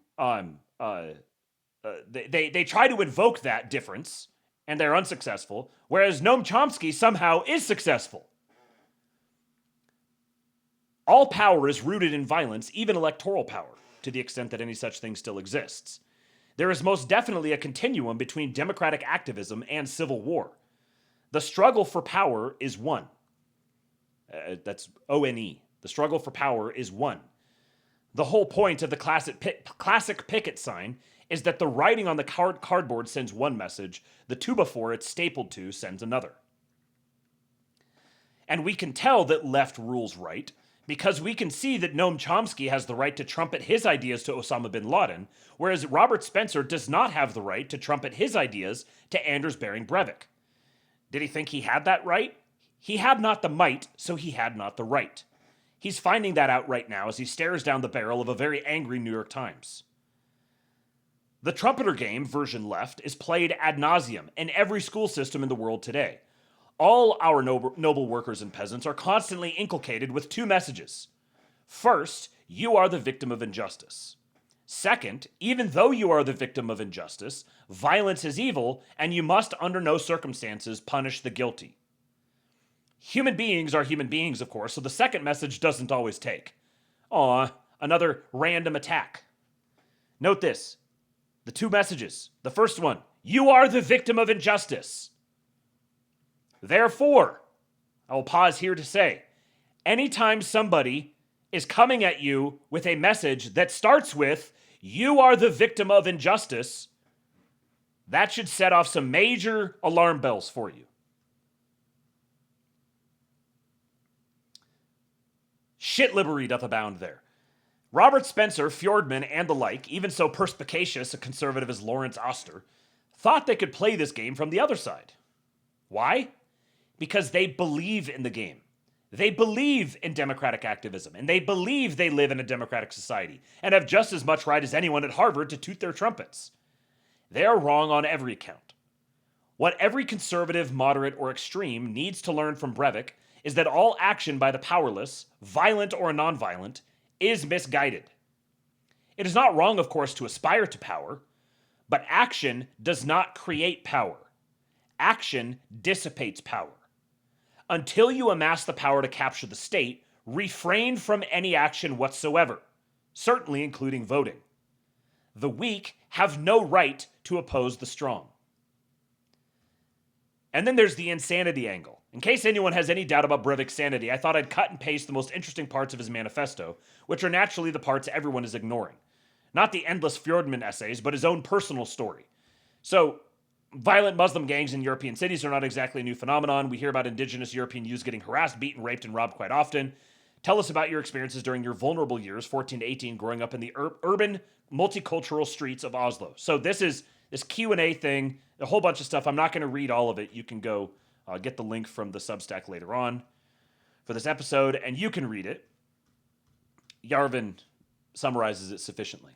they try to invoke that difference, and they're unsuccessful, whereas Noam Chomsky somehow is successful. All power is rooted in violence, even electoral power, to the extent that any such thing still exists. There is most definitely a continuum between democratic activism and civil war. The struggle for power is one. That's O-N-E. The struggle for power is one. The whole point of the classic picket sign is that the writing on the cardboard sends one message, the two before it's stapled to sends another. And we can tell that left rules right because we can see that Noam Chomsky has the right to trumpet his ideas to Osama bin Laden, whereas Robert Spencer does not have the right to trumpet his ideas to Anders Behring Breivik. Did he think he had that right? He had not the might, so he had not the right. He's finding that out right now as he stares down the barrel of a very angry New York Times. The trumpeter game, version left, is played ad nauseum in every school system in the world today. All our noble workers and peasants are constantly inculcated with two messages. First, you are the victim of injustice. Second, even though you are the victim of injustice, violence is evil, and you must under no circumstances punish the guilty. Human beings are human beings, of course, so the second message doesn't always take. Another random attack. Note this. The two messages. The first one, you are the victim of injustice. Therefore, I will pause here to say, anytime somebody is coming at you with a message that starts with, you are the victim of injustice, that should set off some major alarm bells for you. Shitlibbery doth abound there. Robert Spencer, Fjordman, and the like, even so perspicacious a conservative as Lawrence Oster, thought they could play this game from the other side. Why? Because they believe in the game. They believe in democratic activism, and they believe they live in a democratic society, and have just as much right as anyone at Harvard to toot their trumpets. They are wrong on every account. What every conservative, moderate, or extreme needs to learn from Breivik is that all action by the powerless, violent or nonviolent, is misguided. It is not wrong, of course, to aspire to power, but action does not create power. Action dissipates power. Until you amass the power to capture the state, refrain from any action whatsoever, certainly including voting. The weak have no right to oppose the strong. And then there's the insanity angle. In case anyone has any doubt about Breivik's sanity, I thought I'd cut and paste the most interesting parts of his manifesto, which are naturally the parts everyone is ignoring. Not the endless Fjordman essays, but his own personal story. So, violent Muslim gangs in European cities are not exactly a new phenomenon. We hear about indigenous European youths getting harassed, beaten, raped, and robbed quite often. Tell us about your experiences during your vulnerable years, 14 to 18, growing up in the urban, multicultural streets of Oslo. So this is this Q&A thing, a whole bunch of stuff. I'm not going to read all of it. You can go get the link from the Substack later on for this episode, and you can read it. Yarvin summarizes it sufficiently.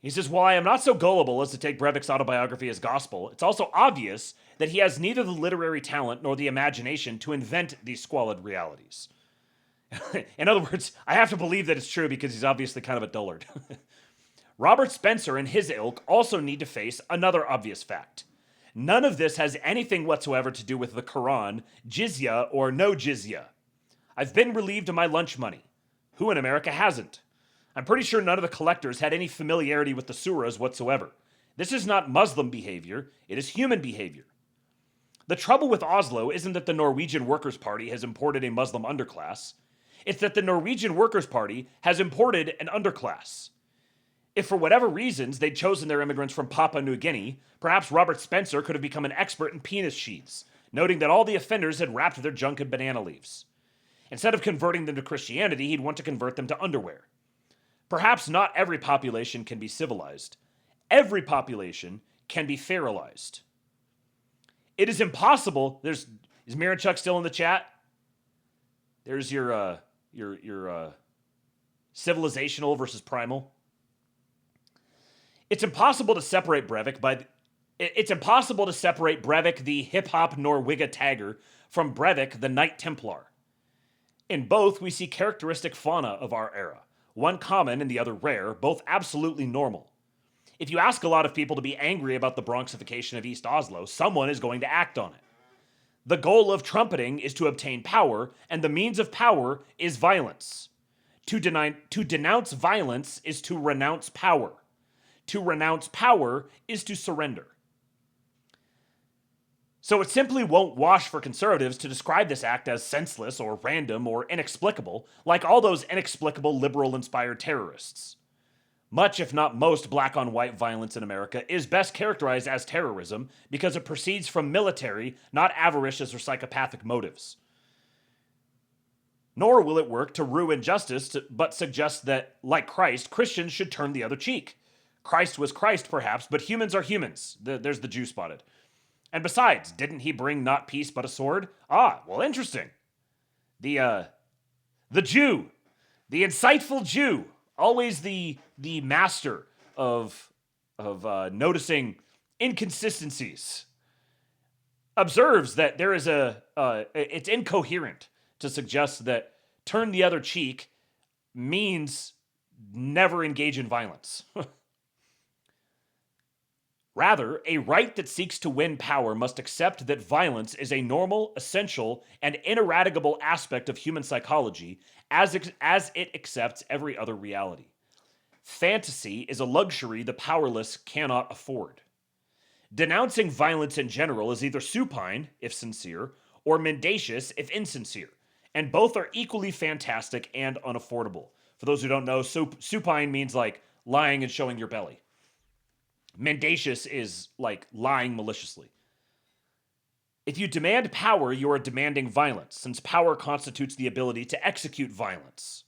He says, while I am not so gullible as to take Breivik's autobiography as gospel, it's also obvious that he has neither the literary talent nor the imagination to invent these squalid realities. In other words, I have to believe that it's true because he's obviously kind of a dullard. Robert Spencer and his ilk also need to face another obvious fact. None of this has anything whatsoever to do with the Quran, jizya, or no jizya. I've been relieved of my lunch money. Who in America hasn't? I'm pretty sure none of the collectors had any familiarity with the surahs whatsoever. This is not Muslim behavior, it is human behavior. The trouble with Oslo isn't that the Norwegian Workers' Party has imported a Muslim underclass. It's that the Norwegian Workers' Party has imported an underclass. If for whatever reasons they'd chosen their immigrants from Papua New Guinea, perhaps Robert Spencer could have become an expert in penis sheaths. noting that all the offenders had wrapped their junk in banana leaves. Instead of converting them to Christianity, he'd want to convert them to underwear. Perhaps not every population can be civilized. Every population can be feralized. It is impossible. Is Miranchuk still in the chat? There's your civilizational versus primal. It's impossible to separate Breivik It's impossible to separate Breivik the hip-hop Norwiga tagger from Breivik the Knight Templar. In both, we see characteristic fauna of our era, one common and the other rare, both absolutely normal. If you ask a lot of people to be angry about the Bronxification of East Oslo, someone is going to act on it. The goal of trumpeting is to obtain power, and the means of power is violence. To denounce violence is to renounce power. To renounce power is to surrender. So it simply won't wash for conservatives to describe this act as senseless or random or inexplicable, like all those inexplicable liberal-inspired terrorists. Much, if not most, black-on-white violence in America is best characterized as terrorism because it proceeds from military, not avaricious or psychopathic motives. Nor will it work to ruin justice, but suggest that, like Christ, Christians should turn the other cheek. Christ was Christ, perhaps, but humans are humans. There's the Jew spotted. And besides, didn't he bring not peace but a sword? Ah, well, interesting. The Jew, the insightful Jew, always the master of noticing inconsistencies, observes that there is it's incoherent to suggest that turn the other cheek means never engage in violence. Rather, a right that seeks to win power must accept that violence is a normal, essential, and ineradicable aspect of human psychology as it accepts every other reality. Fantasy is a luxury the powerless cannot afford. Denouncing violence in general is either supine, if sincere, or mendacious, if insincere, and both are equally fantastic and unaffordable. For those who don't know, supine means like lying and showing your belly. Mendacious is like lying maliciously. If you demand power, you are demanding violence, since power constitutes the ability to execute violence.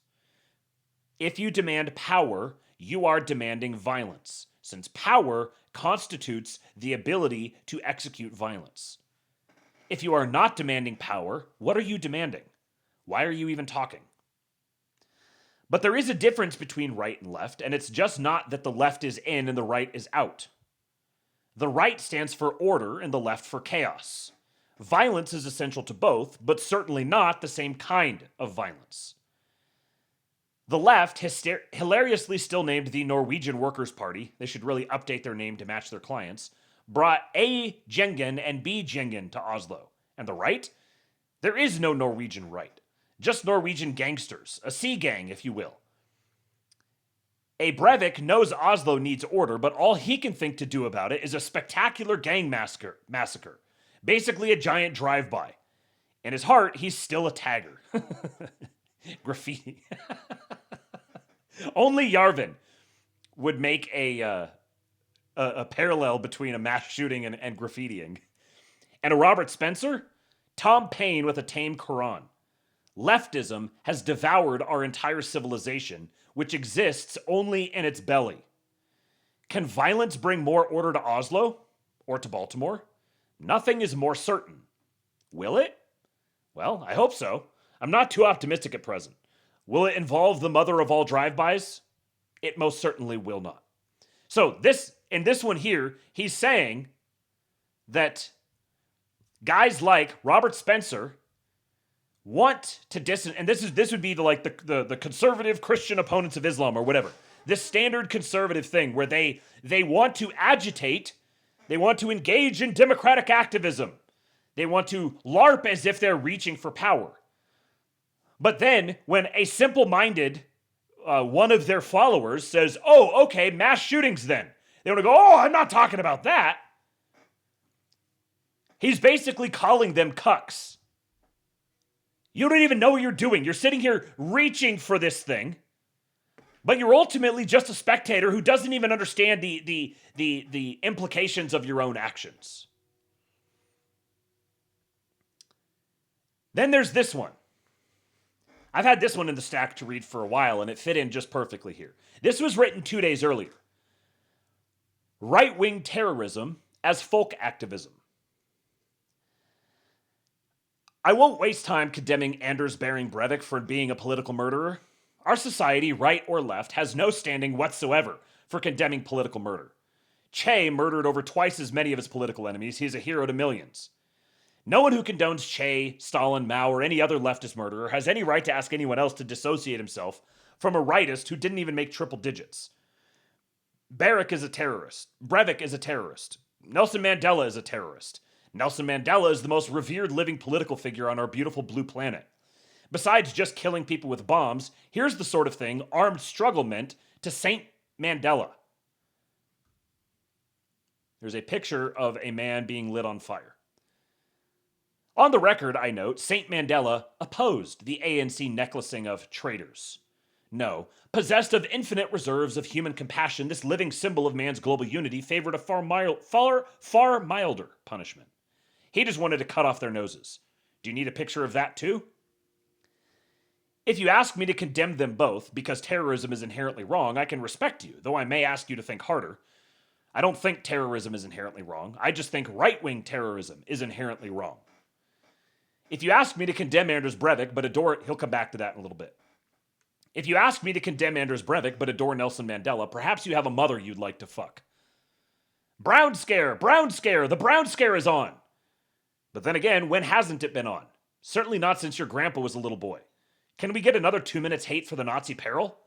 If you demand power, you are demanding violence, since power constitutes the ability to execute violence. If you are not demanding power, what are you demanding? Why are you even talking? But there is a difference between right and left, and it's just not that the left is in and the right is out. The right stands for order and the left for chaos. Violence is essential to both, but certainly not the same kind of violence. The left, hilariously still named the Norwegian Workers' Party, they should really update their name to match their clients, brought A. Gjengen and B. Gjengen to Oslo. And the right? There is no Norwegian right. Just Norwegian gangsters, a sea gang, if you will. A Breivik knows Oslo needs order, but all he can think to do about it is a spectacular gang massacre. Basically a giant drive-by. In his heart, he's still a tagger. Graffiti. Only Yarvin would make a parallel between a mass shooting and graffitiing. And a Robert Spencer? Tom Paine with a tame Quran. Leftism has devoured our entire civilization, which exists only in its belly. Can violence bring more order to Oslo? Or to Baltimore? Nothing is more certain. Will it? Well, I hope so. I'm not too optimistic at present. Will it involve the mother of all drive-bys? It most certainly will not. So in this one here, he's saying that guys like Robert Spencer want to and this would be the conservative Christian opponents of Islam or whatever. This standard conservative thing where they want to agitate, they want to engage in democratic activism. They want to LARP as if they're reaching for power. But then when a simple-minded one of their followers says, "Oh, okay, mass shootings then." They want to go, "Oh, I'm not talking about that." He's basically calling them cucks. You don't even know what you're doing. You're sitting here reaching for this thing, but you're ultimately just a spectator who doesn't even understand the implications of your own actions. Then there's this one. I've had this one in the stack to read for a while, and it fit in just perfectly here. This was written 2 days earlier. Right-wing terrorism as folk activism. I won't waste time condemning Anders Behring Breivik for being a political murderer. Our society, right or left, has no standing whatsoever for condemning political murder. Che murdered over twice as many of his political enemies. He is a hero to millions. No one who condones Che, Stalin, Mao, or any other leftist murderer has any right to ask anyone else to dissociate himself from a rightist who didn't even make triple digits. Breivik is a terrorist. Breivik is a terrorist. Nelson Mandela is a terrorist. Nelson Mandela is the most revered living political figure on our beautiful blue planet. Besides just killing people with bombs, here's the sort of thing armed struggle meant to Saint Mandela. There's a picture of a man being lit on fire. On the record, I note, Saint Mandela opposed the ANC necklacing of traitors. No, possessed of infinite reserves of human compassion, this living symbol of man's global unity favored a far milder punishment. He just wanted to cut off their noses. Do you need a picture of that too? If you ask me to condemn them both because terrorism is inherently wrong, I can respect you, though I may ask you to think harder. I don't think terrorism is inherently wrong. I just think right-wing terrorism is inherently wrong. If you ask me to condemn Anders Breivik but adore... He'll come back to that in a little bit. If you ask me to condemn Anders Breivik but adore Nelson Mandela, perhaps you have a mother you'd like to fuck. Brown scare! Brown scare! The brown scare is on! But then again, when hasn't it been on? Certainly not since your grandpa was a little boy. Can we get another 2 minutes hate for the Nazi peril?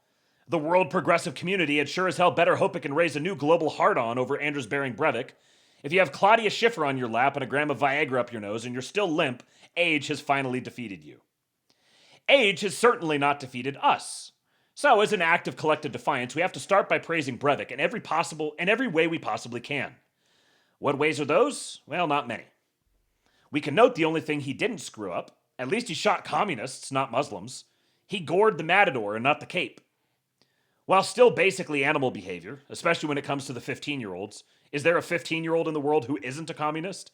The world progressive community had sure as hell better hope it can raise a new global hard-on over Anders Behring Breivik. If you have Claudia Schiffer on your lap and a gram of Viagra up your nose and you're still limp, age has finally defeated you. Age has certainly not defeated us. So, as an act of collective defiance, we have to start by praising Breivik in every way we possibly can. What ways are those? Well, not many. We can note the only thing he didn't screw up. At least he shot communists, not Muslims. He gored the matador and not the Cape. While still basically animal behavior, especially when it comes to the 15-year-olds, is there a 15-year-old in the world who isn't a communist?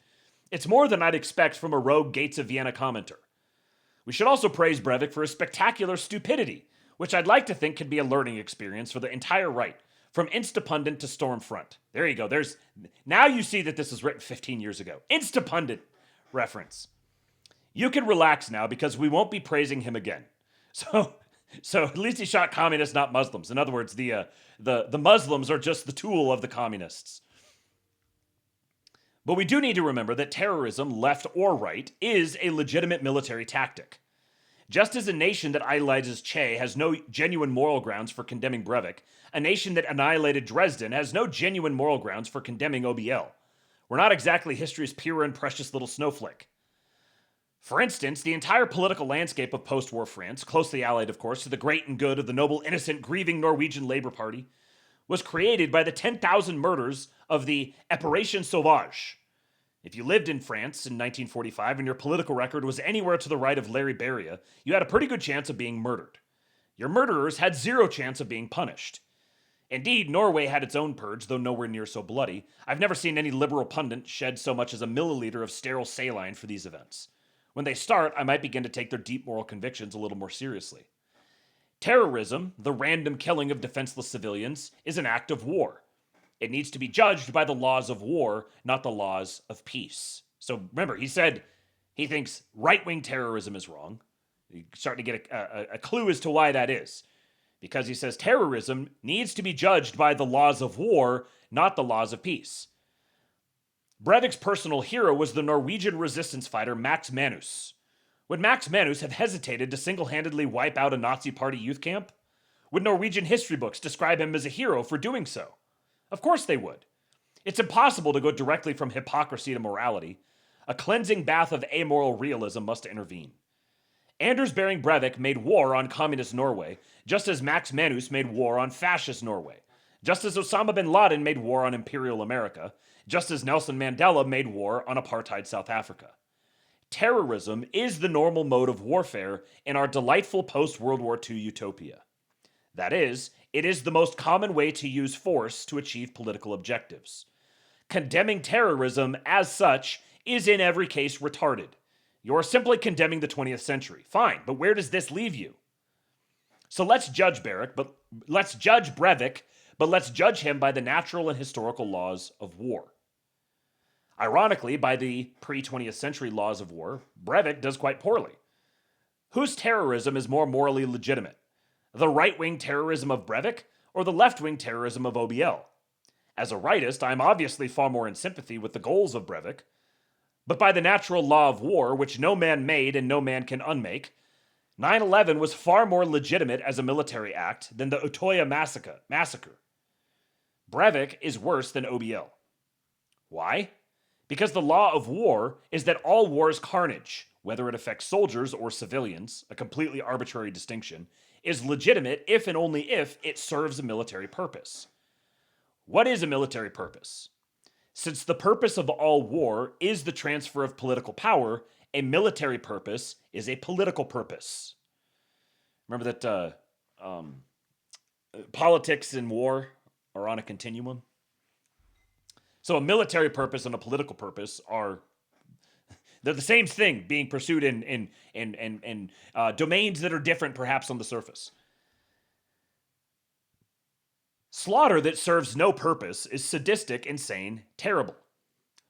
It's more than I'd expect from a rogue Gates of Vienna commenter. We should also praise Breivik for his spectacular stupidity, which I'd like to think could be a learning experience for the entire right, from Instapundit to Stormfront. There you go. Now you see that this was written 15 years ago. Instapundit reference. You can relax now because we won't be praising him again. So at least he shot communists, not Muslims. In other words, the Muslims are just the tool of the communists. But we do need to remember that terrorism, left or right, is a legitimate military tactic. Just as a nation that idolizes Che has no genuine moral grounds for condemning Breivik, a nation that annihilated Dresden has no genuine moral grounds for condemning OBL. We're not exactly history's pure and precious little snowflake. For instance, the entire political landscape of post-war France, closely allied, of course, to the great and good of the noble, innocent, grieving Norwegian Labour Party, was created by the 10,000 murders of the Opération Sauvage. If you lived in France in 1945 and your political record was anywhere to the right of Larry Beria, you had a pretty good chance of being murdered. Your murderers had zero chance of being punished. Indeed, Norway had its own purge, though nowhere near so bloody. I've never seen any liberal pundit shed so much as a milliliter of sterile saline for these events. When they start, I might begin to take their deep moral convictions a little more seriously. Terrorism, the random killing of defenseless civilians, is an act of war. It needs to be judged by the laws of war, not the laws of peace. So remember, he said he thinks right-wing terrorism is wrong. You're starting to get a clue as to why that is. Because he says terrorism needs to be judged by the laws of war, not the laws of peace. Breivik's personal hero was the Norwegian resistance fighter Max Manus. Would Max Manus have hesitated to single-handedly wipe out a Nazi party youth camp? Would Norwegian history books describe him as a hero for doing so? Of course they would. It's impossible to go directly from hypocrisy to morality. A cleansing bath of amoral realism must intervene. Anders Behring Breivik made war on communist Norway, just as Max Manus made war on fascist Norway, just as Osama bin Laden made war on Imperial America, just as Nelson Mandela made war on apartheid South Africa. Terrorism is the normal mode of warfare in our delightful post-World War II utopia. That is, it is the most common way to use force to achieve political objectives. Condemning terrorism as such is in every case retarded. You're simply condemning the 20th century. Fine, but where does this leave you? So let's judge Breivik, but let's judge him by the natural and historical laws of war. Ironically, by the pre-20th century laws of war, Breivik does quite poorly. Whose terrorism is more morally legitimate? The right-wing terrorism of Breivik or the left-wing terrorism of OBL? As a rightist, I'm obviously far more in sympathy with the goals of Breivik, but by the natural law of war, which no man made and no man can unmake, 9/11 was far more legitimate as a military act than the Utoya massacre. Breivik is worse than OBL. Why? Because the law of war is that all war is carnage, whether it affects soldiers or civilians, a completely arbitrary distinction, is legitimate if and only if it serves a military purpose. What is a military purpose? Since the purpose of all war is the transfer of political power, a military purpose is a political purpose. Remember that politics and war are on a continuum? So a military purpose and a political purpose they're the same thing being pursued in domains that are different perhaps on the surface. Slaughter that serves no purpose is sadistic, insane, terrible.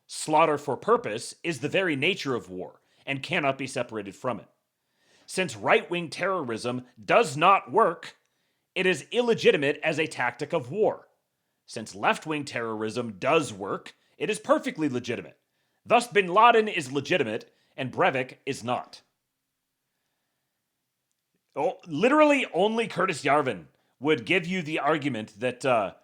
Slaughter for purpose is the very nature of war and cannot be separated from it. Since right-wing terrorism does not work, it is illegitimate as a tactic of war. Since left-wing terrorism does work, it is perfectly legitimate. Thus, bin Laden is legitimate and Breivik is not. Literally only Curtis Yarvin would give you the argument that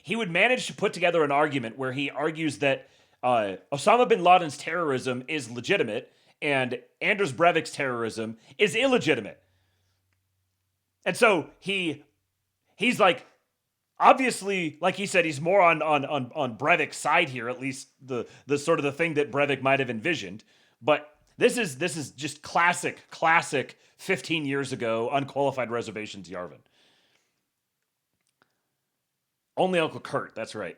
he would manage to put together an argument where he argues that Osama bin Laden's terrorism is legitimate and Anders Breivik's terrorism is illegitimate. And so he's like, obviously, like he said, he's more on Breivik's side here, at least the sort of the thing that Breivik might have envisioned. But this is just classic 15 years ago, unqualified reservations Yarvin. Only Uncle Kurt, that's right.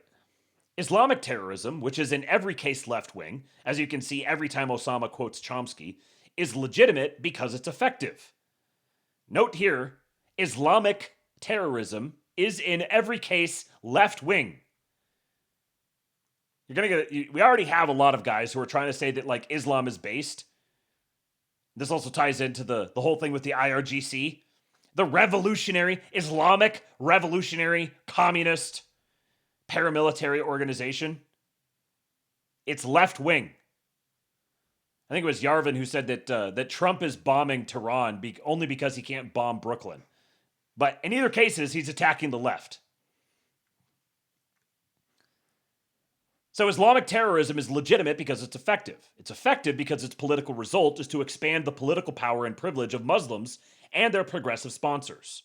Islamic terrorism, which is in every case left-wing, as you can see every time Osama quotes Chomsky, is legitimate because it's effective. Note here, Islamic terrorism is in every case left-wing. We already have a lot of guys who are trying to say that like Islam is based. This also ties into the whole thing with the IRGC, the revolutionary, Islamic revolutionary communist paramilitary organization. It's left-wing. I think it was Yarvin who said that Trump is bombing Tehran only because he can't bomb Brooklyn. But in either cases, he's attacking the left. So Islamic terrorism is legitimate because it's effective. It's effective because its political result is to expand the political power and privilege of Muslims and their progressive sponsors.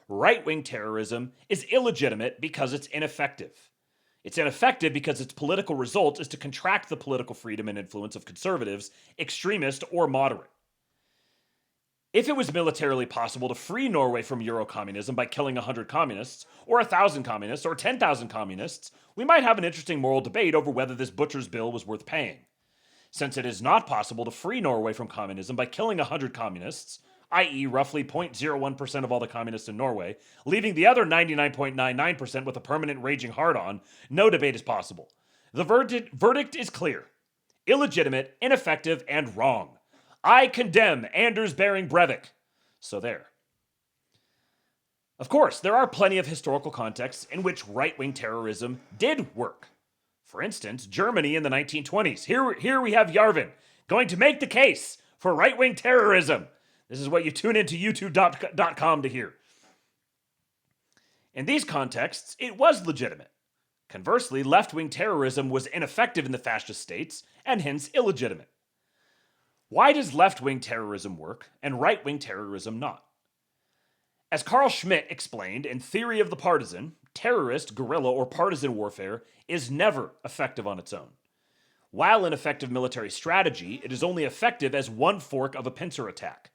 Right-wing terrorism is illegitimate because it's ineffective. It's ineffective because its political result is to contract the political freedom and influence of conservatives, extremist, or moderate. If it was militarily possible to free Norway from Eurocommunism by killing 100 communists, or 1,000 communists, or 10,000 communists, we might have an interesting moral debate over whether this butcher's bill was worth paying. Since it is not possible to free Norway from communism by killing 100 communists, i.e. roughly 0.01% of all the communists in Norway, leaving the other 99.99% with a permanent raging hard-on, no debate is possible. The verdict is clear. Illegitimate, ineffective, and wrong. I condemn Anders Behring Breivik. So there. Of course, there are plenty of historical contexts in which right-wing terrorism did work. For instance, Germany in the 1920s. Here we have Yarvin going to make the case for right-wing terrorism. This is what you tune into youtube.com to hear. In these contexts, it was legitimate. Conversely, left-wing terrorism was ineffective in the fascist states and hence illegitimate. Why does left-wing terrorism work and right-wing terrorism not? As Carl Schmitt explained in Theory of the Partisan, terrorist, guerrilla, or partisan warfare is never effective on its own. While an effective military strategy, it is only effective as one fork of a pincer attack.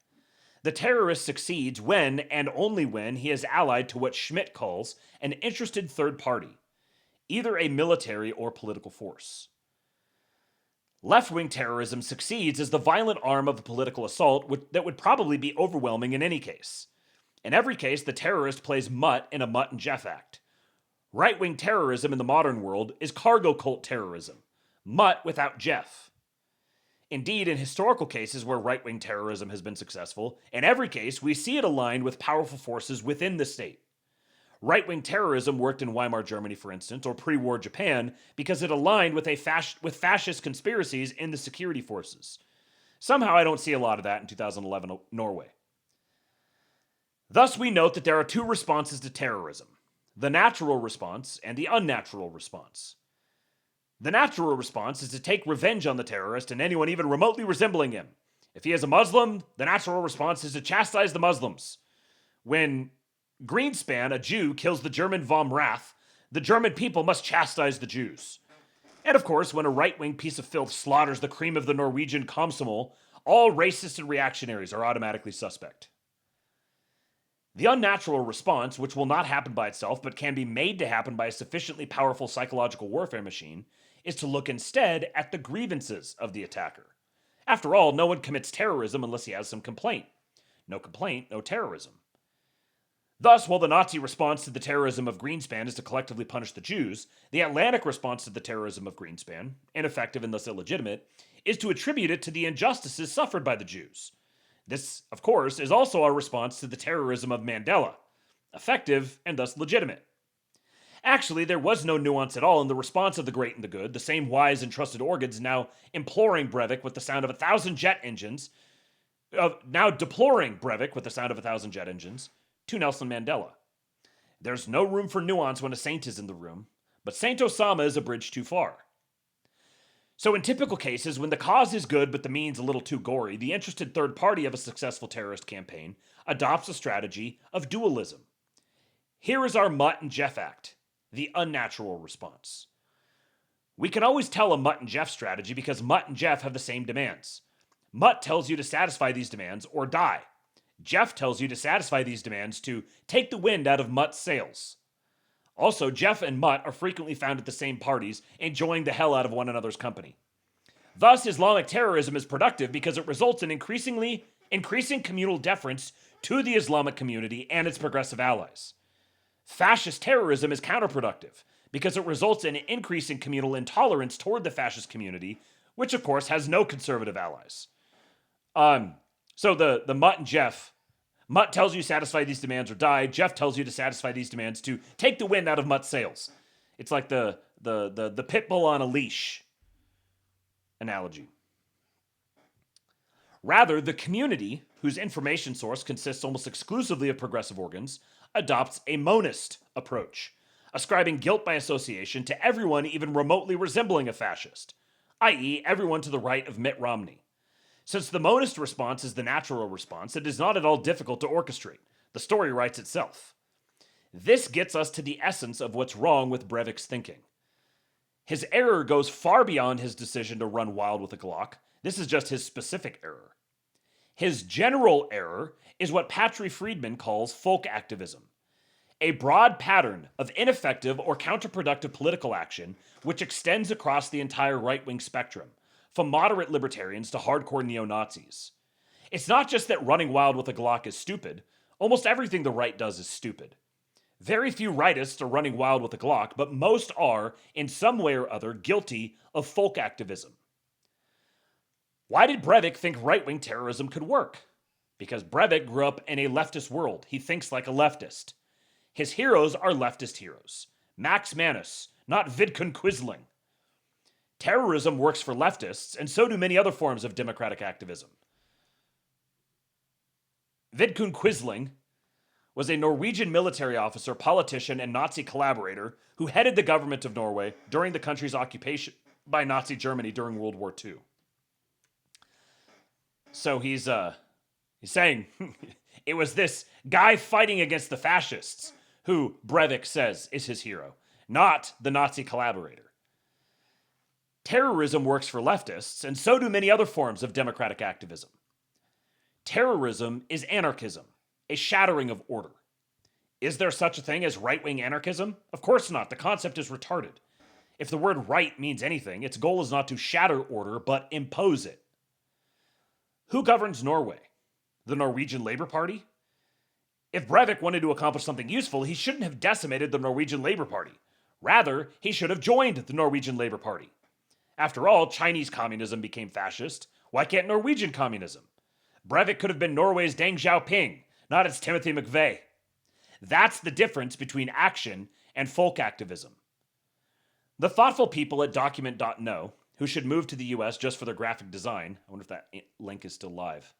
The terrorist succeeds when, and only when, he is allied to what Schmitt calls an interested third party, either a military or political force. Left-wing terrorism succeeds as the violent arm of a political assault that would probably be overwhelming in any case. In every case, the terrorist plays Mutt in a Mutt and Jeff act. Right-wing terrorism in the modern world is cargo cult terrorism. Mutt without Jeff. Indeed, in historical cases where right-wing terrorism has been successful, in every case we see it aligned with powerful forces within the state. Right-wing terrorism worked in Weimar Germany, for instance, or pre-war Japan, because it aligned with fascist conspiracies in the security forces. Somehow I don't see a lot of that in 2011 Norway. Thus, we note that there are two responses to terrorism: the natural response and the unnatural response. The natural response is to take revenge on the terrorist and anyone even remotely resembling him. If he is a Muslim, the natural response is to chastise the Muslims. When Greenspan, a Jew, kills the German vom Rath, the German people must chastise the Jews. And of course, when a right-wing piece of filth slaughters the cream of the Norwegian Komsomol, all racists and reactionaries are automatically suspect. The unnatural response, which will not happen by itself but can be made to happen by a sufficiently powerful psychological warfare machine, is to look instead at the grievances of the attacker. After all, no one commits terrorism unless he has some complaint. No complaint, no terrorism. Thus, while the Nazi response to the terrorism of Greenspan is to collectively punish the Jews, the Atlantic response to the terrorism of Greenspan, ineffective and thus illegitimate, is to attribute it to the injustices suffered by the Jews. This, of course, is also our response to the terrorism of Mandela, effective and thus legitimate. Actually, there was no nuance at all in the response of the great and the good, the same wise and trusted organs now imploring Breivik with the sound of 1,000 jet engines, now deploring Breivik with the sound of 1,000 jet engines, to Nelson Mandela. There's no room for nuance when a saint is in the room, but Saint Osama is a bridge too far. So in typical cases, when the cause is good but the means a little too gory, the interested third party of a successful terrorist campaign adopts a strategy of dualism. Here is our Mutt and Jeff act, the unnatural response. We can always tell a Mutt and Jeff strategy because Mutt and Jeff have the same demands. Mutt tells you to satisfy these demands or die. Jeff tells you to satisfy these demands to take the wind out of Mutt's sails. Also, Jeff and Mutt are frequently found at the same parties, enjoying the hell out of one another's company. Thus, Islamic terrorism is productive because it results in increasing communal deference to the Islamic community and its progressive allies. Fascist terrorism is counterproductive because it results in increasing communal intolerance toward the fascist community, which of course has no conservative allies. So the Mutt and Jeff, Mutt tells you to satisfy these demands or die. Jeff tells you to satisfy these demands to take the wind out of Mutt's sails. It's like the pit bull on a leash analogy. Rather, the community, whose information source consists almost exclusively of progressive organs, adopts a monist approach, ascribing guilt by association to everyone even remotely resembling a fascist, i.e., everyone to the right of Mitt Romney. Since the monist response is the natural response, it is not at all difficult to orchestrate. The story writes itself. This gets us to the essence of what's wrong with Breivik's thinking. His error goes far beyond his decision to run wild with a Glock. This is just his specific error. His general error is what Patry Friedman calls folk activism, a broad pattern of ineffective or counterproductive political action which extends across the entire right-wing spectrum, from moderate libertarians to hardcore neo-Nazis. It's not just that running wild with a Glock is stupid. Almost everything the right does is stupid. Very few rightists are running wild with a Glock, but most are, in some way or other, guilty of folk activism. Why did Breivik think right-wing terrorism could work? Because Breivik grew up in a leftist world. He thinks like a leftist. His heroes are leftist heroes. Max Manus, not Vidkun Quisling. Terrorism works for leftists, and so do many other forms of democratic activism. Vidkun Quisling was a Norwegian military officer, politician, and Nazi collaborator who headed the government of Norway during the country's occupation by Nazi Germany during World War II. So he's saying it was this guy fighting against the fascists who Breivik says is his hero, not the Nazi collaborator. Terrorism works for leftists, and so do many other forms of democratic activism. Terrorism is anarchism, a shattering of order. Is there such a thing as right-wing anarchism? Of course not. The concept is retarded. If the word right means anything, its goal is not to shatter order, but impose it. Who governs Norway? The Norwegian Labour Party? If Breivik wanted to accomplish something useful, he shouldn't have decimated the Norwegian Labour Party. Rather, he should have joined the Norwegian Labour Party. After all, Chinese communism became fascist. Why can't Norwegian communism? Breivik could have been Norway's Deng Xiaoping, not its Timothy McVeigh. That's the difference between action and folk activism. The thoughtful people at document.no, who should move to the US just for their graphic design, I wonder if that link is still live.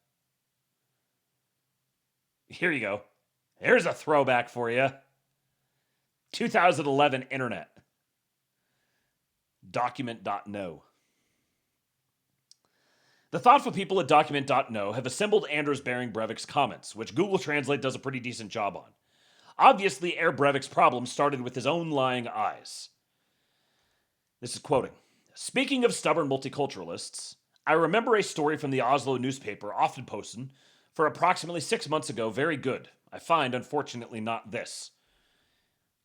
Here you go. Here's a throwback for you. 2011 internet. Document.no. The thoughtful people at Document.no have assembled Anders Behring Breivik's comments, which Google Translate does a pretty decent job on. Obviously, Herr Breivik's problem started with his own lying eyes. This is quoting. Speaking of stubborn multiculturalists, I remember a story from the Oslo newspaper, often posted, for approximately 6 months ago, very good. I find, unfortunately, not this.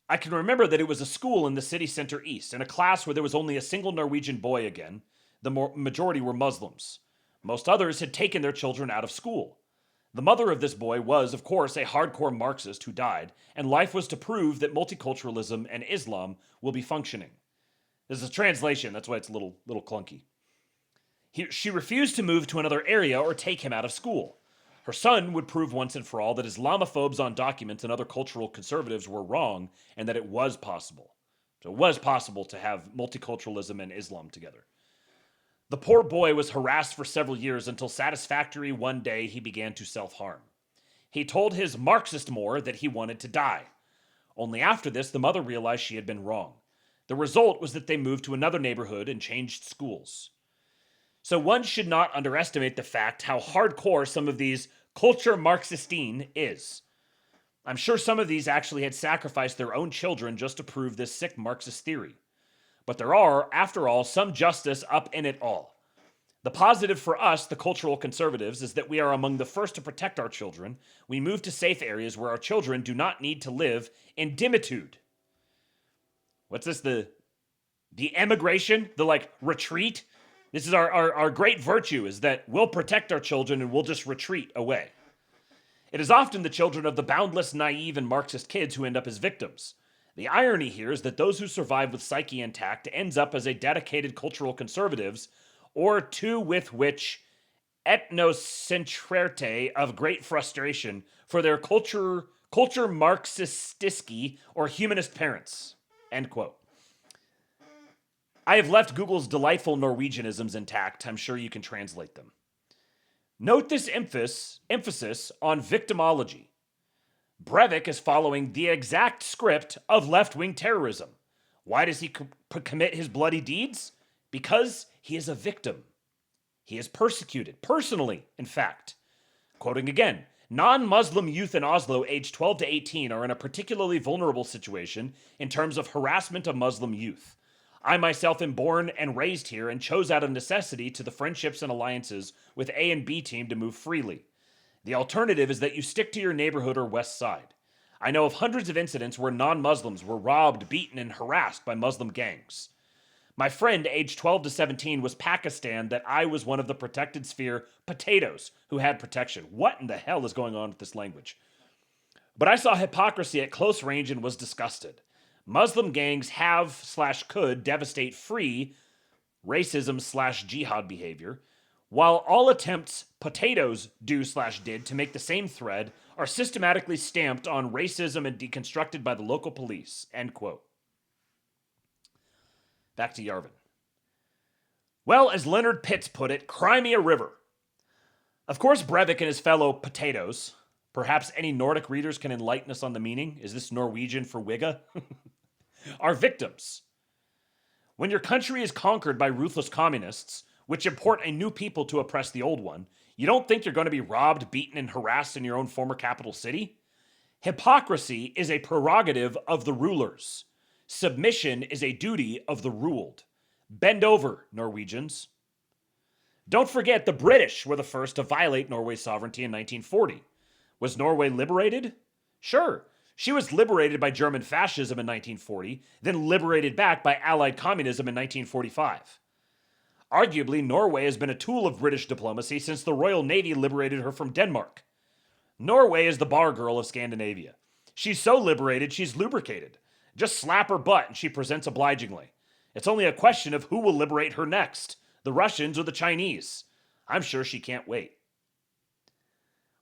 I can remember that it was a school in the city center east, in a class where there was only a single Norwegian boy again. The majority were Muslims. Most others had taken their children out of school. The mother of this boy was, of course, a hardcore Marxist who died, and life was to prove that multiculturalism and Islam will be functioning. This is a translation, that's why it's a little clunky. She refused to move to another area or take him out of school. Her son would prove once and for all that Islamophobes on Documents and other cultural conservatives were wrong, and that it was possible. So it was possible to have multiculturalism and Islam together. The poor boy was harassed for several years until satisfactory one day he began to self-harm. He told his Marxist more that he wanted to die. Only after this, the mother realized she had been wrong. The result was that they moved to another neighborhood and changed schools. So one should not underestimate the fact how hardcore some of these culture Marxistine is. I'm sure some of these actually had sacrificed their own children just to prove this sick Marxist theory. But there are, after all, some justice up in it all. The positive for us, the cultural conservatives, is that we are among the first to protect our children. We move to safe areas where our children do not need to live in dimitude. What's this? The emigration? The retreat? This is our great virtue, is that we'll protect our children and we'll just retreat away. It is often the children of the boundless, naive, and Marxist kids who end up as victims. The irony here is that those who survive with psyche intact ends up as a dedicated cultural conservatives, or two with which ethnocentrerte of great frustration for their culture Marxistisky or humanist parents. End quote. I have left Google's delightful Norwegianisms intact. I'm sure you can translate them. Note this emphasis on victimology. Breivik is following the exact script of left-wing terrorism. Why does he commit his bloody deeds? Because he is a victim. He is persecuted, personally, in fact. Quoting again, non-Muslim youth in Oslo aged 12 to 18 are in a particularly vulnerable situation in terms of harassment of Muslim youth. I myself am born and raised here and chose out of necessity to the friendships and alliances with A and B team to move freely. The alternative is that you stick to your neighborhood or west side. I know of hundreds of incidents where non-Muslims were robbed, beaten, and harassed by Muslim gangs. My friend, aged 12 to 17, was Pakistan that I was one of the protected sphere potatoes who had protection. What in the hell is going on with this language? But I saw hypocrisy at close range and was disgusted. Muslim gangs have/could devastate free racism/jihad behavior, while all attempts potatoes do/did to make the same thread are systematically stamped on racism and deconstructed by the local police. End quote. Back to Yarvin. Well, as Leonard Pitts put it, cry me a river. Of course, Breivik and his fellow potatoes, perhaps any Nordic readers can enlighten us on the meaning. Is this Norwegian for Wigga? Are victims. When your country is conquered by ruthless communists, which import a new people to oppress the old one, you don't think you're going to be robbed, beaten, and harassed in your own former capital city? Hypocrisy is a prerogative of the rulers. Submission is a duty of the ruled. Bend over, Norwegians. Don't forget, the British were the first to violate Norway's sovereignty in 1940. Was Norway liberated? Sure. She was liberated by German fascism in 1940, then liberated back by Allied communism in 1945. Arguably, Norway has been a tool of British diplomacy since the Royal Navy liberated her from Denmark. Norway is the bar girl of Scandinavia. She's so liberated, she's lubricated. Just slap her butt and she presents obligingly. It's only a question of who will liberate her next, the Russians or the Chinese. I'm sure she can't wait.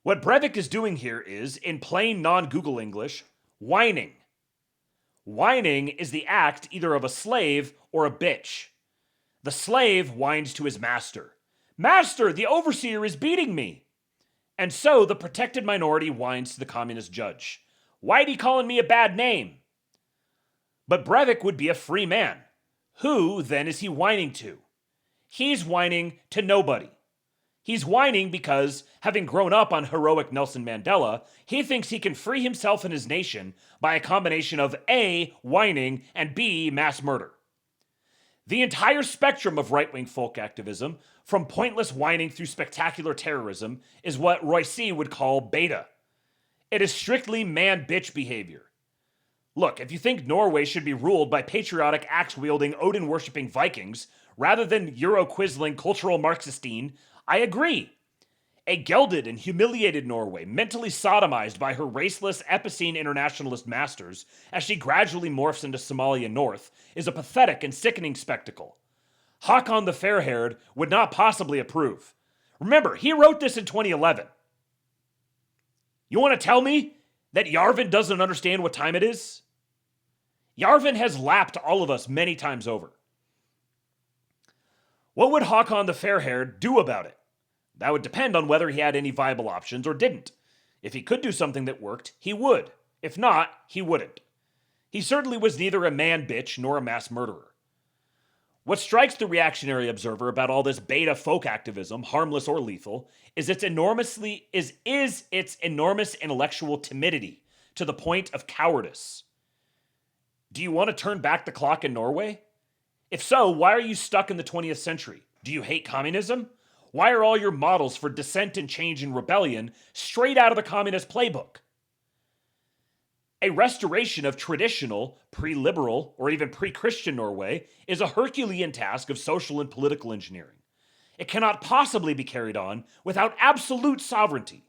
What Breivik is doing here is, in plain non-Google English, whining. Whining is the act either of a slave or a bitch. The slave whines to his master. Master, the overseer is beating me. And so the protected minority whines to the communist judge. Why'd he calling me a bad name? But Breivik would be a free man. Who, then, is he whining to? He's whining to nobody. He's whining because, having grown up on heroic Nelson Mandela, he thinks he can free himself and his nation by a combination of A, whining, and B, mass murder. The entire spectrum of right-wing folk activism, from pointless whining through spectacular terrorism, is what Royce would call beta. It is strictly man-bitch behavior. Look, if you think Norway should be ruled by patriotic axe-wielding, Odin-worshipping Vikings, rather than Euro-quizzling cultural Marxistine, I agree. A gelded and humiliated Norway, mentally sodomized by her raceless epicene internationalist masters as she gradually morphs into Somalia North, is a pathetic and sickening spectacle. Håkon the Fair-Haired would not possibly approve. Remember, he wrote this in 2011. You want to tell me that Yarvin doesn't understand what time it is? Yarvin has lapped all of us many times over. What would Håkon the Fair-Haired do about it? That would depend on whether he had any viable options or didn't. If he could do something that worked, he would. If not, he wouldn't. He certainly was neither a man-bitch nor a mass murderer. What strikes the reactionary observer about all this beta folk activism, harmless or lethal, is its enormous intellectual timidity to the point of cowardice. Do you want to turn back the clock in Norway? If so, why are you stuck in the 20th century? Do you hate communism? Why are all your models for dissent and change and rebellion straight out of the communist playbook? A restoration of traditional, pre-liberal, or even pre-Christian Norway is a Herculean task of social and political engineering. It cannot possibly be carried on without absolute sovereignty.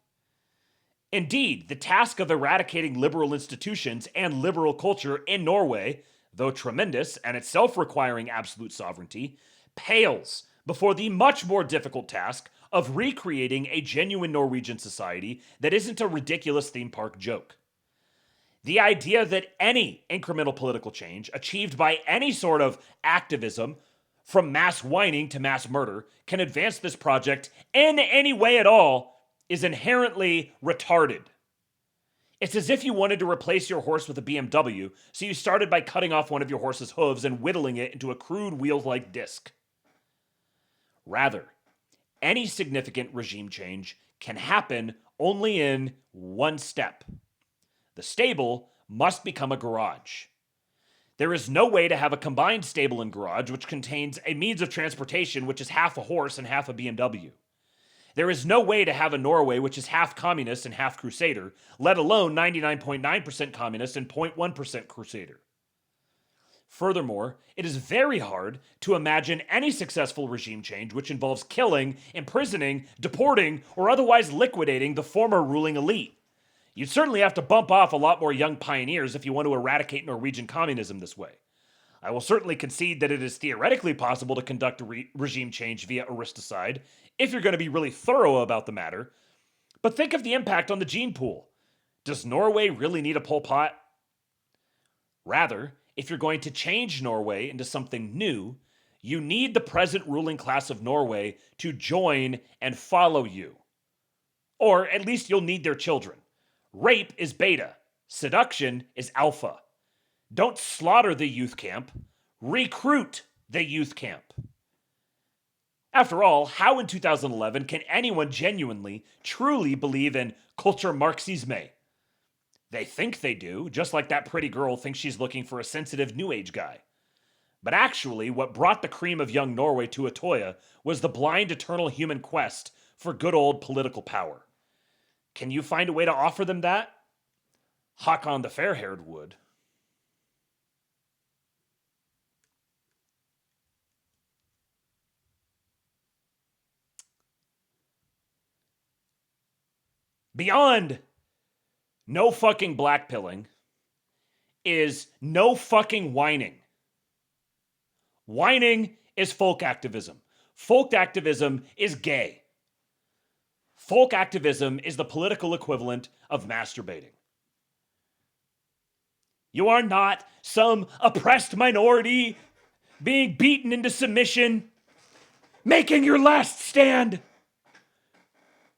Indeed, the task of eradicating liberal institutions and liberal culture in Norway, though tremendous and itself requiring absolute sovereignty, pales before the much more difficult task of recreating a genuine Norwegian society that isn't a ridiculous theme park joke. The idea that any incremental political change achieved by any sort of activism, from mass whining to mass murder, can advance this project in any way at all is inherently retarded. It's as if you wanted to replace your horse with a BMW, so you started by cutting off one of your horse's hooves and whittling it into a crude wheel-like disc. Rather, any significant regime change can happen only in one step. The stable must become a garage. There is no way to have a combined stable and garage which contains a means of transportation which is half a horse and half a BMW. There is no way to have a Norway which is half communist and half crusader, let alone 99.9% communist and 0.1% crusader. Furthermore, it is very hard to imagine any successful regime change which involves killing, imprisoning, deporting, or otherwise liquidating the former ruling elite. You'd certainly have to bump off a lot more young pioneers if you want to eradicate Norwegian communism this way. I will certainly concede that it is theoretically possible to conduct a regime change via aristicide, if you're going to be really thorough about the matter. But think of the impact on the gene pool. Does Norway really need a Pol Pot? Rather, if you're going to change Norway into something new, you need the present ruling class of Norway to join and follow you. Or at least you'll need their children. Rape is beta. Seduction is alpha. Don't slaughter the youth camp. Recruit the youth camp. After all, how in 2011 can anyone genuinely, truly believe in culture Marxisme? They think they do, just like that pretty girl thinks she's looking for a sensitive New Age guy. But actually, what brought the cream of young Norway to Atoya was the blind eternal human quest for good old political power. Can you find a way to offer them that? Hakon the Fair-Haired would. Beyond no fucking blackpilling is no fucking whining. Whining is folk activism. Folk activism is gay. Folk activism is the political equivalent of masturbating. You are not some oppressed minority being beaten into submission, making your last stand.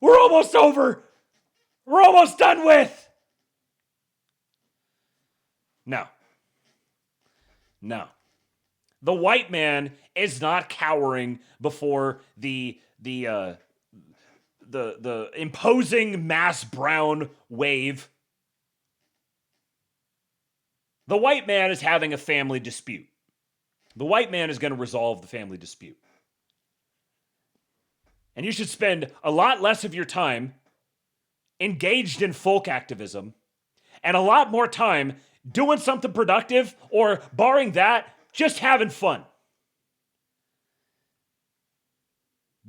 We're almost over. We're almost done with. No. No. The white man is not cowering before the imposing mass brown wave. The white man is having a family dispute. The white man is going to resolve the family dispute. And you should spend a lot less of your time engaged in folk activism and a lot more time doing something productive or, barring that, just having fun.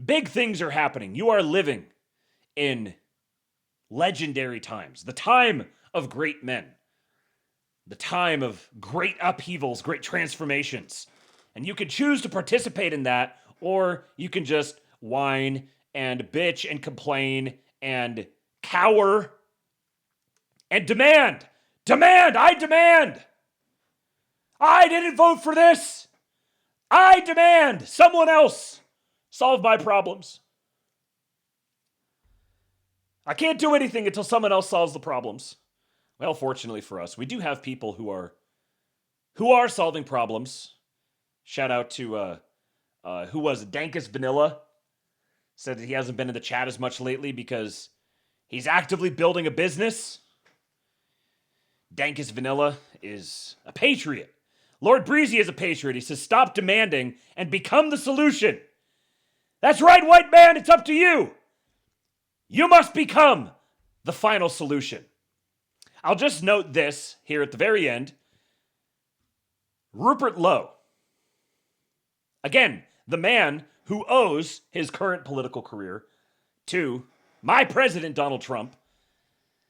Big things are happening. You are living in legendary times. The time of great men. The time of great upheavals, great transformations. And you can choose to participate in that, or you can just whine and bitch and complain and cower and demand. Demand! I demand! I didn't vote for this! I demand someone else solve my problems. I can't do anything until someone else solves the problems. Well, fortunately for us, we do have people who are solving problems. Shout out to who was it? Dankus Vanilla. Said that he hasn't been in the chat as much lately because he's actively building a business. Dankus Vanilla is a patriot. Lord Breezy is a patriot. He says, stop demanding and become the solution. That's right, white man, it's up to you. You must become the final solution. I'll just note this here at the very end. Rupert Lowe. Again, the man who owes his current political career to my president, Donald Trump,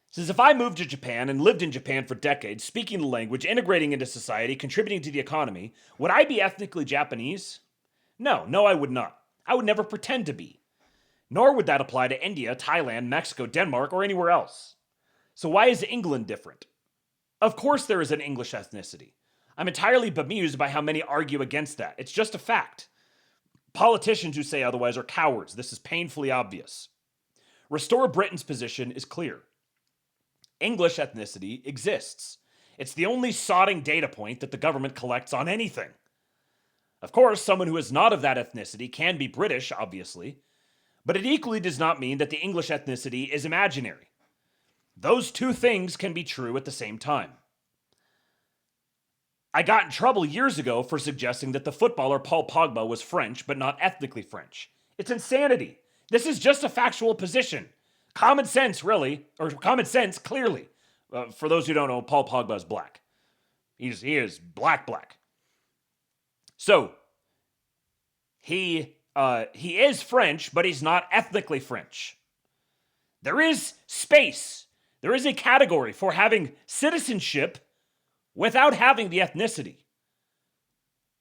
says, if I moved to Japan and lived in Japan for decades, speaking the language, integrating into society, contributing to the economy, would I be ethnically Japanese? No, I would not. I would never pretend to be. Nor would that apply to India, Thailand, Mexico, Denmark, or anywhere else. So why is England different? Of course there is an English ethnicity. I'm entirely bemused by how many argue against that. It's just a fact. Politicians who say otherwise are cowards. This is painfully obvious. Restore Britain's position is clear. English ethnicity exists. It's the only sodding data point that the government collects on anything. Of course, someone who is not of that ethnicity can be British, obviously, but it equally does not mean that the English ethnicity is imaginary. Those two things can be true at the same time. I got in trouble years ago for suggesting that the footballer Paul Pogba was French, but not ethnically French. It's insanity. This is just a factual position. Common sense, really, or common sense, clearly. For those who don't know, Paul Pogba is black. He is black. So, he is French, but he's not ethnically French. There is space. There is a category for having citizenship without having the ethnicity.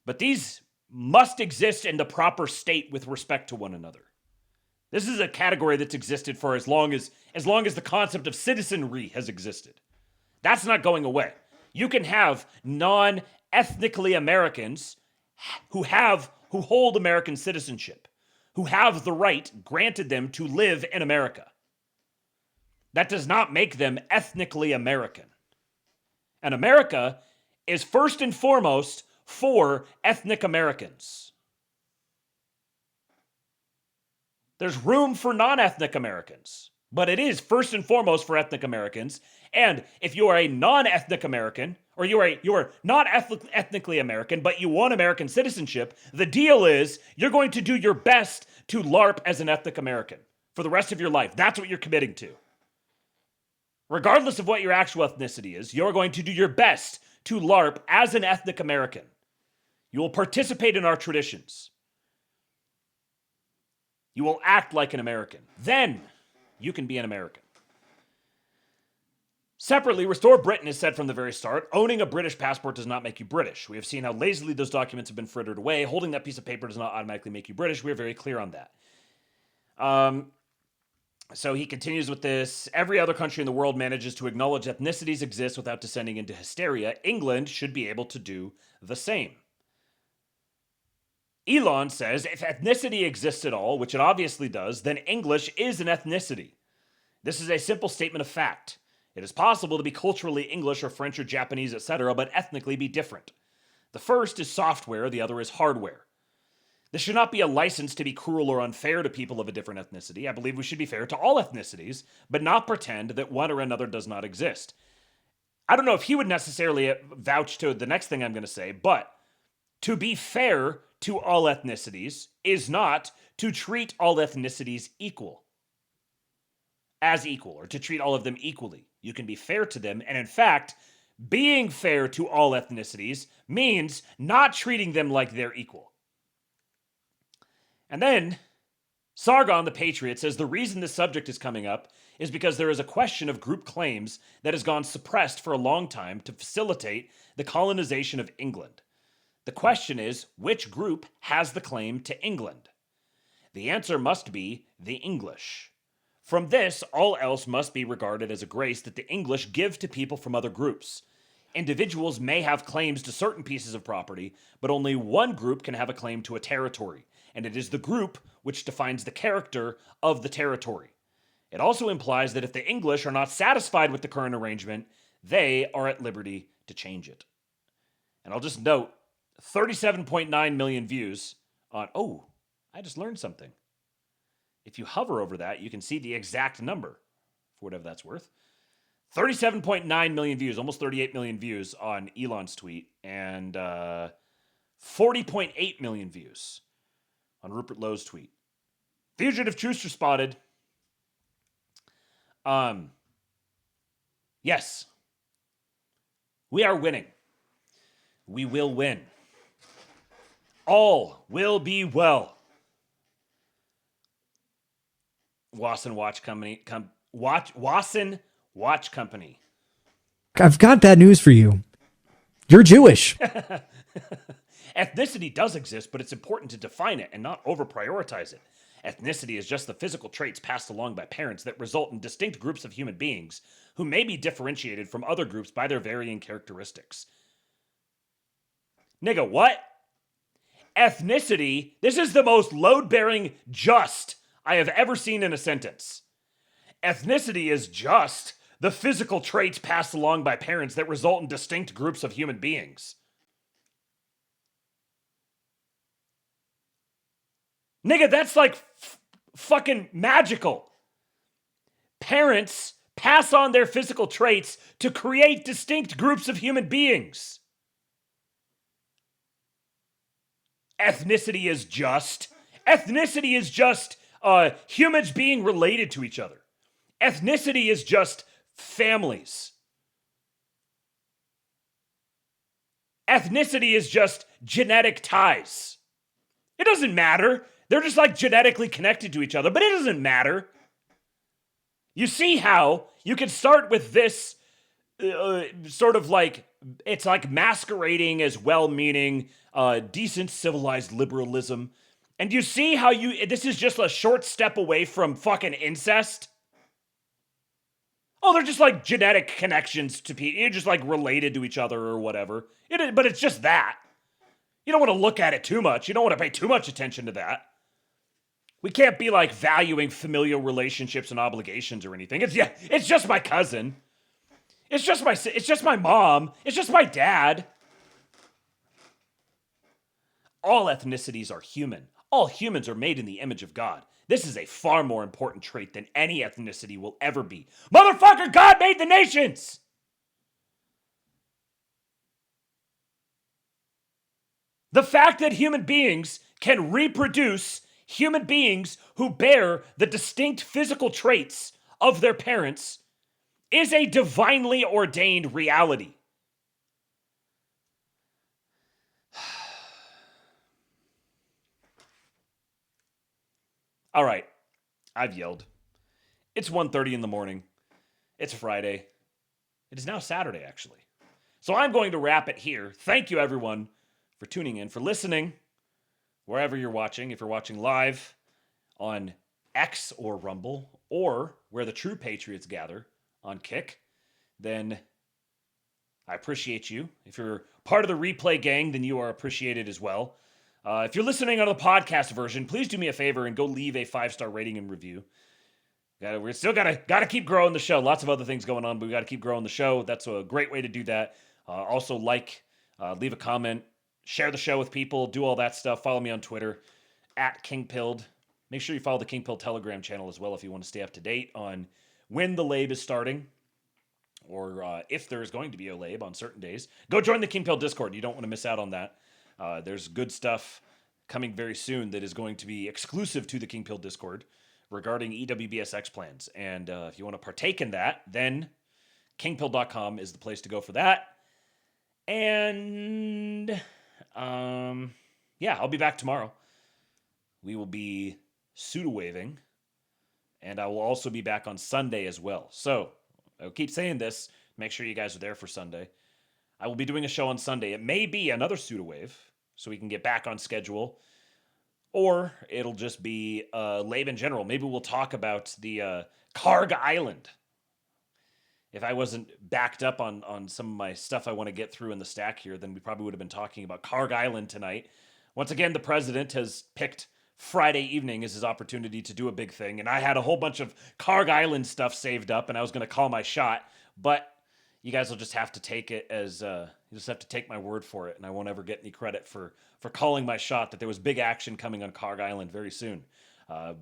But these must exist in the proper state with respect to one another. This is a category that's existed for as long as the concept of citizenry has existed. That's not going away. You can have non-ethnically Americans who hold American citizenship, who have the right granted them to live in America. That does not make them ethnically American. And America is first and foremost for ethnic Americans. There's room for non-ethnic Americans, but it is first and foremost for ethnic Americans. And if you are a non-ethnic American, or you are not ethnically American, but you want American citizenship, the deal is you're going to do your best to LARP as an ethnic American for the rest of your life. That's what you're committing to. regardless of what your actual ethnicity is, you're going to do your best to LARP as an ethnic American. You will participate in our traditions. You will act like an American. Then you can be an American. Separately, Restore Britain has said from the very start, owning a British passport does not make you British. We have seen how lazily those documents have been frittered away. Holding that piece of paper does not automatically make you British. We are very clear on that. So he continues with this. Every other country in the world manages to acknowledge ethnicities exist without descending into hysteria. England should be able to do the same. Elon says, if ethnicity exists at all, which it obviously does, then English is an ethnicity. This is a simple statement of fact. It is possible to be culturally English or French or Japanese, etc., but ethnically be different. The first is software, the other is hardware. This should not be a license to be cruel or unfair to people of a different ethnicity. I believe we should be fair to all ethnicities, but not pretend that one or another does not exist. I don't know if he would necessarily vouch to the next thing I'm going to say, but to be fair to all ethnicities is not to treat all ethnicities as equal, or to treat all of them equally. You can be fair to them, and in fact, being fair to all ethnicities means not treating them like they're equal. And then, Sargon the Patriot says the reason this subject is coming up is because there is a question of group claims that has gone suppressed for a long time to facilitate the colonization of England. The question is, which group has the claim to England? The answer must be the English. From this, all else must be regarded as a grace that the English give to people from other groups. Individuals may have claims to certain pieces of property, but only one group can have a claim to a territory, and it is the group which defines the character of the territory. It also implies that if the English are not satisfied with the current arrangement, they are at liberty to change it. And I'll just note, 37.9 million views on... Oh, I just learned something. If you hover over that, you can see the exact number, for whatever that's worth. 37.9 million views, almost 38 million views on Elon's tweet, and 40.8 million views on Rupert Lowe's tweet. Fugitive Truthster spotted. Yes. We are winning. We will win. All will be well. Wasson Watch Company. Wasson Watch Company. I've got bad news for you. You're Jewish. Ethnicity does exist, but it's important to define it and not over-prioritize it. Ethnicity is just the physical traits passed along by parents that result in distinct groups of human beings who may be differentiated from other groups by their varying characteristics. Nigga, what? Ethnicity, this is the most load-bearing just I have ever seen in a sentence. Ethnicity is just the physical traits passed along by parents that result in distinct groups of human beings. Nigga, that's like fucking magical. Parents pass on their physical traits to create distinct groups of human beings. Ethnicity is just humans being related to each other. Ethnicity is just families. Ethnicity is just genetic ties. It doesn't matter. They're just like genetically connected to each other, but it doesn't matter. You see how you can start with this sort of like, it's like masquerading as well-meaning, decent, civilized liberalism. And you see how this is just a short step away from fucking incest? Oh, they're just like genetic connections to people. You're just like related to each other or whatever. But it's just that. You don't want to look at it too much. You don't want to pay too much attention to that. We can't be like valuing familial relationships and obligations or anything. It's just my cousin. It's just my mom. It's just my dad. All ethnicities are human. All humans are made in the image of God. This is a far more important trait than any ethnicity will ever be. Motherfucker, God made the nations! The fact that human beings can reproduce human beings who bear the distinct physical traits of their parents is a divinely ordained reality. All right, I've yelled. It's 1:30 in the morning. It's Friday. It is now Saturday, actually. So I'm going to wrap it here. Thank you, everyone, for tuning in, for listening, wherever you're watching. If you're watching live on X or Rumble, or where the true patriots gather on Kick, then I appreciate you. If you're part of the replay gang, then you are appreciated as well. If you're listening on the podcast version, please do me a favor and go leave a 5-star rating and review. We're still gotta keep growing the show. Lots of other things going on, but we gotta keep growing the show. That's a great way to do that. Also, leave a comment, share the show with people, do all that stuff. Follow me on Twitter @KingPilled. Make sure you follow the King Pilled Telegram channel as well if you want to stay up to date on when the Labe is starting, or if there's going to be a Labe on certain days. Go join the King Pilled Discord. You don't want to miss out on that. There's good stuff coming very soon that is going to be exclusive to the King Pilled Discord regarding EWBSX plans. And if you want to partake in that, then kingpill.com is the place to go for that. And I'll be back tomorrow. We will be pseudo-waving, and I will also be back on Sunday as well. So I'll keep saying this. Make sure you guys are there for Sunday. I will be doing a show on Sunday. It may be another pseudo-wave, so we can get back on schedule. Or it'll just be Labe in general. Maybe we'll talk about the Karg Island. If I wasn't backed up on some of my stuff I want to get through in the stack here, then we probably would have been talking about Karg Island tonight. Once again, the president has picked Friday evening as his opportunity to do a big thing. And I had a whole bunch of Karg Island stuff saved up, and I was going to call my shot. But you guys will just have to take it as, you just have to take my word for it. And I won't ever get any credit for calling my shot that there was big action coming on Karg Island very soon. The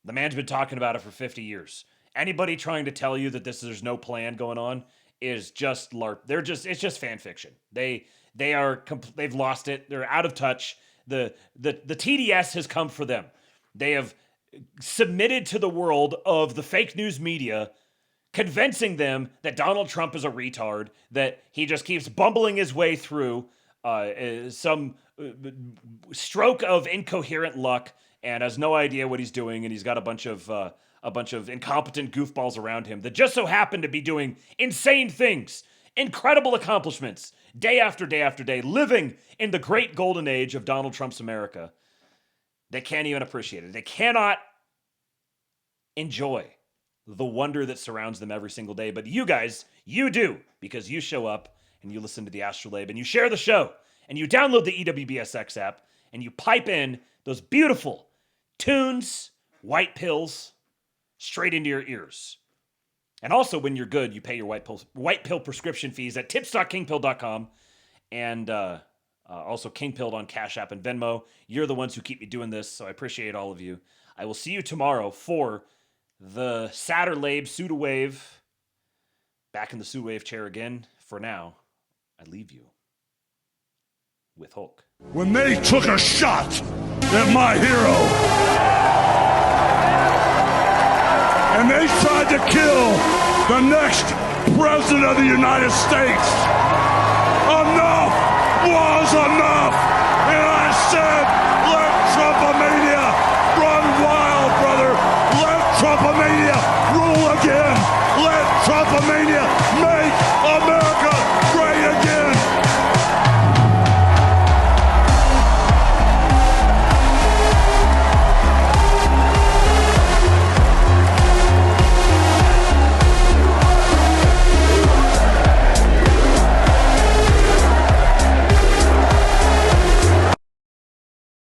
man's been talking about it for 50 years. Anybody trying to tell you that there's no plan going on is just LARP. It's just fan fiction. They've lost it. They're out of touch. The TDS has come for them. They have submitted to the world of the fake news media, convincing them that Donald Trump is a retard, that he just keeps bumbling his way through some stroke of incoherent luck and has no idea what he's doing, and he's got a bunch of incompetent goofballs around him that just so happen to be doing insane things, incredible accomplishments, day after day after day, living in the great golden age of Donald Trump's America. They can't even appreciate it. They cannot enjoy the wonder that surrounds them every single day. But you guys, you do, because you show up and you listen to the ASTROLABE and you share the show and you download the EWBSX app and you pipe in those beautiful tunes, white pills, straight into your ears. And also, when you're good, you pay your white pill prescription fees at tips.kingpill.com, and also Kingpilled on Cash App and Venmo. You're the ones who keep me doing this, so I appreciate all of you. I will see you tomorrow for the Saturlabe pseudo-wave. Back in the pseudo-wave chair again. For now, I leave you with Hulk. When they took a shot at my hero, and they tried to kill the next president of the United States, enough was enough, and I said,